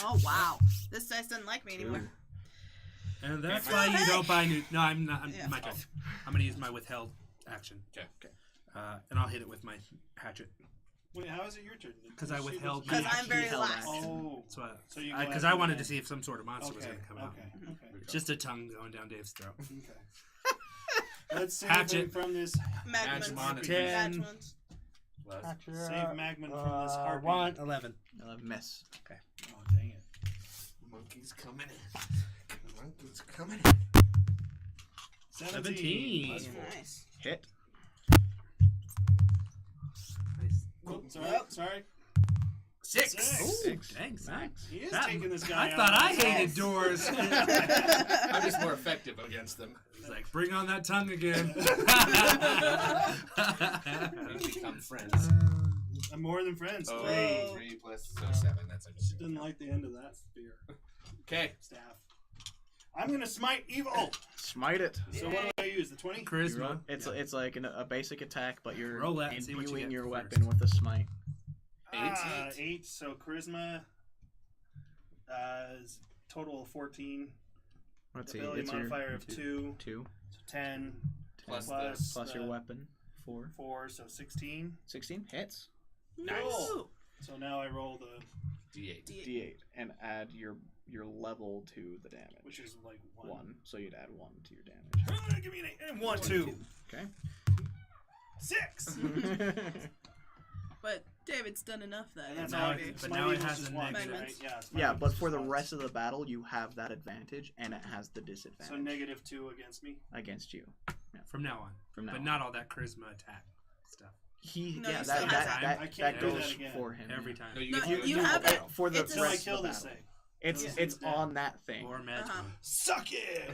Oh wow, this dice doesn't like me anymore. And that's Oh, why you hey! don't buy new. No, I'm not. Yeah. My turn. I'm going to use my withheld action. Okay. And I'll hit it with my hatchet. Wait, how is it your turn? 'Cause I She withheld was- my Because I'm He very held last. action. Oh. So So you go because after I wanted that. to see if some sort of monster was Okay. going to come out. Okay. Okay. Just a tongue going down Dave's throat. Okay. Let's save Hatchet. him from this. Magmans. Magmon. 10. Magmans. Plus. Save Magman from this heartbeat. 1, 11. Miss. Oh, dang it. Monkey's coming in. Monkey's coming 17. Plus 4. Nice. Hit. Nice. Oh, sorry. Sorry. 6. Six. Dang, Max. He is That- taking this guy I out thought on I his hated own. doors. I'm just more effective against them. It's like, bring on that tongue again. We become friends. I'm more than friends. Oh, Whoa. 3 plus 7. That's a Just didn't like the end of that spear. Okay. Staff. I'm gonna smite evil. Smite it. So what do I use? The 20? Charisma. It's like a basic attack, but you're Roll that and see what you imbuing get your first. weapon with a smite. 8. So charisma. Is total of 14. Let's see. Ability It's modifier of 2. 2 So 10. Plus plus your weapon. 4. 4. So 16. 16 hits. Nice. Ooh. So now I roll the, D8. D8 and add your level to the damage. which is like 1. 1. So you'd add 1 to your damage. Give me an 8. And 1, 2. Okay. 6. But David's done enough that. And that's Now all I it- do. but Smite now it evil's has just a once, negative. right? Yeah, smite Yeah, evil's but just for the once. rest of the battle, you have that advantage, and it has the disadvantage So negative 2 against me. against you From now on. from now But on. not all that charisma attack stuff. He No, yeah you that still that, have that, I that, can't do goes that again. for him Every yeah. time. No, you No, get you to have roll. it. for the It's a- Until I rest kill of the this battle. thing. It's Yeah. it's on that thing. Or magical. Uh-huh. Suck it!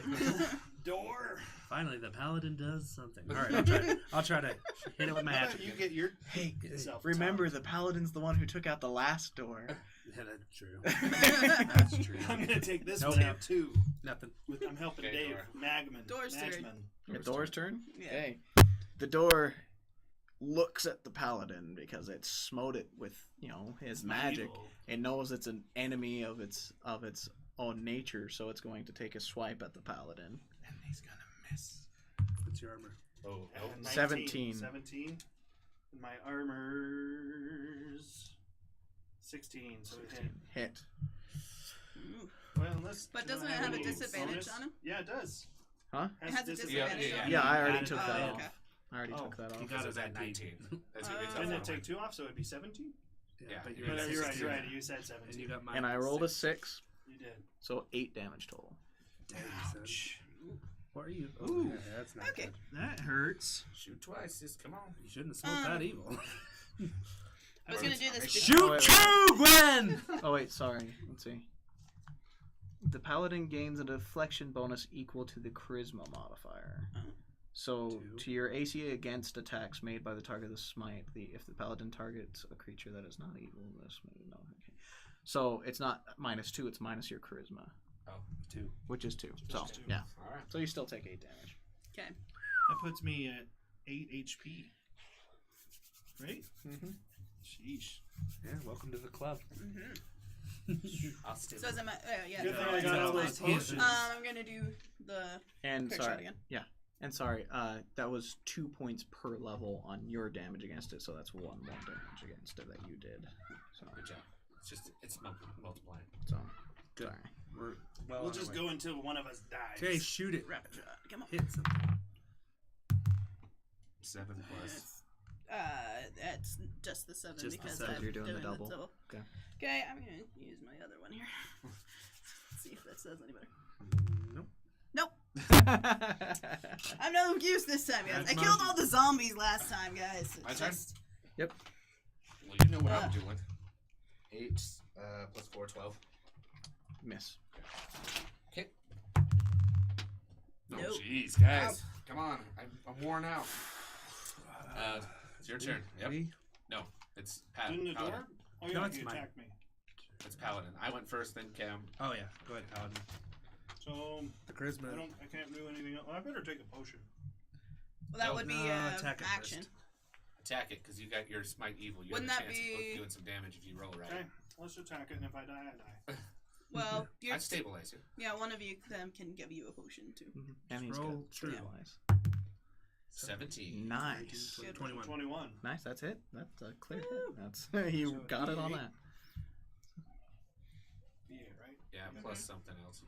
Door! Finally, the paladin does something. All right, I'll try to hit it with my How hatchet. about you get your Hey, self remember top? the paladin's the one who took out the last door. Yeah, that's true. That's true. I'm gonna take this Nope. one out too. Nothing. I'm helping Okay, Dave. door. Magman. Door's turn. Magsman. The door's turn. Yeah. Okay. The door looks at the paladin because it smote it with his magic. Evil. It knows it's an enemy of its own nature, so it's going to take a swipe at the paladin. And he's gonna miss. What's your armor? Oh, And no. 17. 17. And my armor's 16. So it hit. Hit. Ooh. Well, unless. But do I doesn't it have a any disadvantage bonus? on him? Yeah, it does. Huh? It has a disadvantage on Yeah, him? I already Added took that that Oh, off. okay. I already Oh, took that you off. got Because it it was at at 19. That's what we Uh, Didn't talked it take about. 2 off, so it'd be 17? Yeah, but you're you're But at you're right, 16. you're right. You said 17. And you got mine. And I rolled a 6, You did. so 8 damage total. Dang, son. Ouch. What are you? Ooh. Yeah, that's not Okay. good. That hurts. Shoot twice. Just come on. You shouldn't have smoked that evil. I was gonna do this. Shoot you, Gwen! Oh wait, sorry. Let's see. The paladin gains a deflection bonus equal to the charisma modifier. So 2. to your AC against attacks made by the target of the smite, if the paladin targets a creature that is not evil, this no. Okay. So it's not -2; it's minus your charisma, 2. which is 2. So Which is 2. yeah. All right. So you still take 8 damage. Okay. That puts me at 8 HP. Right? Mm-hmm. Sheesh. Yeah, welcome to the club. I'll stay. So is it my? Yeah. Good thing go I got ahead. all those potions. I'm gonna do the And quick shot sorry, again. and sorry, that was 2 points per level on your damage against it, so that's 1 more damage against it that you did. So, Good job. It's multiplying. so Good. sorry. We're well We'll on just our way. go until one of us dies. Okay, shoot it. rapid shot. Come on. Hit something. 7 plus. That's just the 7 Just the because 7. I'm You're doing the double. Okay. Okay, I'm gonna use my other one here. Let's see if that says any better. Nope. Nope. I'm no use this time, guys. That's I my- killed all the zombies last time, guys. My It's turn? just- Yep. Well, you know what I'm doing. 8 plus 4, 12. Miss. Okay. Oh, Nope. jeez, guys. Come on. I'm worn out. It's your turn. Yep. Me? No, it's Didn't the Paladin. door? Oh, No, yeah, it's you mine. attacked me. It's Paladin. I went first, then Cam. Oh yeah. Go ahead, Paladin. So The charisma. I can't do anything else. I better take a potion. Well, that No, would be no, attack it action. first. Attack it, because you got your smite evil. You Wouldn't have a that chance be- of doing some damage if you roll right. Okay, let's attack it, and if I die, I die. Well, you're, I'd stabilize you. yeah, one of you them can give you a potion too. And he's roll good. true. Stabilize. 17. Nice. Good. 21. 21. Nice. That's it. That's a clear hit. That's you So got it on D8. that. Yeah, right? Yeah, Mm-hmm. plus something else.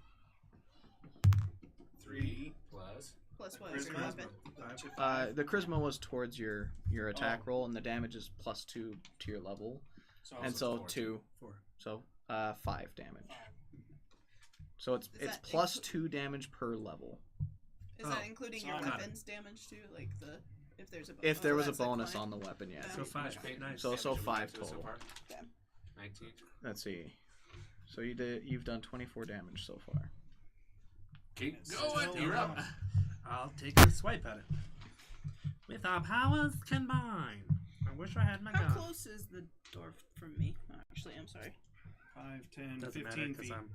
3 plus. Plus what? Charisma. Your weapon. The charisma was towards your attack roll, and the damage is +2 to your level, So and it's so 4. 2, 4. so 5 damage. So it's Is that plus 2 damage per level. Is Oh, that including so your I got it. weapons damage too? Like the if there's a If there was a that's like bonus fine. on the weapon, yeah. So 5. Nice. So Damage have we 5 got to so total. far? 19. Let's see. So you've done 24 damage so far. Keep It's going. still You're up. wrong. I'll take a swipe at it. With our powers combined. I wish I had my How gun. close is the door from me? Oh, actually, I'm sorry. 5, 10, Doesn't 15 matter, feet. I'm...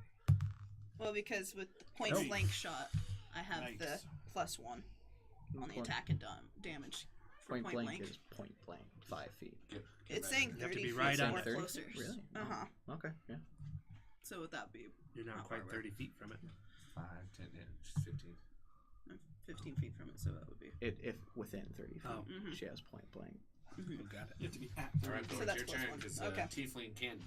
Well, because with the point Nope. blank shot, I have Nice. the +1 on the Point- attack and damage for Point blank is point blank, 5 feet. It's saying You have to 30 be feet right so on we're it. 30? closer. Really? Uh-huh. Okay, yeah. So would that be You're not Not quite far 30 feet from it. 5, 10, and 15. 15 feet from it, so that would be. If within 30 feet, Oh. Mhm. she has point blank. You got it. You have to be at All right, So George, that's your turn +1. because Okay. Tiefling can't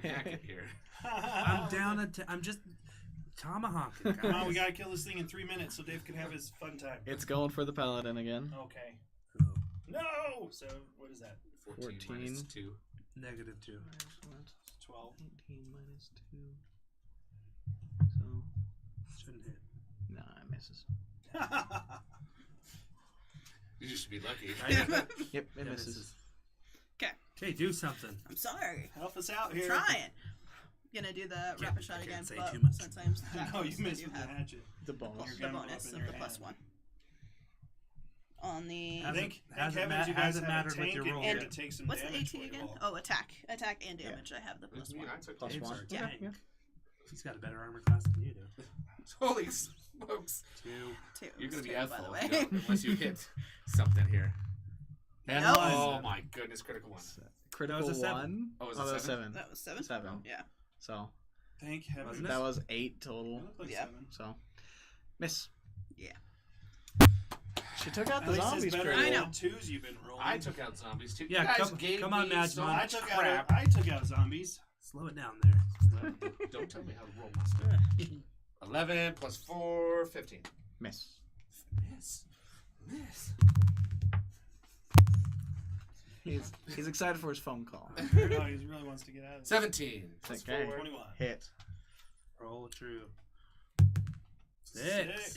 hack it here. I'm down at... I'm just tomahawking, guys. Come on, we gotta kill this thing in 3 minutes so Dave can have his fun time. It's going for the paladin again. Okay. No! So, what is that? 14 minus 2. Negative 2. 12. 19 minus 2. So, Shouldn't hit. nah, it misses. You should be lucky. Yep, it Yeah, misses. Okay, do something. I'm sorry. Help us out I'm here. trying. Gonna do the rapid shot I can't again, say but too much. since I'm No, you Jackalus, I missed do with the have hatchet. The bonus. Your the gun bonus up of in the your hand. +1. On the Hasn't- Evans, hasn't you guys have a mattered what tank you and roll you're yet. gonna take some what's the damage AT for you again? all. Oh, attack and damage. I have the That's me, +1. I took Plus damage. one. Dave's Yeah. our tank. He's got a better armor class than you do. Holy smokes. 2. Two. You're going to be Two, at by the full way. unless you hit something here. And Nope. oh my goodness, critical one. Critical That was a 7. 1. Oh, was that it was 7? That was 7? 7. Yeah. So, Thank heaven. Wasn't it? that was 8 total. It looked like Yeah. 7. So, miss. Yeah. She took out At the least zombies it's better critical. I than know. the 2s you've been rolling. I took out zombies too. Yeah, you guys come- gave come on, me so Madgemon. I much took crap. out. I took out zombies. Slow it down there. Don't tell me how to roll my stuff. 11 plus 4, 15. Miss. Miss. Miss. He's excited for his phone call. No, he really wants to get out of there. 17 plus Okay. 4. 21. Hit. Roll true. 6.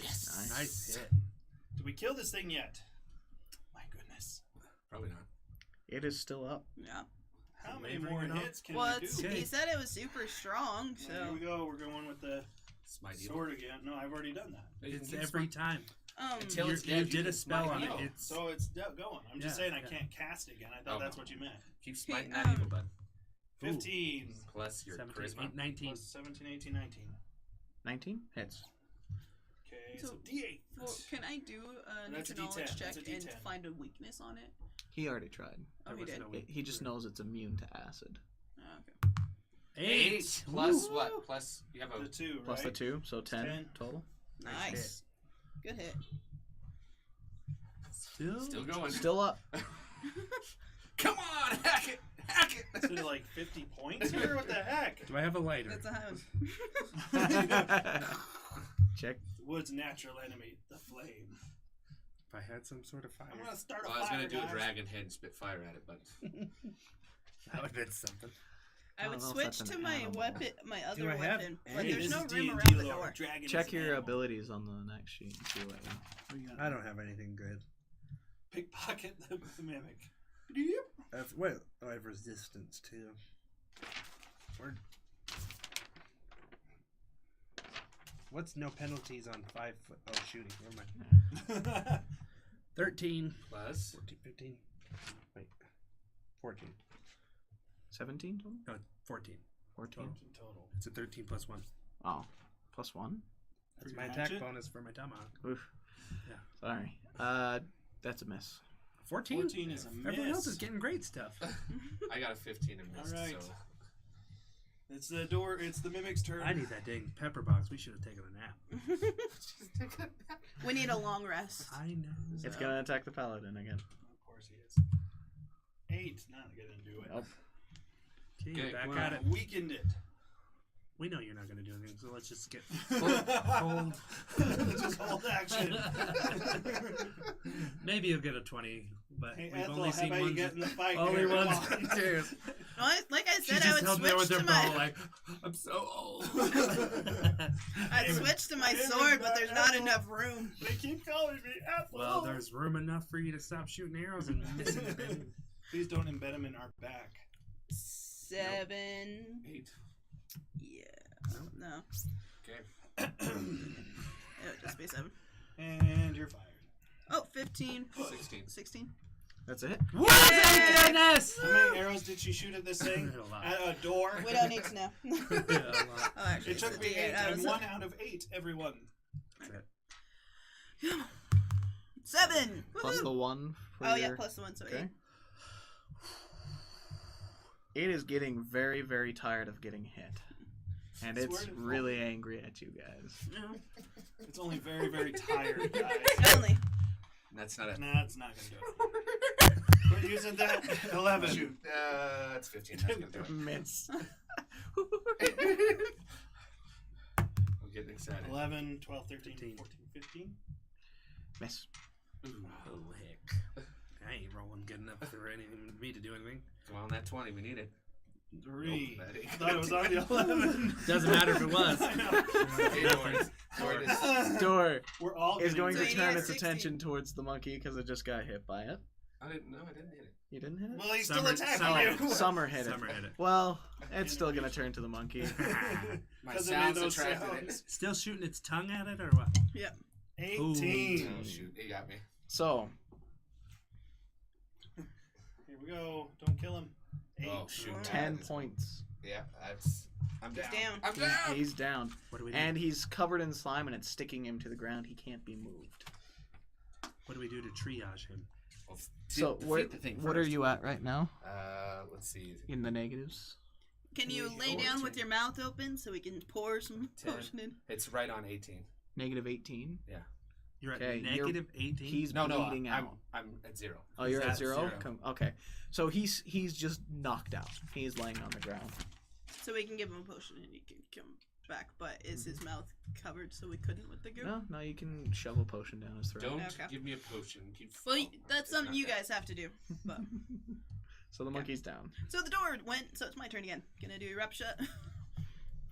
Yes. Nice hit. Did we kill this thing yet? My goodness. Probably not. It is still up. Yeah. How many Wavering more it off? hits can Well, we it's, do? Okay. he said it was super strong, Well, here so. we go. We're going with the Smite evil. sword again. No, I've already done that. You It's can every smite- time. Until You it's dead, did a can spell smite on it. evil. It's So it's going. I'm just Yeah, saying I yeah. can't cast it again. I thought Oh, that's no. what you meant. Keep smiting Okay, that evil bud. 15. Plus your 17, charisma. 8, 19. Plus 17, 18, 19. 19? Hits. Okay, So- so D8. Well, can I do a That's a nature knowledge D10. check That's a and D10. find a weakness on it? He already tried. Oh, he was did. no He just knows it's immune to acid. Oh, okay. 8 plus Woo! what? Plus you have The a 2, Plus right? the 2, so 10, 10. total. Nice. Good hit. still going. Still up. Come on, hack it, hack it. Is it like 50 points here? What the heck? Do I have a lighter? That's a high one. Check. The wood's natural enemy, the flame. If I had some sort of fire, I'm gonna start Well, a I was fire, gonna do a guys. dragon head and spit fire at it, but that would have been something. I would don't know if switch that's to an my animal. weapon, my other I have weapon, but any? there's This no is room D&D around the lore. door. Dragon is Check an your animal. abilities on the next sheet and see what you... What do you got? I don't have anything good. Pickpocket the mimic. Well, I have resistance too. Word. What's no penalties on 5 foot? Oh, shooting. Never mind. 13. plus 14, 15. Wait. 14. 17 total? No, 14. 14? Total. It's a 13 plus 1. Oh, plus 1? That's your my attack hatchet? bonus for my tomahawk. Oof. Yeah. Sorry. That's a miss. 14? 14 is a miss. Everyone else is getting great stuff. I got a 15 and missed. All right. So It's the door. It's the mimic's turn. I need that dang pepper box. We should have taken a nap. We need a long rest. I know. It's going to attack the paladin again. Of course he is. 8. Not gonna do it. Nope. Okay, Okay, back Well, at it. weakened it. We know you're not going to do anything, so let's just get Hold. hold. Just hold action. Maybe you'll get a 20, but Hey, we've Ethel, only how seen about you one. get in the fight? Only here? ones Come on. and twos. Like I She said, I just would held there with switch her to my. bow, like, I'm so old. I'd switch to my David, sword, but there's not Ethel. enough room. They keep calling me Ethel. Well, there's room enough for you to stop shooting arrows and missing the bin. Please don't embed them in our back. 7. 8. Yeah. No. Okay. It would just be 7. And you're fired. Oh, 15. 16. 16. That's it. What? Thank goodness! How many arrows did she shoot at this thing? A lot. At a door? We don't need to know. Yeah, a lot. Oh, actually, It took it's me a 8. D8. I I'm was 1 out of 8, everyone. That's it. 7. Plus Woohoo! the 1. For Oh, your... yeah, plus the 1, so Okay. 8. It is getting very, very tired of getting hit. And Swear it's to really God. angry at you guys. No. It's only very, very tired, guys. Only. That's not it. Nah, it's not gonna do it. We're using that 11. Shoot. That's 15. That's gonna do it. Miss. I'm getting excited. 11, 12, 13, 15. 14, 15. Miss. Oh, heck. I ain't rolling good enough for anything, me to do anything. Come on, that 20. We need it. 3. Nope, that I thought it was on the 11. Doesn't matter if it was. I know. Okay, Door is. Door We're all is getting going to So you turn need its 16. attention towards the monkey because it just got hit by it. I didn't hit it. You didn't hit it? Well, he's Summer- still attacking summer- you. Summer hit it. Summer hit it. Well, it's still going to turn to the monkey. My 'Cause it made sounds those attracted it. sounds. Still shooting its tongue at it or what? 18. Oh, shoot. He got me. So, Here we go. Don't kill him. 8. Oh, shoot. 10 points. Yeah, I'm He's down. down. I'm down. He's down. What do we do? And he's covered in slime and it's sticking him to the ground. He can't be moved. What do we do to triage him? Well, So, defeat the thing what are first. you at right now? Let's see. In the negatives? Can you lay down with your mouth open so we can pour some 10. potion in? It's right on 18. Negative 18. You're at Okay, negative 18? He's No, bleeding I'm out. at 0. Oh, you're at Is that 0? 0? Okay. So he's just knocked out. He's laying on the ground. So we can give him a potion and he can come back, but is his mouth covered so we couldn't with the goo? No, you can shove a potion down his throat. Don't Okay. give me a potion. Well, Oh, that's it's something not you that. guys have to do. But So the monkey's down. so the door went, so it's my turn again. Gonna do rep shut.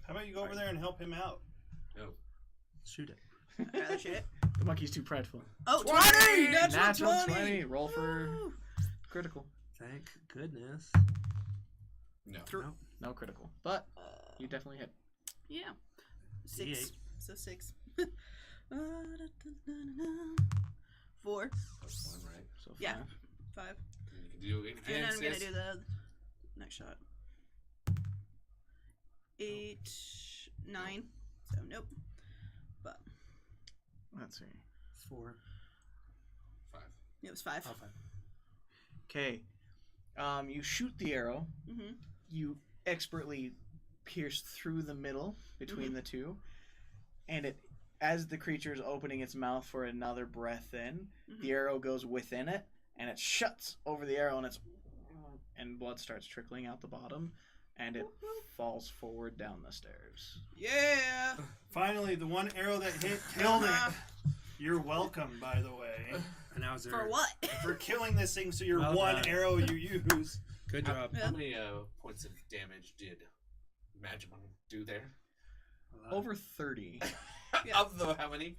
How about you go over there and help him out? No. Shoot it. I'd rather shoot it. The monkey's too prideful. Oh, 20! 20! Natural 20! Roll for Woo! critical. Thank goodness. No. No. No critical. But you definitely hit. Yeah. 6. D8. So 6. 4. Plus 1, right? So 5. Yeah. 5. And you can do it And again, then I'm gonna sis. do the next shot. 8, 9. So nope. But Let's see. 4. 5. it was 5. Oh, 5. Okay. You shoot the arrow. Mm-hmm. You expertly pierce through the middle between the two, and it, as the creature is opening its mouth for another breath in, the arrow goes within it, and it shuts over the arrow, and blood starts trickling out the bottom, and it falls forward down the stairs. Yeah. Finally, the one arrow that hit killed it. You're welcome, by the way, And now is there... For what? for killing this thing. So your Well one done. arrow you use. Good job. Yeah. How many points of damage did Magimon do there? Over 30. Yeah. Of the how many?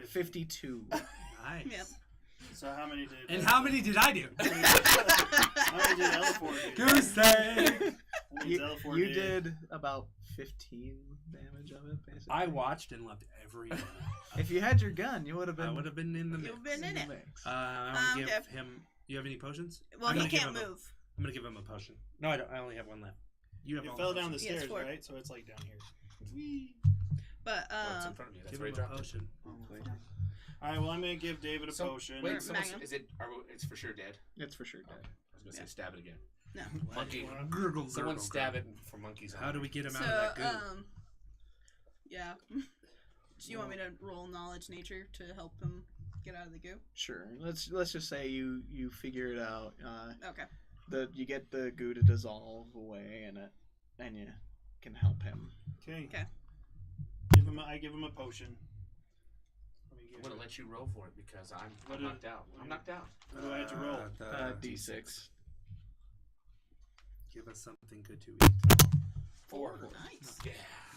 52. Nice. Yep. So how many did? And how many did I do? How many did Elford do? Goose egg! What You, Elford you did about 15 damage of it, basically. I watched and loved every minute. If you had your gun, you would have I been. would have been in the mix. You've been in the it. mix. I want to give Okay. him... You have any potions? Well, I'm he gonna give can't him a- move. I'm going to give him a potion. No, I don't. I only have one left. You have It all fell the down the potions. Yeah, it's stairs, 4. right? So it's like down here. But Oh, it's in front of me. That's Give where him he a dropped it. potion. All right. Well, I'm gonna give David a So, potion. Wait, so Magnum. is it? It's for sure dead. It's for sure Okay. dead. I was gonna say Yeah. stab it again. no. Monkey. Gurgle, Someone gurgle, stab gurgle. it for monkeys. How do we get him So, out of that goo? yeah. Do you want me to roll knowledge nature to help him get out of the goo? Sure. Let's just say you figure it out. Okay. You get the goo to dissolve away, and you can help him. Okay. Okay. I give him a potion. Let me I'm give gonna him- let you roll for it because I'm What knocked did- out. what I'm did- knocked out. What do I have to roll? D6. Give us something good to eat. 4. Nice. Yeah.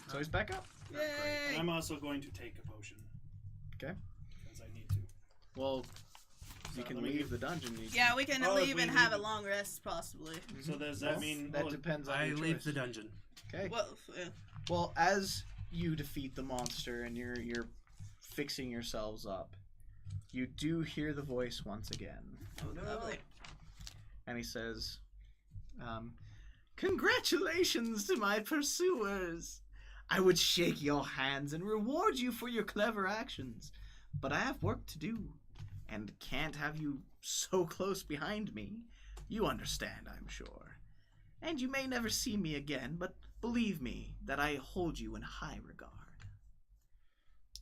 So he's back up. And Yay! I'm also going to take a potion. Okay. Because I need to. Well, You can Let me leave give- the dungeon. You Yeah, we can Oh, if leave we and have a leave- long rest, possibly. So does that mean that depends on I your leave choice. the dungeon. Okay. Well, Well, as you defeat the monster and you're fixing yourselves up, you do hear the voice once again, lovely. and he says, "Congratulations to my pursuers! I would shake your hands and reward you for your clever actions, but I have work to do, and can't have you so close behind me. You understand, I'm sure. And you may never see me again, but believe me that I hold you in high regard."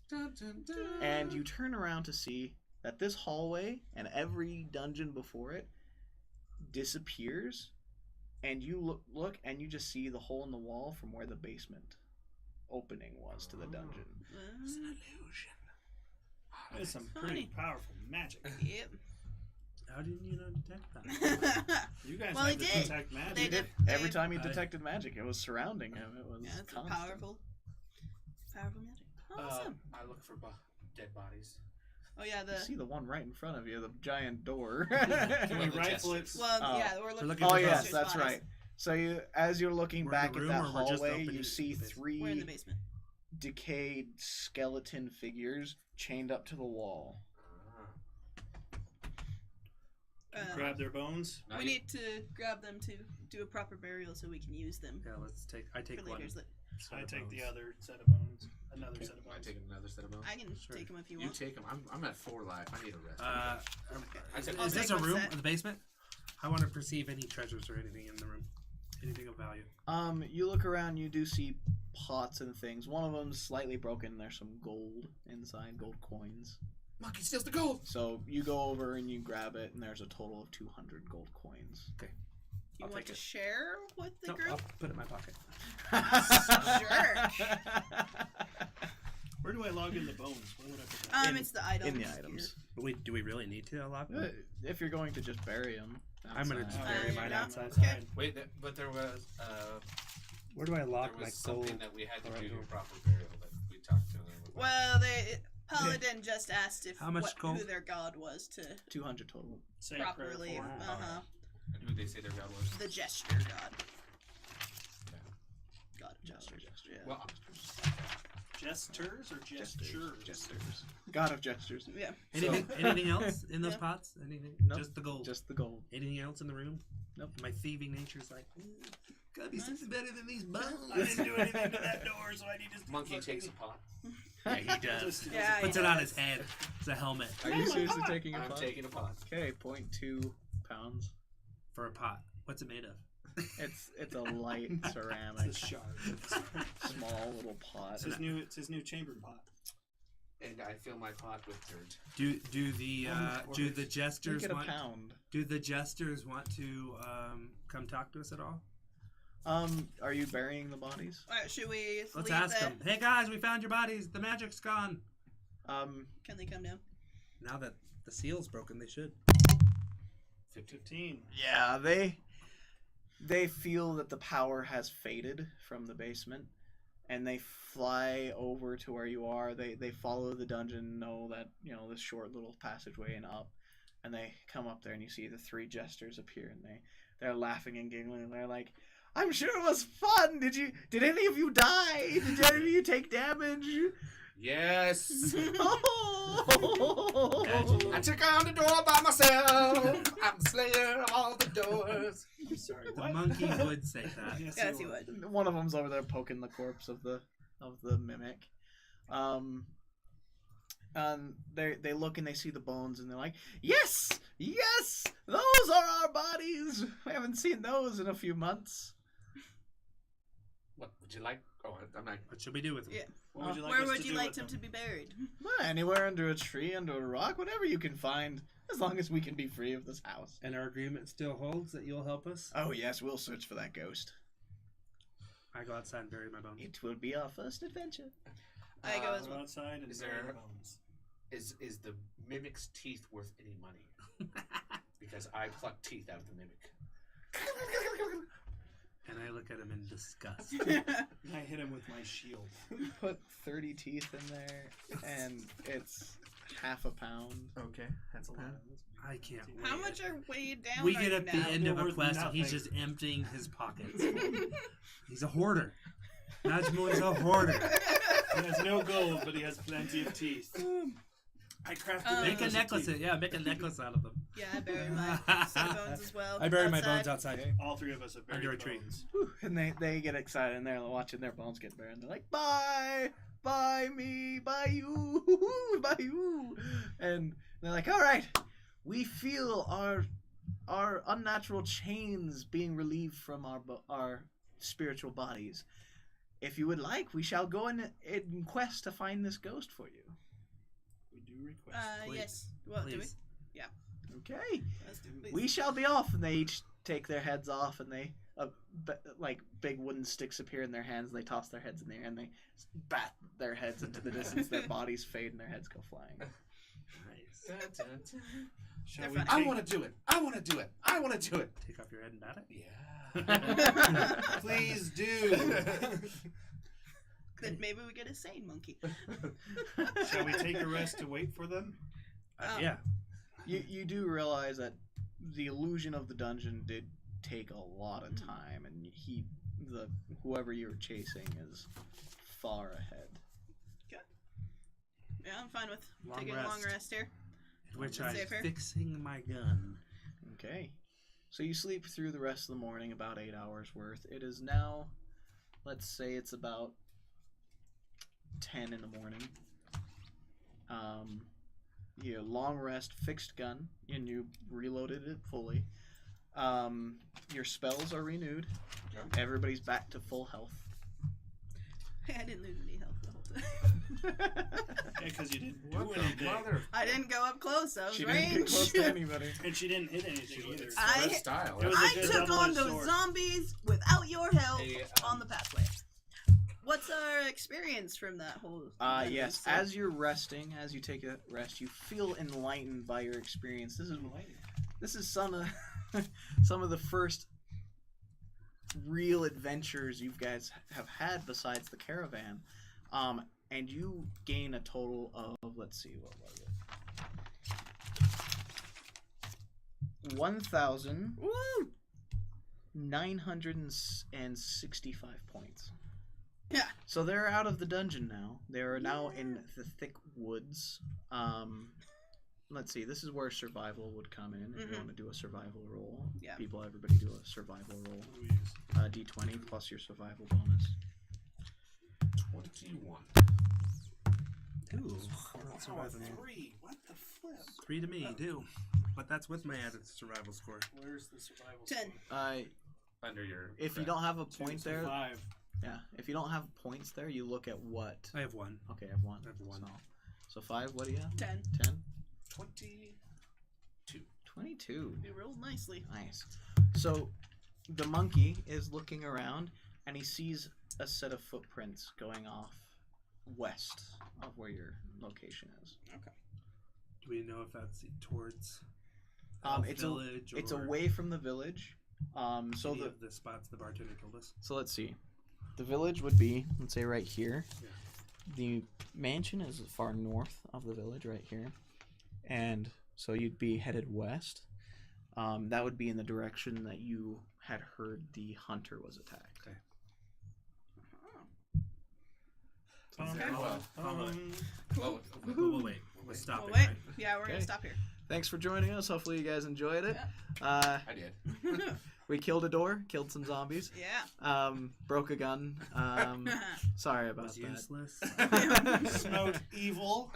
Dun, dun, dun. And you turn around to see that this hallway and every dungeon before it disappears, and you look and you just see the hole in the wall from where the basement opening was to the dungeon. It's an illusion. That is some pretty Funny. powerful magic. Yep. How didn't you not detect that? You guys Well, have he to did. detect magic. They did. Every time he I- detected magic, it was surrounding him. It was Yeah, it's a constant. powerful magic. Awesome. I look for dead bodies. Oh yeah, You see the one right in front of you, the giant door. Can we Well, the rifle it? well, Oh. yeah, we're looking. looking Oh for yes, monsters' that's bodies. right. So you, as you're looking We're in back the at room, that or we're just hallway, opening you see the basement? We're in the three basement. decayed skeleton figures chained up to the wall. Grab their bones. We need to grab them to do a proper burial so we can use them Yeah, I take for one. later's. set I of take the bones. other set of bones. Another set of I bones. take another set of bones. I can Sure. take them if you You want. take them. I'm at 4 life. I need a rest. I I'll is this take a one room set. in the basement? I want to perceive any treasures or anything in the room. Anything of value. You look around, you do see pots and things. One of them's slightly broken. There's some gold inside, gold coins. Monkey steals the gold. So you go over and you grab it, and there's a total of 200 gold coins. You I'll want take to it. share with the No, group? I'll put it in my pocket. Where do I log in the bones? Where would I put that? It's the items. In the here. items. But wait, do we really need to unlock them? If you're going to just bury them, I'm gonna just bury yeah, mine yeah. outside. Okay. Wait, but there was Where do I there lock my was something gold? that we had to right do here. a proper burial that we talked to them about. Well, Paladin just asked if How much gold? who their god was to 200 total. Say a prayer properly. for 'em. And who they say their god was? The gesture god. God of gestures. Yeah. Well, Jesters or gestures? Gestures. God of gestures. Yeah. Anything else in those Yeah. pots? Anything? Nope. Just the gold. Just the gold. Anything else in the room? Nope. My thieving nature's like, gotta be something better than these bones. I didn't do anything to that door, so I need to. monkey takes a pot. Yeah, he does. Yeah, Puts he it on does. his head. It's a helmet Are you seriously taking a I'm pot? taking a pot. Okay, 0.2 pounds. for a pot. What's it made of? It's a light It's ceramic, a shard. small little pot. It's his new chamber pot. And I fill my pot with dirt. Do the jesters Make it a want? pound. Do the jesters want to come talk to us at all? Are you burying the bodies? Alright, should we Let's leave ask them? them. Hey guys, we found your bodies. The magic's gone. Can they come down? Now that the seal's broken, they should. 15. Yeah, they feel that the power has faded from the basement, and they fly over to where you are. They follow the dungeon, know that this short little passageway and up, and they come up there, and you see the 3 jesters appear, and they're laughing and giggling, and they're like, "I'm sure it was fun. Did any of you die? Did any of you take damage?" Yes. Oh. I took on the door by myself. I'm the slayer of all the doors. I'm sorry. The What? monkey would say that. Yes, he would. One of them's over there poking the corpse of the mimic. And they look and they see the bones and they're like, yes, those are our bodies. We haven't seen those in a few months. What would you like? Oh, I'm not. What should we do with them? Yeah. What would you like Where us would to you do like with them to be buried? Well, anywhere under a tree, under a rock, whatever you can find, as long as we can be free of this house. And our agreement still holds that you'll help us? Oh yes, we'll search for that ghost. I go outside and bury my bones. It will be our first adventure. I go as Go well. outside and Is bury there- the bones. Is the mimic's teeth worth any money? Because I pluck teeth out of the mimic. And I look at him in disgust. I hit him with my shield. Put 30 teeth in there, and it's half a pound. Okay, that's a lot. I can't wait. How much are weighed down We right get at the now? end of We're a worth quest and he's nothing. just emptying his pockets. He's a hoarder. Najmoon's a hoarder. He has no gold, but he has plenty of teeth. I crafted Make a of necklace. teeth. Yeah, make a necklace out of them. Yeah, I bury my set of bones as well. I bury my outside. bones outside. All three of us have buried Under a tree. bones. And they get excited and they're watching their bones get buried. And they're like, bye, bye me, bye you, bye you. And they're like, all right, we feel our unnatural chains being relieved from our spiritual bodies. If you would like, we shall go in quest to find this ghost for you. We do request. Please. Yes. Well, do we? Please. Okay. Let's do it. We shall be off. And they each take their heads off, and they like big wooden sticks appear in their hands, and they toss their heads in the air, and they bat their heads into the distance. Their bodies fade, and their heads go flying. Nice. Shall They're we funny. I take- want to do it. I want to do it. I want to do it. Take off your head and bat it? Yeah. Please do. Then maybe we get a sane monkey. Shall we take a rest to wait for them? Yeah. You do realize that the illusion of the dungeon did take a lot of time, and whoever you were chasing is far ahead. Yeah, I'm fine with Long taking a long rest. rest here. In which Is I'm it fair? fixing my gun. Okay. So you sleep through the rest of the morning, about 8 hours worth. It is now, let's say it's about 10 in the morning. You long rest, fixed gun, and you reloaded it fully. Your spells are renewed. Everybody's back to full health. I didn't lose any health the whole time. Yeah, because you didn't do What the anything. mother? I didn't go up close. I was She didn't get range. close to anybody. And she didn't hit anything either. I- Her style. It was I a good took on double-edged those sword. zombies without your help Hey, on the pathway. What's our experience from that whole? Yes. As you're resting, as you take a rest, you feel enlightened by your experience. This is some of the first real adventures you guys have had besides the caravan, and you gain a total of, let's see, what was it? 1,965 points. Yeah. So they're out of the dungeon now. They are now in the thick woods. Let's see. This is where survival would come in. If you want to do a survival roll, Yeah. everybody do a survival roll. What do we use? D20 plus your survival bonus. 21. Ooh. Wow, Survival. 3. What the flip? 3 to me, too. But that's with my added survival score. Where's the survival 10. score? Under your. If you don't have a 2, point so there, 5. yeah. If you don't have points there, you look at what. I have 1. Okay, I have 1. I have 1. So 5. What do you have? 10. 10. 22. 22. We rolled nicely. Nice. So the monkey is looking around, and he sees a set of footprints going off west of where your location is. Do we know if that's towards It's village it's or away from the village. So any of the spots the bartender told us? So let's see. The village would be, let's say, right here. Yeah. The mansion is far north of the village, right here. And so you'd be headed west. That would be in the direction that you had heard the hunter was attacked. Okay. Okay. Wait. We're stopping, Oh, wait. right? Yeah, we're Okay. gonna stop here. Thanks for joining us. Hopefully you guys enjoyed it. I did. We killed a door, killed some zombies, Yeah. broke a gun. Sorry about Was that. useless. Smote evil.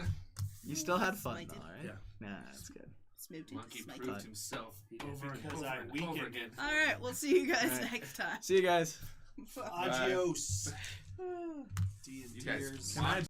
You still had fun, Smited. though, right? Yeah. Nah, that's good. Smoot Monkey it. proved himself over and Because over I and weakened. over again. All right, we'll see you guys Alright. next time. See you guys. Adios. You guys D&Ders. Can I